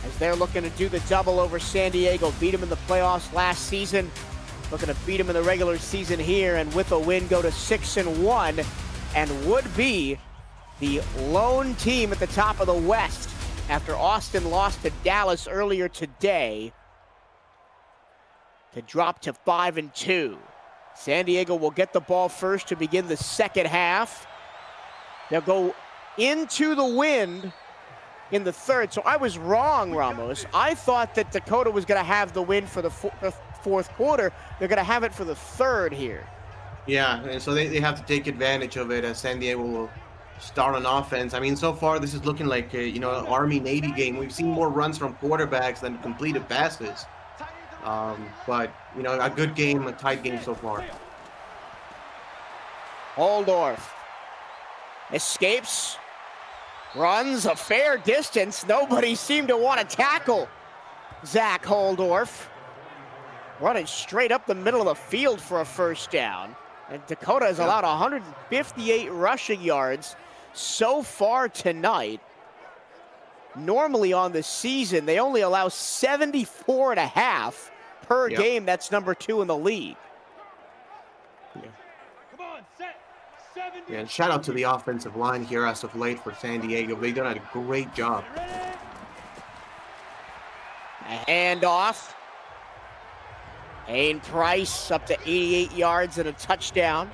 Speaker 3: as they're looking to do the double over San Diego. Beat them in the playoffs last season, looking to beat them in the regular season here, and with a win go to 6-1, and would be the lone team at the top of the West after Austin lost to Dallas earlier today to drop to 5-2. San Diego will get the ball first to begin the second half. They'll go into the wind in the third. So I was wrong, Ramos. I thought that Dakota was going to have the win for the fourth quarter. They're going to have it for the third here.
Speaker 4: Yeah, and so they have to take advantage of it, as San Diego will start on offense. I mean, so far this is looking like an Army-Navy game. We've seen more runs from quarterbacks than completed passes. But a good game, a tight game so far.
Speaker 3: Holdorf escapes, runs a fair distance. Nobody seemed to want to tackle Zach Holdorf. Running straight up the middle of the field for a first down. And Dakota has allowed 158 rushing yards so far tonight. Normally on the season, they only allow 74.5 per game. That's number 2 in the league.
Speaker 4: Yeah, and shout out to the offensive line here as of late for San Diego. They've done a great job.
Speaker 3: A handoff. Payne Price up to 88 yards and a touchdown.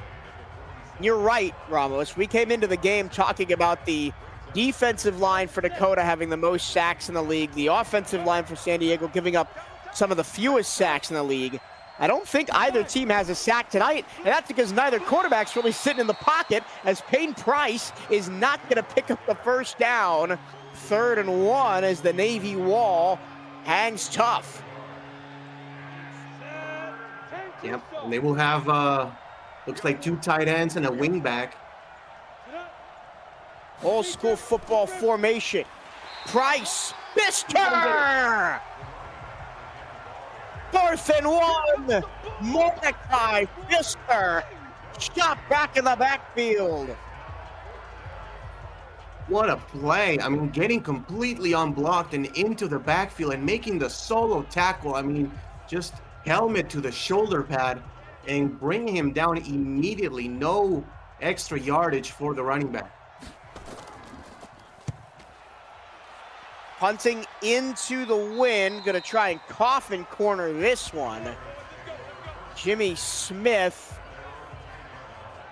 Speaker 3: You're right, Ramos. We came into the game talking about the defensive line for Dakota having the most sacks in the league, the offensive line for San Diego giving up some of the fewest sacks in the league. I don't think either team has a sack tonight, and that's because neither quarterback's really sitting in the pocket, as Payne Price is not going to pick up the first down. 3rd and 1 as the Navy wall hangs tough.
Speaker 4: Yep, and they will have, looks like 2 tight ends and a wing back.
Speaker 3: Old school football formation. Price, Bister! 4th and 1, Mordecai Bister, shot back in the backfield.
Speaker 4: What a play. I mean, getting completely unblocked and into the backfield and making the solo tackle. I mean, just helmet to the shoulder pad and bringing him down immediately. No extra yardage for the running back.
Speaker 3: Punting into the wind, gonna try and coffin corner this one. Jimmy Smith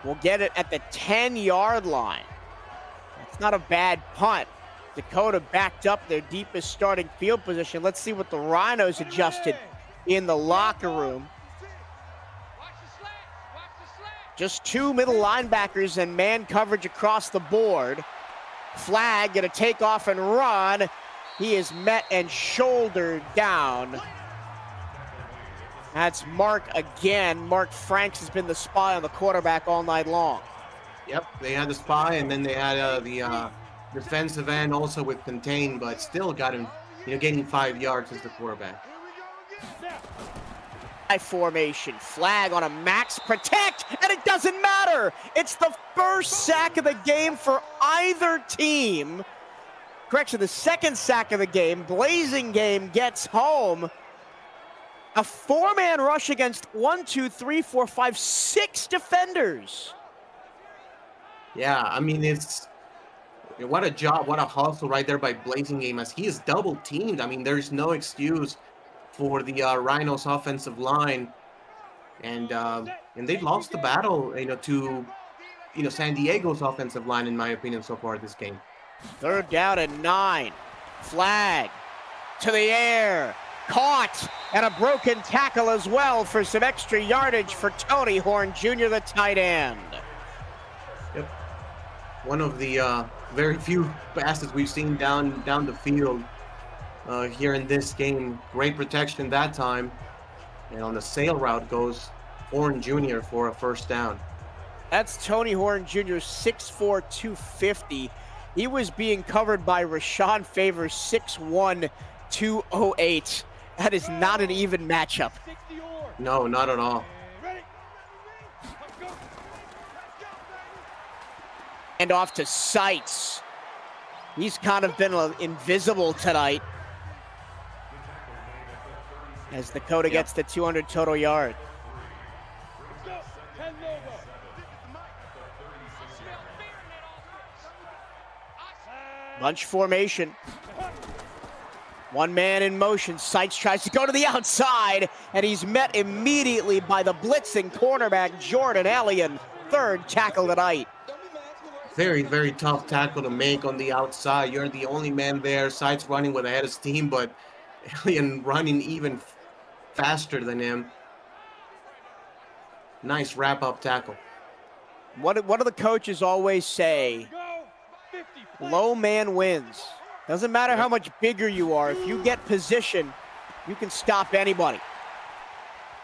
Speaker 3: will get it at the 10-yard line. That's not a bad punt. Dakota backed up their deepest starting field position. Let's see what the Rhinos adjusted in the locker room. Just 2 middle linebackers and man coverage across the board. Flag gonna take off and run. He is met and shouldered down. That's Mark again. Mark Franks has been the spy on the quarterback all night long.
Speaker 4: Yep, they had the spy, and then they had the defensive end also with contain, but still got him, gaining 5 yards as the quarterback.
Speaker 3: High formation, flag on a max protect, and it doesn't matter. It's the first sack of the game for either team. Correction, the second sack of the game. Blazing Game gets home. A 4-man rush against 6 defenders.
Speaker 4: Yeah, I mean, it's what a job, what a hustle right there by Blazing Game as he is double teamed. I mean, there's no excuse for the Rhinos offensive line, and they've lost the battle, to San Diego's offensive line, in my opinion, so far this game.
Speaker 3: 3rd down and 9. Flag to the air. Caught, and a broken tackle as well for some extra yardage for Tony Horn Jr., the tight end.
Speaker 4: Yep. One of the very few passes we've seen down the field here in this game. Great protection that time. And on the sail route goes Horn Jr. for a first down.
Speaker 3: That's Tony Horn Jr., 6'4", 250. He was being covered by Rashawn Favors, 6'1", 208. That is not an even matchup.
Speaker 4: No, not at all.
Speaker 3: And off to Seitz. He's kind of been invisible tonight as Dakota gets to 200 total yards. Bunch formation. 1 man in motion. Seitz tries to go to the outside, and he's met immediately by the blitzing cornerback, Jordan Elliott. 3rd tackle tonight.
Speaker 4: Very, very tough tackle to make on the outside. You're the only man there. Seitz running with ahead of steam, but Elliott running even faster than him. Nice wrap-up tackle.
Speaker 3: What do the coaches always say? Low man wins. Doesn't matter how much bigger you are. If you get position, you can stop anybody.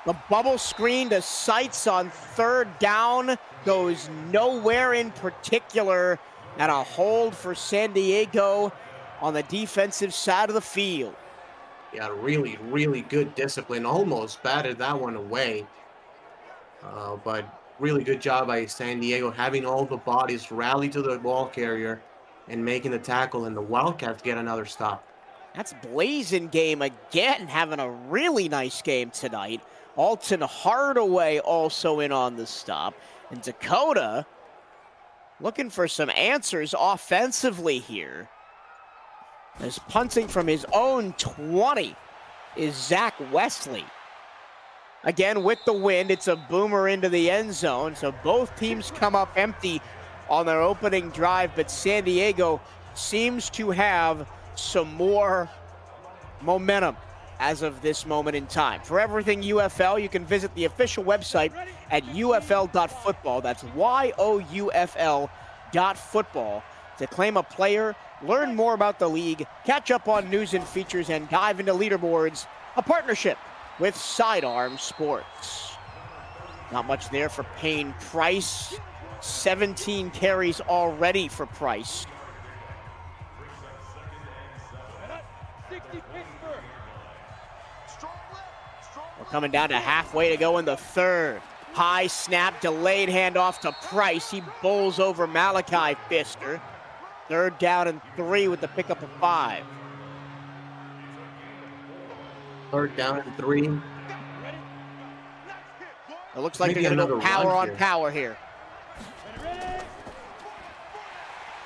Speaker 3: The bubble screen to Seitz on 3rd down goes nowhere in particular, and a hold for San Diego on the defensive side of the field.
Speaker 4: Yeah, really, really good discipline. Almost batted that one away. But really good job by San Diego, having all the bodies rally to the ball carrier and making the tackle, and the Wildcats get another stop.
Speaker 3: That's Blazing Game again, having a really nice game tonight. Alton Hardaway also in on the stop. And Dakota looking for some answers offensively here. As punting from his own 20 is Zach Wesley. Again, with the wind, it's a boomer into the end zone. So both teams come up empty on their opening drive, but San Diego seems to have some more momentum as of this moment in time. For everything UFL, you can visit the official website at UFL.football. That's YOUFL.football to claim a player, learn more about the league, catch up on news and features, and dive into leaderboards. A partnership with Sidearm Sports. Not much there for Payne Price. 17 carries already for Price. We're coming down to halfway to go in the 3rd. High snap, delayed handoff to Price. He bowls over Malachi Pfister. 3rd down and 3 with the pickup of 5.
Speaker 4: 3rd down and 3.
Speaker 3: It looks like
Speaker 4: Maybe
Speaker 3: they're going to go
Speaker 4: another
Speaker 3: power
Speaker 4: run
Speaker 3: on
Speaker 4: here.
Speaker 3: power here.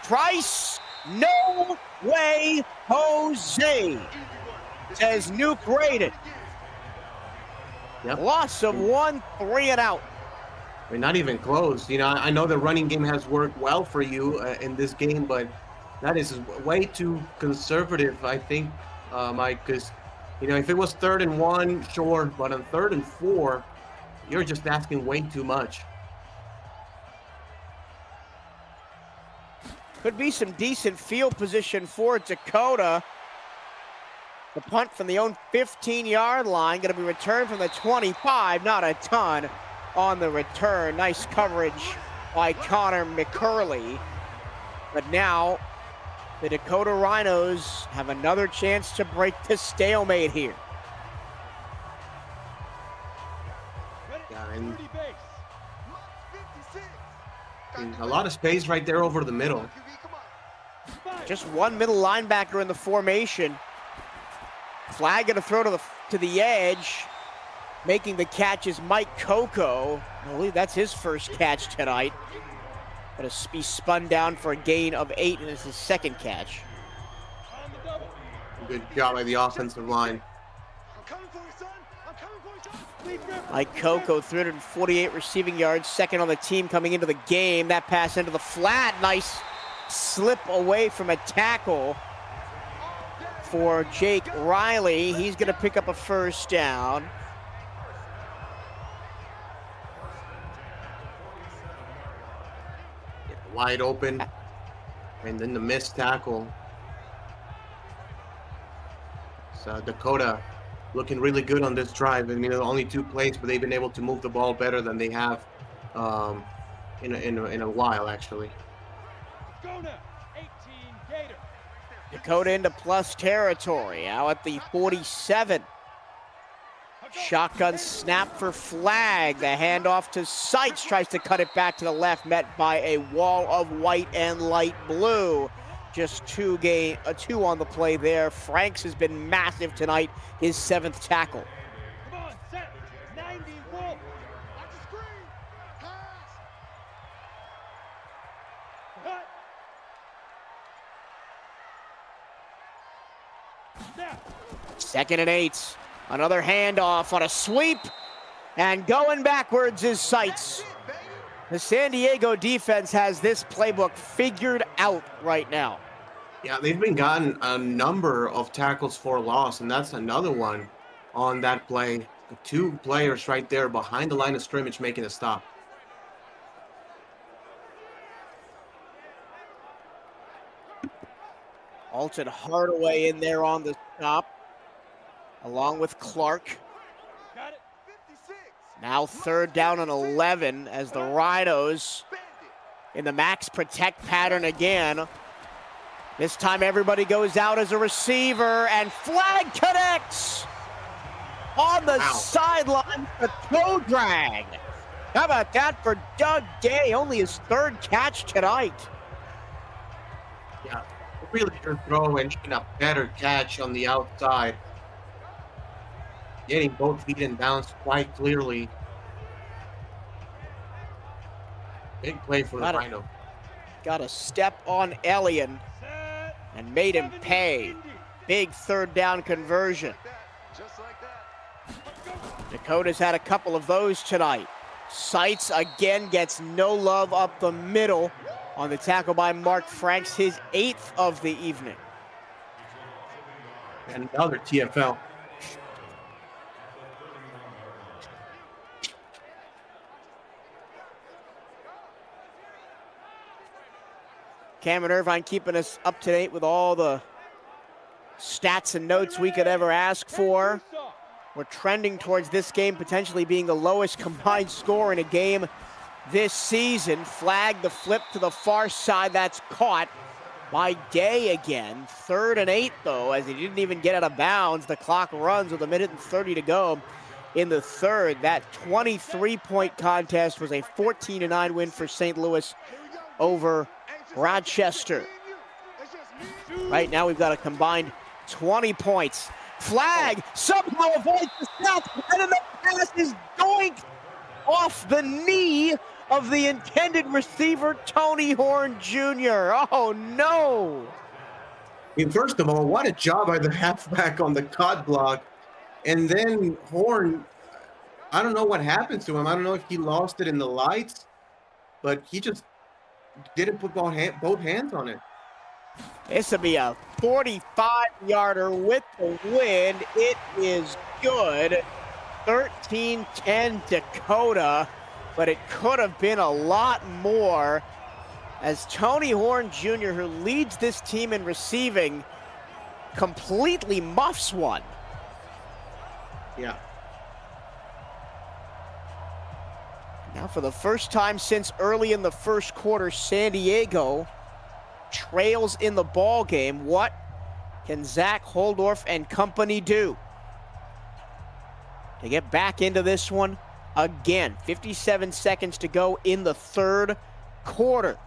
Speaker 3: Price, no way, Jose, says Nuke rated.
Speaker 4: Yep.
Speaker 3: Loss of 1, 3 and out.
Speaker 4: I mean, not even close. You know, I know the running game has worked well for you in this game, but that is way too conservative, I think, Mike, because, you know, if it was 3rd and 1, sure, but on 3rd and 4, you're just asking way too much.
Speaker 3: Could be some decent field position for Dakota. The punt from the own 15-yard line, going to be returned from the 25, not a ton on the return. Nice coverage by Connor McCurley. But now the Dakota Rhinos have another chance to break the stalemate here.
Speaker 4: Yeah, and a lot of space right there over the middle.
Speaker 3: Just one middle linebacker in the formation. Flag going to throw to the edge. Making the catch is Mike Coco. I believe that's his first catch tonight. Going to be spun down for a gain of 8, and it's his 2nd catch.
Speaker 4: Good job by the offensive line.
Speaker 3: Mike Coco, 348 receiving yards, 2nd on the team coming into the game. That pass into the flat, nice slip away from a tackle for Jake Riley. He's going to pick up a 1st down.
Speaker 4: Wide open, and then the missed tackle. So Dakota looking really good on this drive. I mean, only 2 plays, but they've been able to move the ball better than they have in a while, actually.
Speaker 3: Dakota into plus territory, now at the 47. Shotgun snap for Flag. The handoff to Seitz, tries to cut it back to the left, met by a wall of white and light blue. Just 2 on the play there. Franks has been massive tonight, his 7th tackle.
Speaker 5: Come on, set. 90, Wolf. Watch the screen. Pass.
Speaker 3: 2nd and 8. Another handoff on a sweep, and going backwards is Seitz. The San Diego defense has this playbook figured out right now.
Speaker 4: Yeah, they've been gotten a number of tackles for loss, and that's another one on that play. 2 players right there behind the line of scrimmage making a stop.
Speaker 3: Alton Hardaway in there on the stop, along with Clark.
Speaker 5: Got it. 56.
Speaker 3: Now 3rd down and 11 as the Rhinos in the max protect pattern again. This time everybody goes out as a receiver, and Flag connects on the sideline for toe drag. How about that for Doug Day? Only his 3rd catch tonight.
Speaker 4: Yeah, really good throw and a better catch on the outside. Getting both feet in bounds quite clearly. Big play for the Rhino.
Speaker 3: Got a step on Elian and made him pay. Big 3rd down conversion.
Speaker 5: Just like that.
Speaker 3: Dakota's had a couple of those tonight. Seitz again gets no love up the middle on the tackle by Mark Franks, his 8th of the evening.
Speaker 4: And another TFL.
Speaker 3: Cameron Irvine keeping us up to date with all the stats and notes we could ever ask for. We're trending towards this game potentially being the lowest combined score in a game this season. Flag the flip to the far side. That's caught by Day again. 3rd and 8, though, as he didn't even get out of bounds. The clock runs with 1:30 to go in the 3rd. That 23-point contest was a 14-9 win for St. Louis over Rochester. Right now we've got a combined 20 points. Flag somehow avoids the snap, and then the pass is doinked off the knee of the intended receiver, Tony Horn Jr. Oh no!
Speaker 4: I mean, first of all, what a job by the halfback on the cut block. And then Horn, I don't know what happened to him. I don't know if he lost it in the lights, but he just didn't put both hands on it.
Speaker 3: This will be a 45-yarder with the wind. It is good. 13-10 Dakota, but it could have been a lot more, as Tony Horn Jr., who leads this team in receiving, completely muffs one.
Speaker 4: Yeah.
Speaker 3: Now, for the first time since early in the first quarter, San Diego trails in the ball game. What can Zach Holdorf and company do to get back into this one again? 57 seconds to go in the third quarter.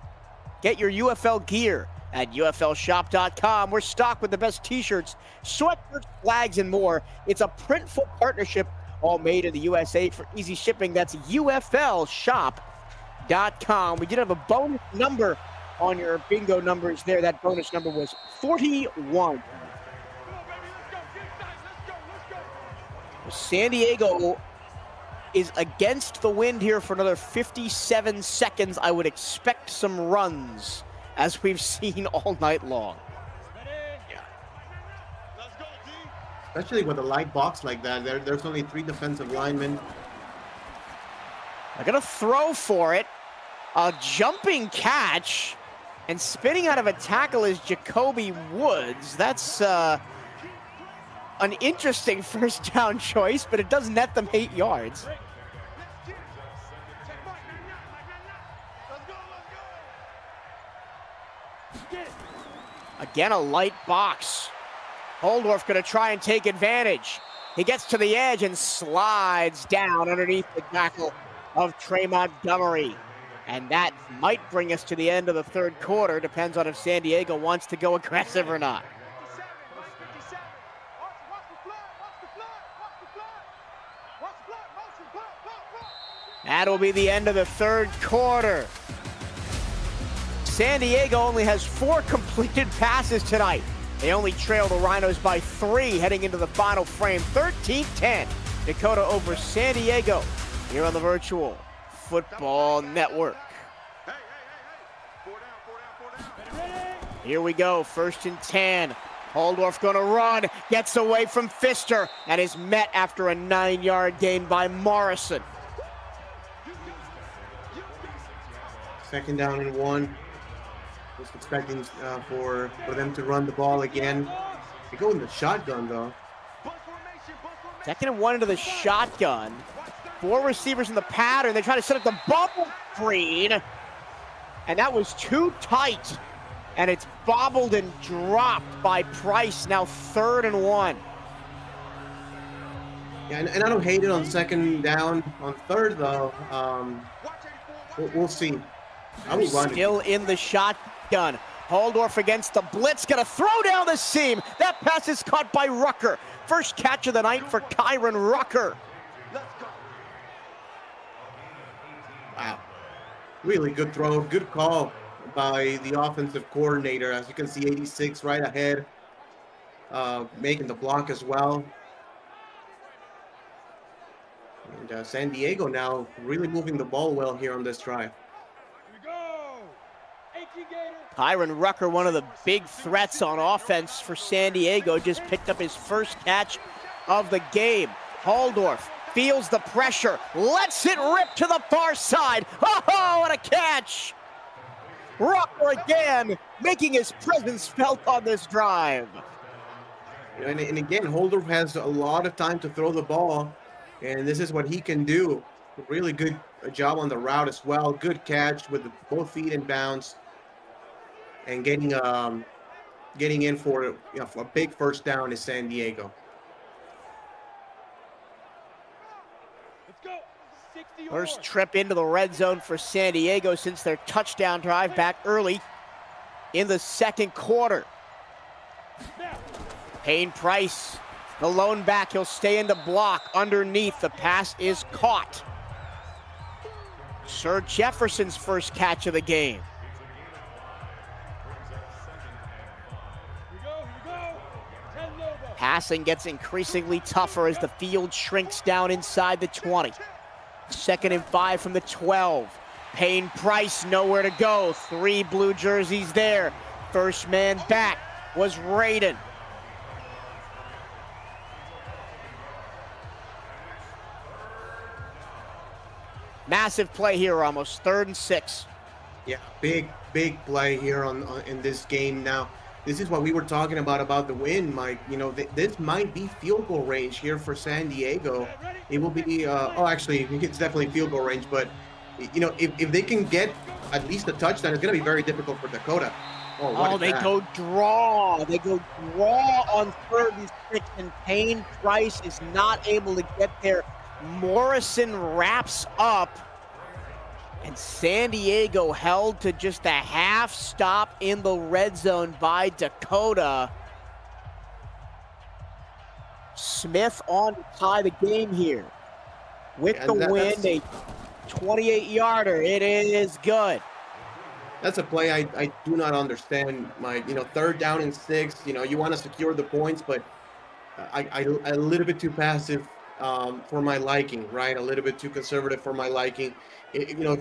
Speaker 3: Get your UFL gear at UFLshop.com. We're stocked with the best t-shirts, sweatshirts, flags, and more. It's a Printful partnership, all made in the USA for easy shipping. That's UFLshop.com. We did have a bonus number on your bingo numbers there. That bonus number was 41. San Diego is against the wind here for another 57 seconds. I would expect some runs, as we've seen all night long.
Speaker 4: Yeah. Especially with a light box like that. There's only 3 defensive linemen.
Speaker 3: They're gonna throw for it. A jumping catch, and spinning out of a tackle is Jacoby Woods. That's an interesting first down choice, but it does net them 8 yards. Again, a light box. Holdorf gonna try and take advantage. He gets to the edge and slides down underneath the tackle of Trey Montgomery. And that might bring us to the end of the third quarter. Depends on if San Diego wants to go aggressive or not. That'll be the end of the third quarter. San Diego only has 4 completed passes tonight. They only trail the Rhinos by 3 heading into the final frame. 13-10, Dakota over San Diego here on the Virtual Football Network. Here we go, 1st and 10. Holdorf gonna run, gets away from Pfister, and is met after a 9-yard gain by Morrison.
Speaker 4: 2nd down and 1. Just expecting for them to run the ball again. They go in the shotgun though.
Speaker 3: 2nd and 1 into the shotgun. 4 receivers in the pattern. They try to set up the bubble screen, and that was too tight. And it's bobbled and dropped by Price. Now 3rd and 1.
Speaker 4: Yeah, and I don't hate it on 2nd down. On 3rd though, we'll see. I will run
Speaker 3: Still in the shotgun. Holdorf against the blitz, gonna throw down the seam. That pass is caught by Rucker. First catch of the night for Kyron Rucker.
Speaker 4: Wow. Really good throw, good call by the offensive coordinator. As you can see, 86 right ahead, making the block as well. And San Diego now really moving the ball well here on this drive.
Speaker 3: Kyron Rucker, one of the big threats on offense for San Diego, just picked up his first catch of the game. Holdorf feels the pressure, lets it rip to the far side. Oh, what a catch! Rucker again, making his presence felt on this drive.
Speaker 4: And again, Holdorf has a lot of time to throw the ball, and this is what he can do. Really good job on the route as well. Good catch with both feet in bounds, and getting in for a big first down is San Diego.
Speaker 3: First trip into the red zone for San Diego since their touchdown drive back early in the second quarter. Payne Price, the lone back, he'll stay in the block underneath. The pass is caught. Sir Jefferson's first catch of the game. Passing gets increasingly tougher as the field shrinks down inside the 20. 2nd and 5 from the 12. Payne Price nowhere to go. 3 blue jerseys there. First man back was Raiden. Massive play here, almost 3rd and 6.
Speaker 4: Yeah, big play here in this game. Now, this is what we were talking about the win, Mike. You know, this might be field goal range here for San Diego. It will be, actually, it's definitely field goal range. But, you know, if they can get at least a touchdown, it's going to be very difficult for Dakota.
Speaker 3: They go draw. They go draw on 3rd and 6, and Payne Price is not able to get there. Morrison wraps up, and San Diego held to just a half stop in the red zone by Dakota. Smith on to tie the game here. With the win, a 28-yarder. It is good.
Speaker 4: That's a play I do not understand, Mike. You know, 3rd down and 6. You know, you want to secure the points, but I a little bit too passive for my liking, right? A little bit too conservative for my liking. You know,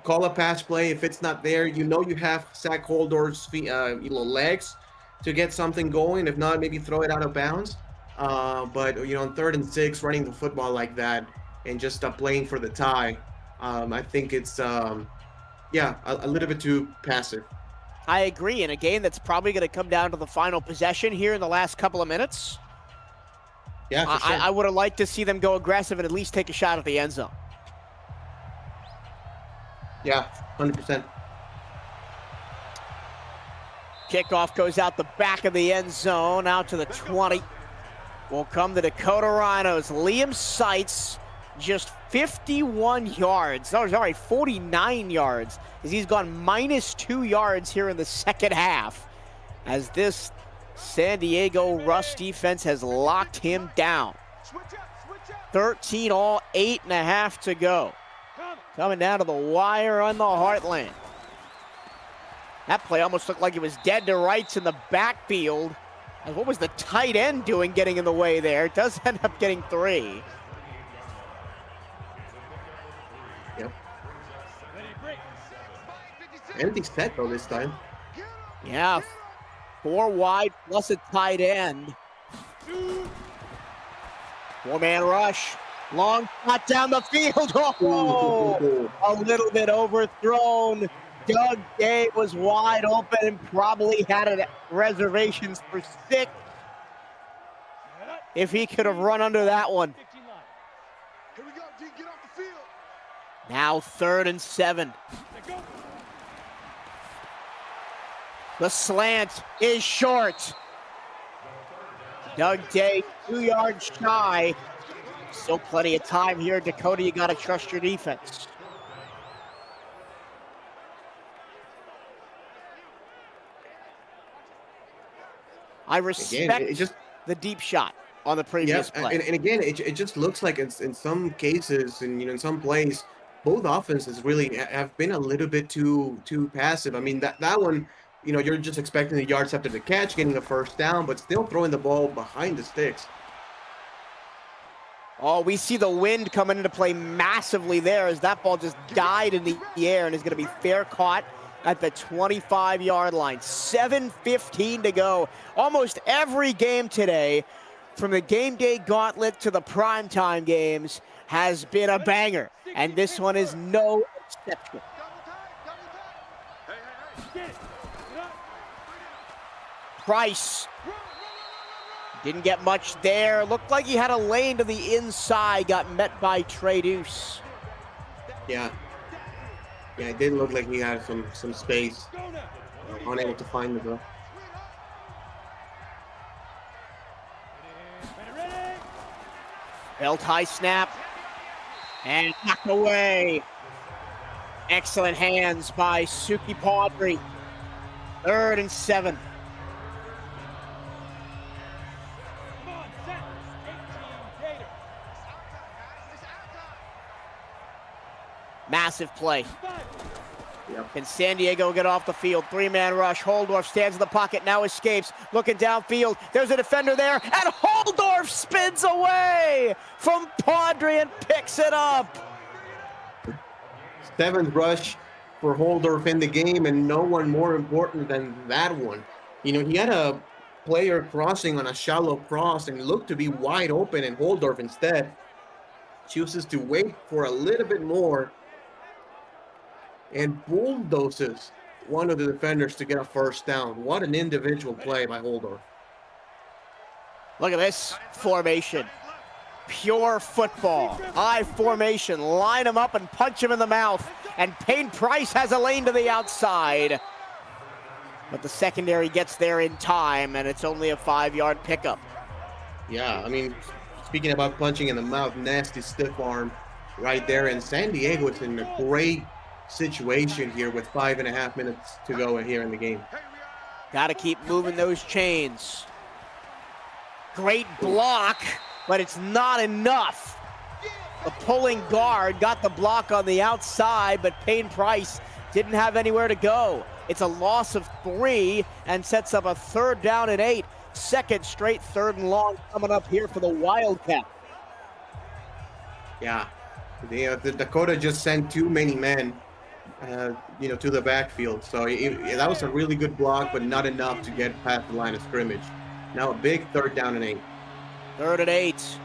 Speaker 4: call a pass play. If it's not there, you know you have Zach Holdor's legs to get something going. If not, maybe throw it out of bounds. But, you know, on 3rd and 6, running the football like that and just playing for the tie, I think it's, a little bit too passive.
Speaker 3: I agree. In a game that's probably going to come down to the final possession here in the last couple of minutes.
Speaker 4: Yeah, for sure.
Speaker 3: I would have liked to see them go aggressive and at least take a shot at the end zone.
Speaker 4: Yeah, 100%.
Speaker 3: Kickoff goes out the back of the end zone, out to the 20. Will come the Dakota Rhinos. Liam Seitz, just 51 yards. Oh, sorry, 49 yards, as he's gone -2 yards here in the second half, as this San Diego rush defense has locked him down. 13 all, 8.5 to go. Coming down to the wire on the Heartland. That play almost looked like it was dead to rights in the backfield. And what was the tight end doing getting in the way there? It does end up getting 3.
Speaker 4: Yep. Empty set though this time.
Speaker 3: Yeah. 4 wide plus a tight end. 4-man rush. Long shot down the field. Oh, a little bit overthrown. Doug Day was wide open and probably had reservations for 6 if he could have run under that one.
Speaker 5: Here we go, D, get off the field.
Speaker 3: Now 3rd and 7. The slant is short. Doug Day 2 yards shy. Still plenty of time here. Dakota, you got to trust your defense. I respect the deep shot on the previous play.
Speaker 4: And again, it just looks like it's in some cases and in some plays, both offenses really have been a little bit too passive. I mean, that one, you're just expecting the yards after the catch, getting a first down, but still throwing the ball behind the sticks.
Speaker 3: Oh, we see the wind coming into play massively there as that ball just died in the air and is going to be fair caught at the 25-yard line. 7:15 to go. Almost every game today, from the game day gauntlet to the primetime games, has been a banger, and this one is no exception. Price didn't get much there. Looked like he had a lane to the inside, got met by Trey Deuce.
Speaker 4: Yeah, it did look like he had some space. Unable to find the ball.
Speaker 3: Belt high snap and knocked away. Excellent hands by Suki Padre. 3rd and 7. Massive play.
Speaker 4: Yep.
Speaker 3: Can San Diego get off the field? Three-man rush. Holdorf stands in the pocket, now escapes. Looking downfield. There's a defender there, and Holdorf spins away from Padre and picks it up.
Speaker 4: 7th rush for Holdorf in the game, and no one more important than that one. You know, he had a player crossing on a shallow cross and looked to be wide open, and Holdorf instead chooses to wait for a little bit more and bulldozes one of the defenders to get a first down. What an individual play by Holdorf.
Speaker 3: Look at this formation. Pure football. I formation. Line him up and punch him in the mouth. And Payne Price has a lane to the outside. But the secondary gets there in time, and it's only a 5-yard pickup.
Speaker 4: Yeah, I mean, speaking about punching in the mouth, nasty stiff arm right there. And San Diego is in a great situation here with 5.5 minutes to go here in the game.
Speaker 3: Got to keep moving those chains. Great block, but it's not enough. The pulling guard got the block on the outside, but Payne Price didn't have anywhere to go. It's a loss of 3 and sets up a 3rd down and 8. Second straight 3rd and long coming up here for the Wildcat.
Speaker 4: Yeah, the Dakota just sent too many men to the backfield. So that was a really good block, but not enough to get past the line of scrimmage. Now a big 3rd down and 8.
Speaker 3: 3rd and 8.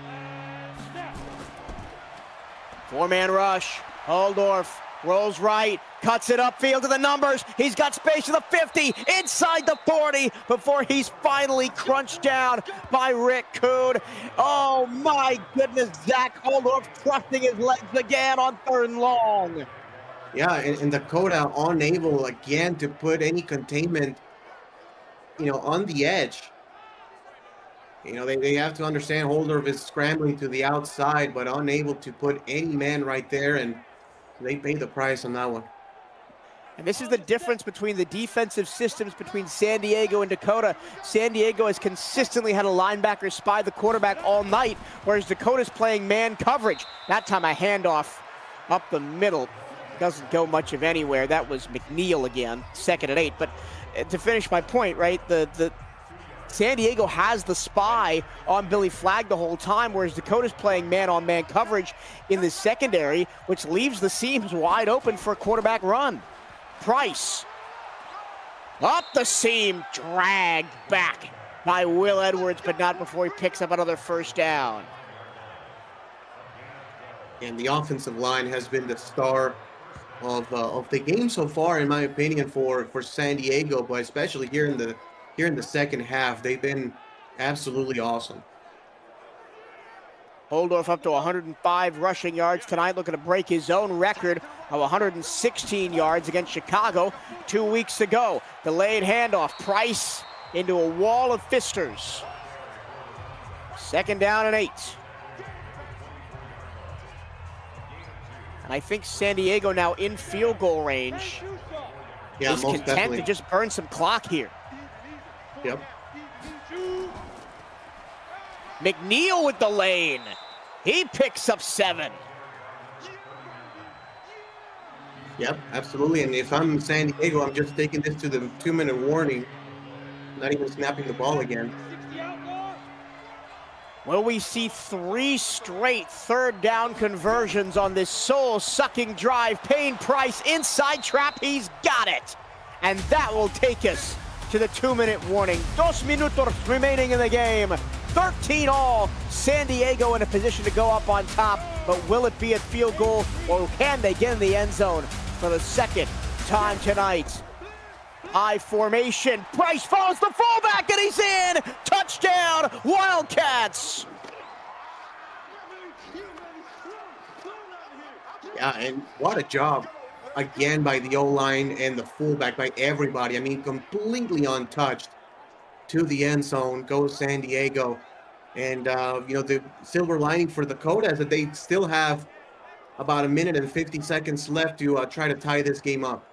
Speaker 3: 4-man rush. Holdorf rolls right, cuts it upfield to the numbers. He's got space to the 50, inside the 40, before he's finally crunched down by Rick Coon. Oh my goodness, Zach Holdorf trusting his legs again on 3rd and long.
Speaker 4: Yeah, and Dakota unable again to put any containment, on the edge. They have to understand Holdorf is scrambling to the outside, but unable to put any man right there, and they paid the price on that one.
Speaker 3: And this is the difference between the defensive systems between San Diego and Dakota. San Diego has consistently had a linebacker spy the quarterback all night, whereas Dakota's playing man coverage. That time a handoff up the middle. Doesn't go much of anywhere. That was McNeil again, 2nd and 8. But to finish my point, right, the San Diego has the spy on Billy Flagg the whole time, whereas Dakota's playing man-on-man coverage in the secondary, which leaves the seams wide open for a quarterback run. Price, up the seam, dragged back by Will Edwards, but not before he picks up another 1st down.
Speaker 4: And the offensive line has been the star of the game so far, in my opinion, for San Diego, but especially here in the second half, they've been absolutely awesome.
Speaker 3: Holdorf up to 105 rushing yards tonight, looking to break his own record of 116 yards against Chicago 2 weeks ago. Delayed handoff, Price into a wall of fisters. 2nd down and 8. And I think San Diego now in field goal range is
Speaker 4: most
Speaker 3: content
Speaker 4: definitely
Speaker 3: to just burn some clock here.
Speaker 4: Yep.
Speaker 3: McNeil with the lane. He picks up 7.
Speaker 4: Yep, absolutely. And if I'm San Diego, I'm just taking this to the 2-minute warning, not even snapping the ball again.
Speaker 3: Will we see 3 straight 3rd down conversions on this soul-sucking drive? Payne Price inside trap, he's got it. And that will take us to the 2-minute warning. 2 minutos remaining in the game. 13 all. San Diego in a position to go up on top, but will it be a field goal, or can they get in the end zone for the 2nd time tonight? I formation. Price follows the fullback, and he's in. Touchdown, Wildcats.
Speaker 4: Yeah, and what a job again by the O-line and the fullback, by everybody. I mean, completely untouched to the end zone goes San Diego. And, the silver lining for Dakota is that they still have about 1 minute and 50 seconds left to try to tie this game up.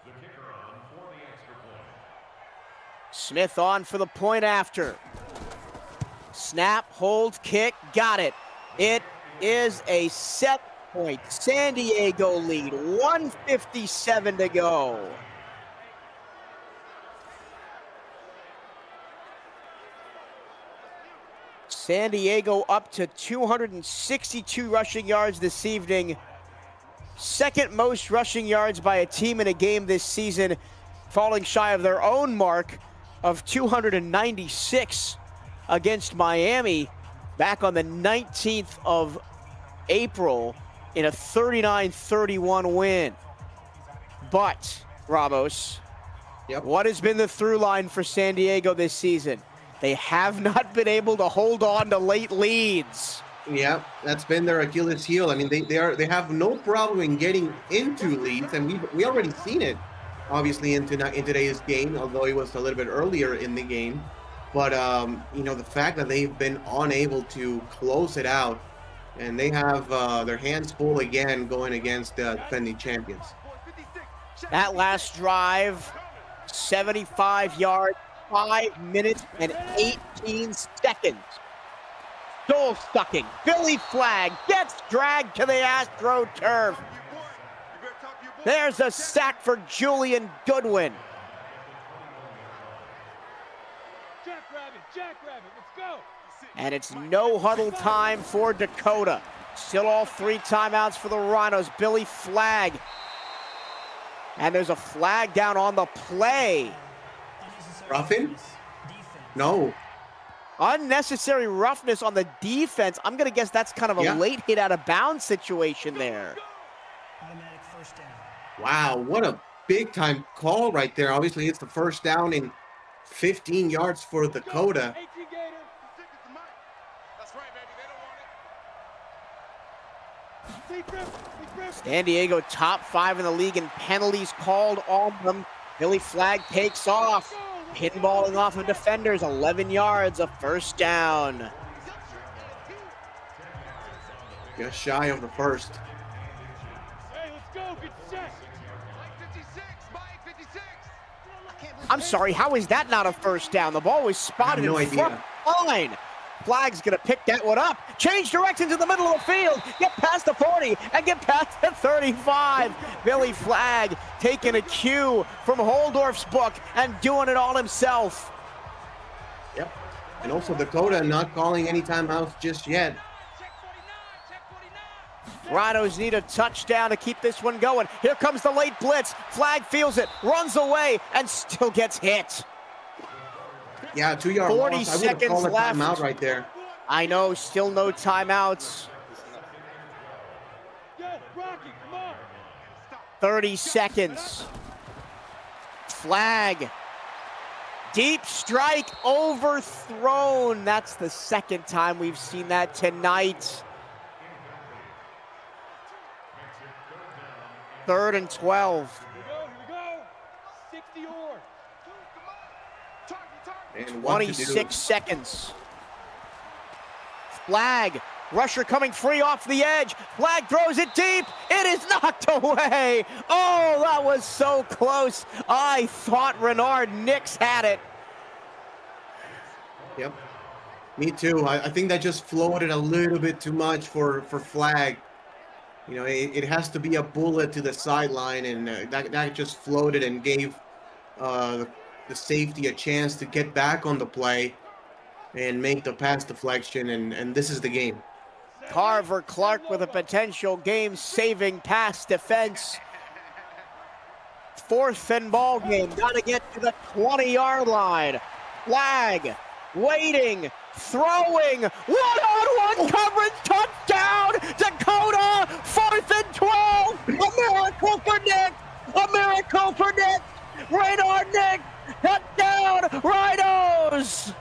Speaker 3: Smith on for the point after. Snap, hold, kick, got it. It is a set point. San Diego lead, 1:57 to go. San Diego up to 262 rushing yards this evening. Second most rushing yards by a team in a game this season, falling shy of their own mark of 296 against Miami back on the 19th of April in a 39-31 win. But, Ramos, what has been the through line for San Diego this season? They have not been able to hold on to late leads.
Speaker 4: Yeah, that's been their Achilles heel. I mean, they have no problem in getting into leads, and we already seen it, obviously, in today's game, although it was a little bit earlier in the game. But you know, the fact that they've been unable to close it out, and they have their hands full again going against the defending champions.
Speaker 3: That last drive, 75 yards, 5 minutes and 18 seconds. Goal sucking. Billy Flagg gets dragged to the Astro turf. There's a sack for Julian Goodwin.
Speaker 5: Jackrabbit, let's go.
Speaker 3: And it's no huddle time for Dakota. Still all 3 timeouts for the Rhinos. Billy Flagg. And there's a flag down on the play.
Speaker 4: Roughing? No.
Speaker 3: Unnecessary roughness on the defense. I'm going to guess that's kind of a late hit out of bounds situation there.
Speaker 6: Automatic first down.
Speaker 4: Wow, what a big time call right there. Obviously, it's the first down in 15 yards for Dakota.
Speaker 3: San Diego top 5 in the league in penalties called on them. Billy Flagg takes off. Pinballing off of defenders, 11 yards, a first down.
Speaker 4: Just shy of the first.
Speaker 5: Hey, let's go, get set.
Speaker 3: I'm sorry, how is that not a first down? The ball was spotted
Speaker 4: no
Speaker 3: in front line. Flagg's gonna pick that one up. Change directions in the middle of the field. Get past the 40 and get past the 35. Billy Flagg taking a cue from Holdorf's book and doing it all himself.
Speaker 4: Yep. And also Dakota not calling any timeouts just yet.
Speaker 3: Rhinos need a touchdown to keep this one going. Here comes the late blitz. Flagg feels it, runs away, and still gets hit.
Speaker 4: Yeah, 2-yard
Speaker 3: 40
Speaker 4: loss. I would have
Speaker 3: seconds
Speaker 4: called a
Speaker 3: left.
Speaker 4: timeout right there.
Speaker 3: I know, still no timeouts.
Speaker 5: Yo, Rocky, come on.
Speaker 3: 30 seconds. Flagg. Deep strike overthrown. That's the second time we've seen that tonight. 3rd and 12.
Speaker 5: Here we go. 60 or.
Speaker 4: And what to do.
Speaker 3: 26 seconds. Flagg, rusher coming free off the edge. Flagg throws it deep. It is knocked away. Oh, that was so close. I thought Renard Nix had it.
Speaker 4: Yep. Me too. I think that just floated a little bit too much for Flagg. You know, it has to be a bullet to the sideline, and that just floated and gave the safety a chance to get back on the play and make the pass deflection, and this is the game.
Speaker 3: Carver Clark with a potential game-saving pass defense. 4th and ball game. Got to get to the 20-yard line. Flagg waiting, throwing, one-on-one coverage, touchdown, Dakota, 4th and 12. A miracle for Nick. A miracle for Nick. Radar Nick. Touchdown, Rhinos!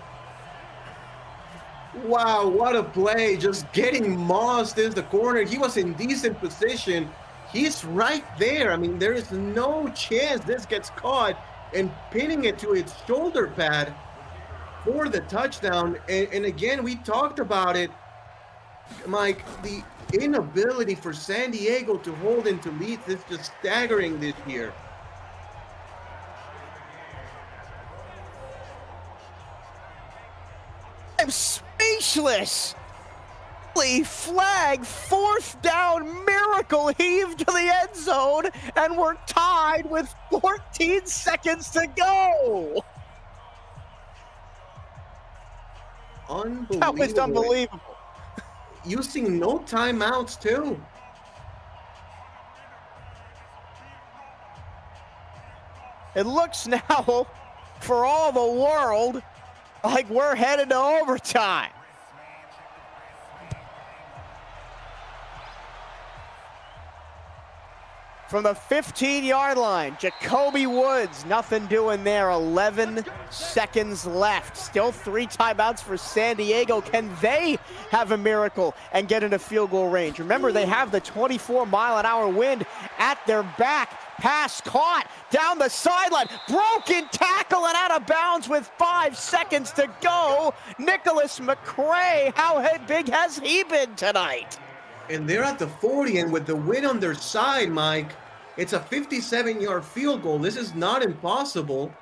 Speaker 4: Wow, what a play. Just getting mossed is the corner. He was in decent position. He's right there. I mean, there is no chance this gets caught, and pinning it to its shoulder pad for the touchdown. And again, we talked about it, Mike, the inability for San Diego to hold into leads is just staggering this year. I'm speechless.
Speaker 3: Billy Flag, 4th down miracle heave to the end zone, and we're tied with 14 seconds to go.
Speaker 4: Unbelievable.
Speaker 3: That was unbelievable.
Speaker 4: Using no timeouts, too.
Speaker 3: It looks now, for all the world, like we're headed to overtime. From the 15-yard line, Jacoby Woods, nothing doing there, 11 seconds left. Still 3 timeouts for San Diego. Can they have a miracle and get into field goal range? Remember, they have the 24-mile-an-hour wind at their back. Pass caught down the sideline, broken tackle and out of bounds with 5 seconds to go. Nicholas McCray, how big has he been tonight?
Speaker 4: And they're at the 40, and with the wind on their side, Mike, it's a 57-yard field goal. This is not impossible.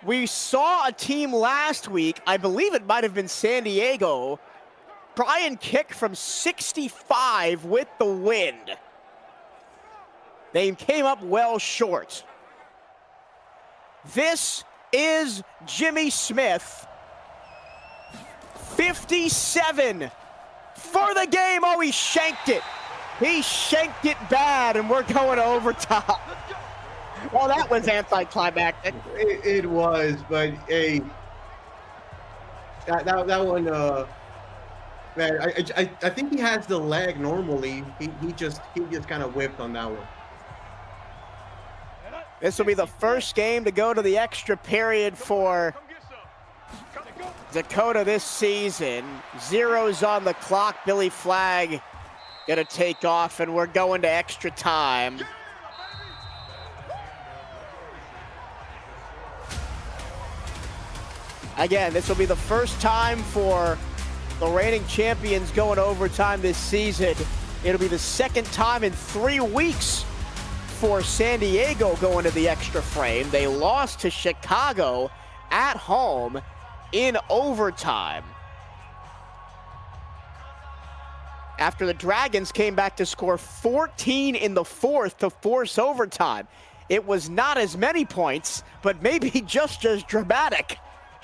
Speaker 3: We saw a team last week, I believe it might have been San Diego, try and kick from 65 with the wind. They came up well short. This is Jimmy Smith. 57 for the game. Oh, he shanked it. He shanked it bad, and we're going to overtime. Well, that was anticlimactic.
Speaker 4: It was, but hey, that one, man, I think he has the leg normally. He just kind of whipped on that one.
Speaker 3: This will be the first game to go to the extra period for Dakota this season. 0's on the clock. Billy Flag gonna take off, and we're going to extra time. Again, this will be the first time for the reigning champions going overtime this season. It'll be the second time in 3 weeks for San Diego going to the extra frame. They lost to Chicago at home in overtime, after the Dragons came back to score 14 in the 4th to force overtime. It was not as many points, but maybe just as dramatic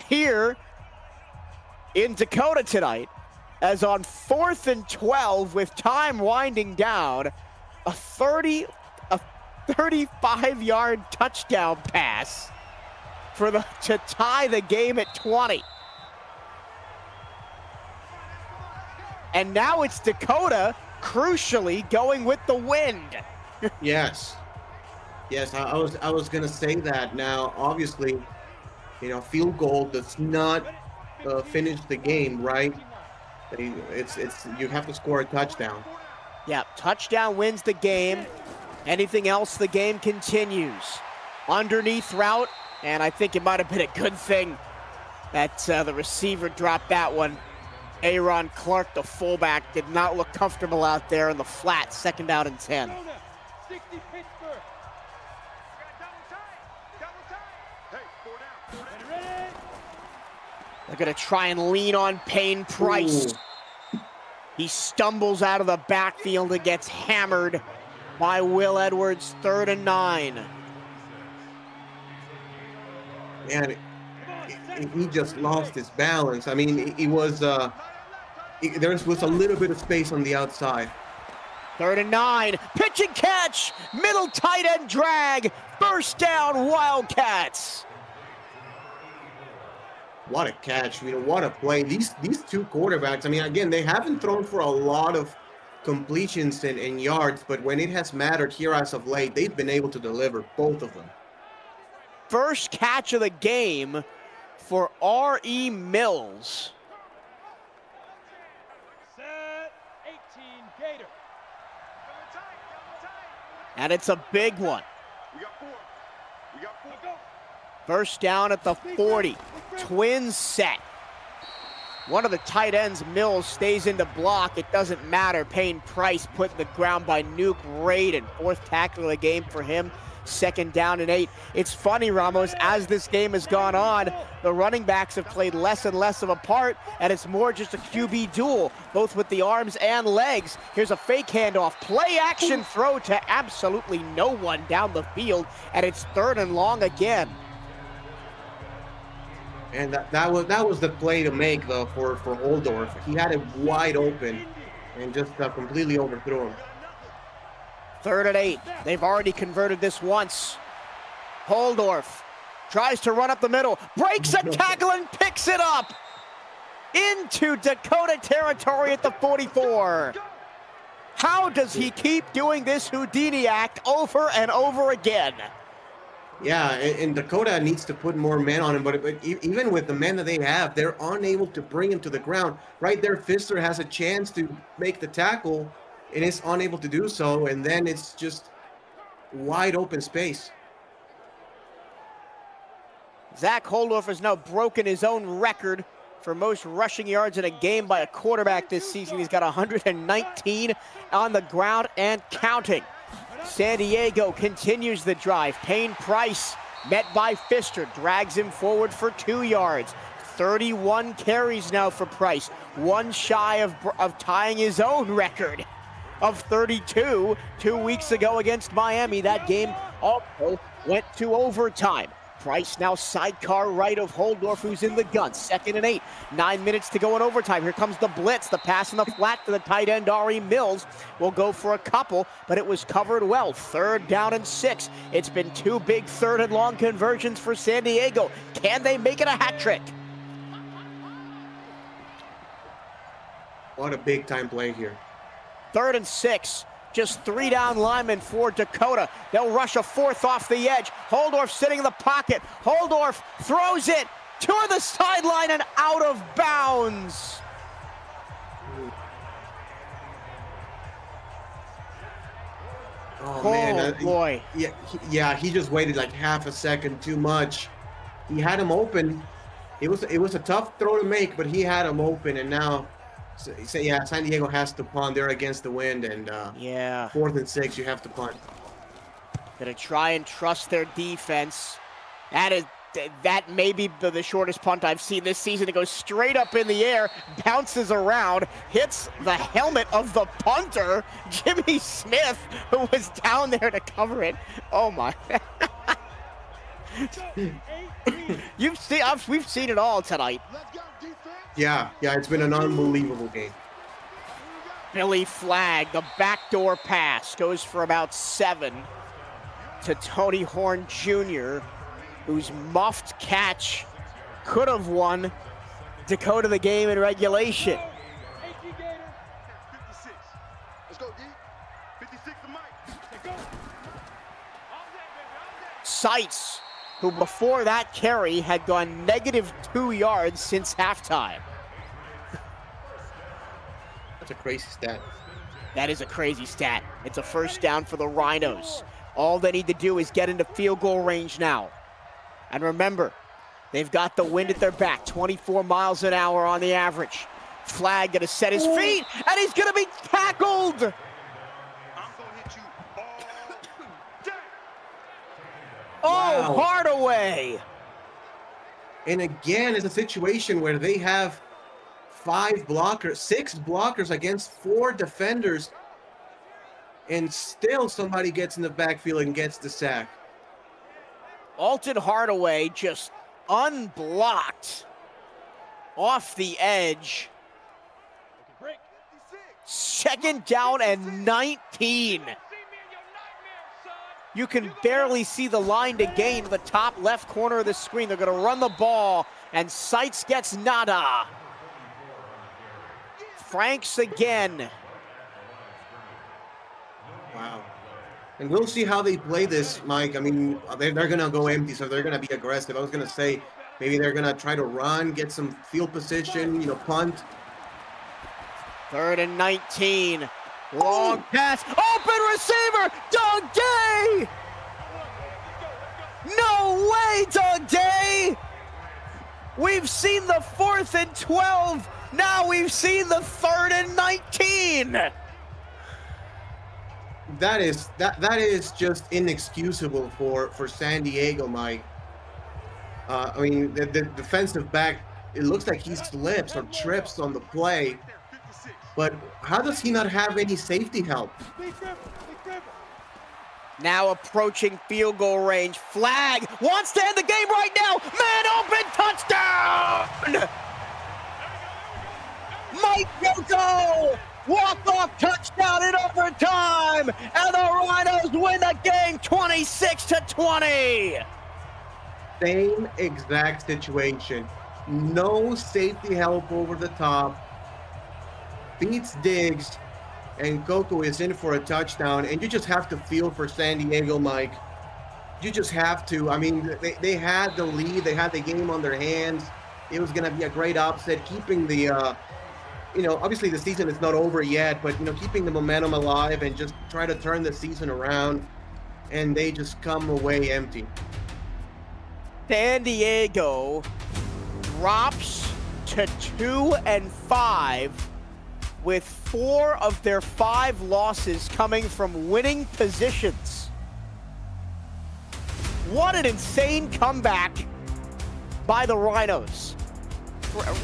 Speaker 3: here in Dakota tonight, as on 4th and 12 with time winding down, a 35-yard touchdown pass to tie the game at 20. And now it's Dakota, crucially, going with the wind.
Speaker 4: Yes, I was gonna say that. Now, obviously, field goal does not finish the game, right? It's you have to score a touchdown.
Speaker 3: Yeah, touchdown wins the game. Anything else, the game continues. Underneath route, and I think it might have been a good thing that the receiver dropped that one. Aaron Clark, the fullback, did not look comfortable out there in the flat, 2nd down and 10. They're gonna try and lean on Payne Price.
Speaker 4: Ooh.
Speaker 3: He stumbles out of the backfield and gets hammered by Will Edwards, 3rd and 9.
Speaker 4: Man, he just lost his balance. I mean, there was a little bit of space on the outside.
Speaker 3: 3rd and 9, pitch and catch, middle tight end drag, 1st down Wildcats.
Speaker 4: What a catch, what a play. These two quarterbacks, I mean, again, they haven't thrown for a lot of completions and yards, but when it has mattered here as of late, they've been able to deliver, both of them.
Speaker 3: First catch of the game for R.E. Mills.
Speaker 5: Set, 18, Gator.
Speaker 3: And it's a big one.
Speaker 5: We got 4.
Speaker 3: First down at the 40. Twins set. One of the tight ends, Mills, stays into block. It doesn't matter. Payne Price put in the ground by Nuke Raiden. 4th tackle of the game for him. 2nd down and 8. It's funny, Ramos, as this game has gone on, the running backs have played less and less of a part, and it's more just a QB duel, both with the arms and legs. Here's a fake handoff, play action throw to absolutely no one down the field, and it's 3rd and long again.
Speaker 4: And that was the play to make, though, for Holdorf. He had it wide open and just completely overthrew him.
Speaker 3: 3rd and 8. They've already converted this once. Holdorf tries to run up the middle, breaks a tackle and picks it up into Dakota territory at the 44. How does he keep doing this Houdini act over and over again?
Speaker 4: Yeah, and Dakota needs to put more men on him, but even with the men that they have, they're unable to bring him to the ground. Right there, Pfister has a chance to make the tackle, and is unable to do so, and then it's just wide open space.
Speaker 3: Zach Holdorf has now broken his own record for most rushing yards in a game by a quarterback this season. He's got 119 on the ground and counting. San Diego continues the drive. Payne Price, met by Pfister, drags him forward for 2 yards. 31 carries now for Price, one shy of tying his own record of 32 2 weeks ago against Miami. That game also went to overtime. Price now sidecar right of Holdorf, who's in the gun. 2nd and 8. 9 minutes to go in overtime. Here comes the blitz. The pass in the flat to the tight end, Ari Mills, will go for a couple, but it was covered well. 3rd down and 6. It's been 2 big 3rd and long conversions for San Diego. Can they make it a hat trick?
Speaker 4: What a big time play here.
Speaker 3: 3rd and 6. Just 3 down linemen for Dakota. They'll rush a 4th off the edge. Holdorf sitting in the pocket. Holdorf throws it to the sideline and out of bounds.
Speaker 4: Oh man,
Speaker 3: boy.
Speaker 4: Yeah, he just waited like half a second too much. He had him open. It was a tough throw to make, but he had him open, and now yeah, San Diego has to punt. They're against the wind, and
Speaker 3: yeah,
Speaker 4: 4th and 6, you have to punt.
Speaker 3: Gonna try and trust their defense. That may be the shortest punt I've seen this season. It goes straight up in the air, bounces around, hits the helmet of the punter, Jimmy Smith, who was down there to cover it. Oh my. We've seen it all tonight.
Speaker 4: Yeah, it's been an unbelievable game.
Speaker 3: Billy Flagg, the backdoor pass, goes for about 7 to Tony Horn Jr., whose muffed catch could have won Dakota the game in regulation. Seitz, who before that carry had gone -2 yards since halftime.
Speaker 4: That's a crazy stat.
Speaker 3: That is a crazy stat. It's a 1st down for the Rhinos. All they need to do is get into field goal range now. And remember, they've got the wind at their back, 24 miles an hour on the average. Flagg gonna set his feet, and he's gonna be tackled. Oh,
Speaker 4: Wow.
Speaker 3: Hardaway.
Speaker 4: And again, it's a situation where they have 6 blockers against 4 defenders, and still somebody gets in the backfield and gets the sack.
Speaker 3: Alton Hardaway just unblocked off the edge. 2nd down and 19. You can barely see the line to gain to the top left corner of the screen. They're going to run the ball, and Seitz gets nada. Franks again.
Speaker 4: Wow. And we'll see how they play this, Mike. I mean, they're going to go empty, so they're going to be aggressive. I was going to say maybe they're going to try to run, get some field position, punt.
Speaker 3: 3rd and 19. Long pass. Open receiver. Doug Day. No way, Doug Day. We've seen the 4th and 12. Now we've seen the 3rd and 19.
Speaker 4: That is just inexcusable for San Diego, Mike. I mean, the defensive back, it looks like he slips or trips on the play, but how does he not have any safety help?
Speaker 3: Now approaching field goal range. Flag wants to end the game right now. Man open, touchdown! Mike Yoko! Walk-off touchdown in overtime! And the Rhinos win the game 26-20!
Speaker 4: Same exact situation. No safety help over the top. Beats Diggs, and Coco is in for a touchdown, and you just have to feel for San Diego, Mike. You just have to. I mean, they had the lead. They had the game on their hands. It was going to be a great upset, keeping the, obviously the season is not over yet, but, keeping the momentum alive and just try to turn the season around, and they just come away empty.
Speaker 3: San Diego drops to 2-5 with 4 of their 5 losses coming from winning positions. What an insane comeback by the Rhinos.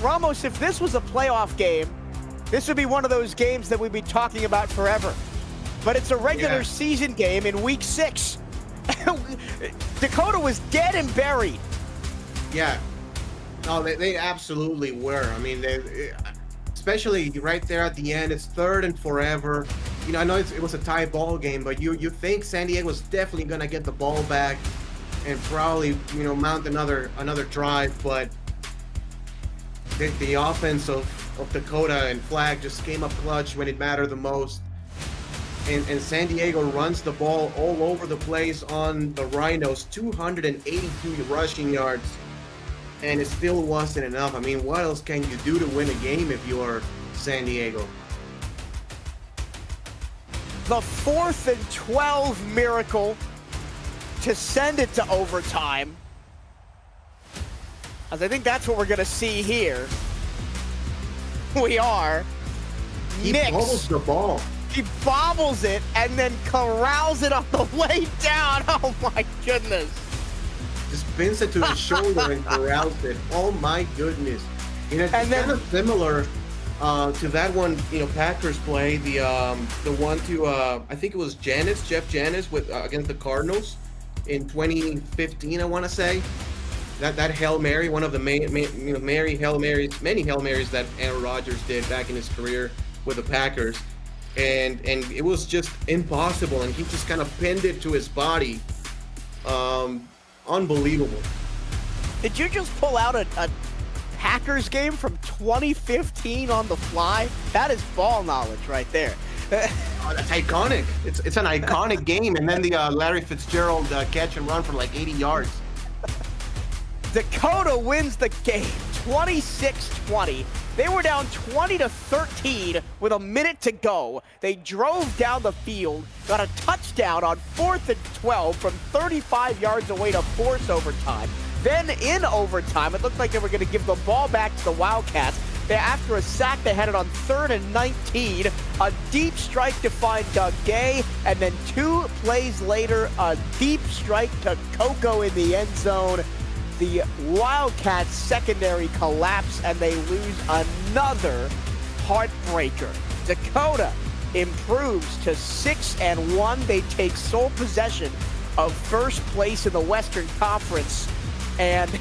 Speaker 3: Ramos, if this was a playoff game, this would be one of those games that we'd be talking about forever. But it's a regular season game in week 6. Dakota was dead and buried.
Speaker 4: Yeah. No, they absolutely were. I mean, especially right there at the end, it's 3rd and forever. I know it was a tie ball game, but you think San Diego was definitely going to get the ball back and probably, mount another drive, but the offense of Dakota and Flag just came up clutch when it mattered the most. And San Diego runs the ball all over the place on the Rhinos, 282 rushing yards, and it still wasn't enough. I mean, what else can you do to win a game if you are San Diego?
Speaker 3: The 4th and 12 miracle to send it to overtime. As I think that's what we're going to see here. We are.
Speaker 4: He bobbles the ball.
Speaker 3: He bobbles it and then corrals it on the way down. Oh my goodness.
Speaker 4: Just spins it to his shoulder and corrals it. Oh my goodness. It's kind of similar to that one, Packers play, the one to, I think it was Jeff Janis with against the Cardinals in 2015, I want to say. That Hail Mary, one of the many Hail Marys that Aaron Rodgers did back in his career with the Packers. And it was just impossible, and he just kind of pinned it to his body. Unbelievable.
Speaker 3: Did you just pull out a Packers game from 2015 on the fly? That is ball knowledge right there.
Speaker 4: Oh, that's iconic. It's an iconic game, and then the Larry Fitzgerald catch and run for like 80 yards.
Speaker 3: Dakota wins the game 26-20. They were down 20-13 with a minute to go. They drove down the field, got a touchdown on 4th and 12 from 35 yards away to force overtime. Then in overtime, it looked like they were going to give the ball back to the Wildcats. After a sack, they had it on 3rd and 19. A deep strike to find Doug Gay, and then 2 plays later, a deep strike to Coco in the end zone. The Wildcats secondary collapse, and they lose another heartbreaker. Dakota improves to 6-1. They take sole possession of first place in the Western Conference, and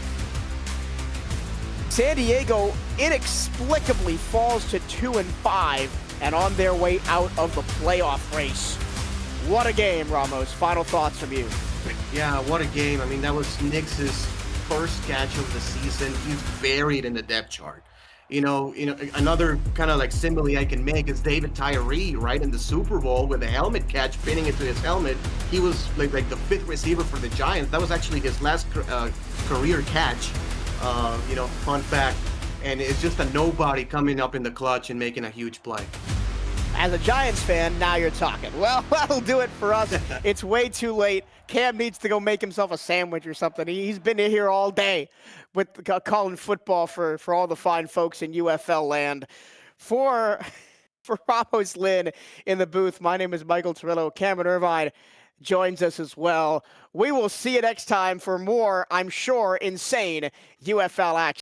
Speaker 3: San Diego inexplicably falls to 2-5 and on their way out of the playoff race. What a game, Ramos. Final thoughts from you.
Speaker 4: Yeah, what a game. I mean, that was Knicks's first catch of the season. He's buried in the depth chart. Another kind of like simile I can make is David Tyree, right, in the Super Bowl with a helmet catch, pinning it to his helmet. He was like the 5th receiver for the Giants. That was actually his last career catch. Fun fact. And it's just a nobody coming up in the clutch and making a huge play.
Speaker 3: As a Giants fan, now you're talking. Well, that'll do it for us. It's way too late. Cam needs to go make himself a sandwich or something. He's been here all day with calling football for all the fine folks in UFL land. For For Ramos Lynn in the booth, my name is Michael Torillo. Cameron Irvine joins us as well. We will see you next time for more, I'm sure, insane UFL action.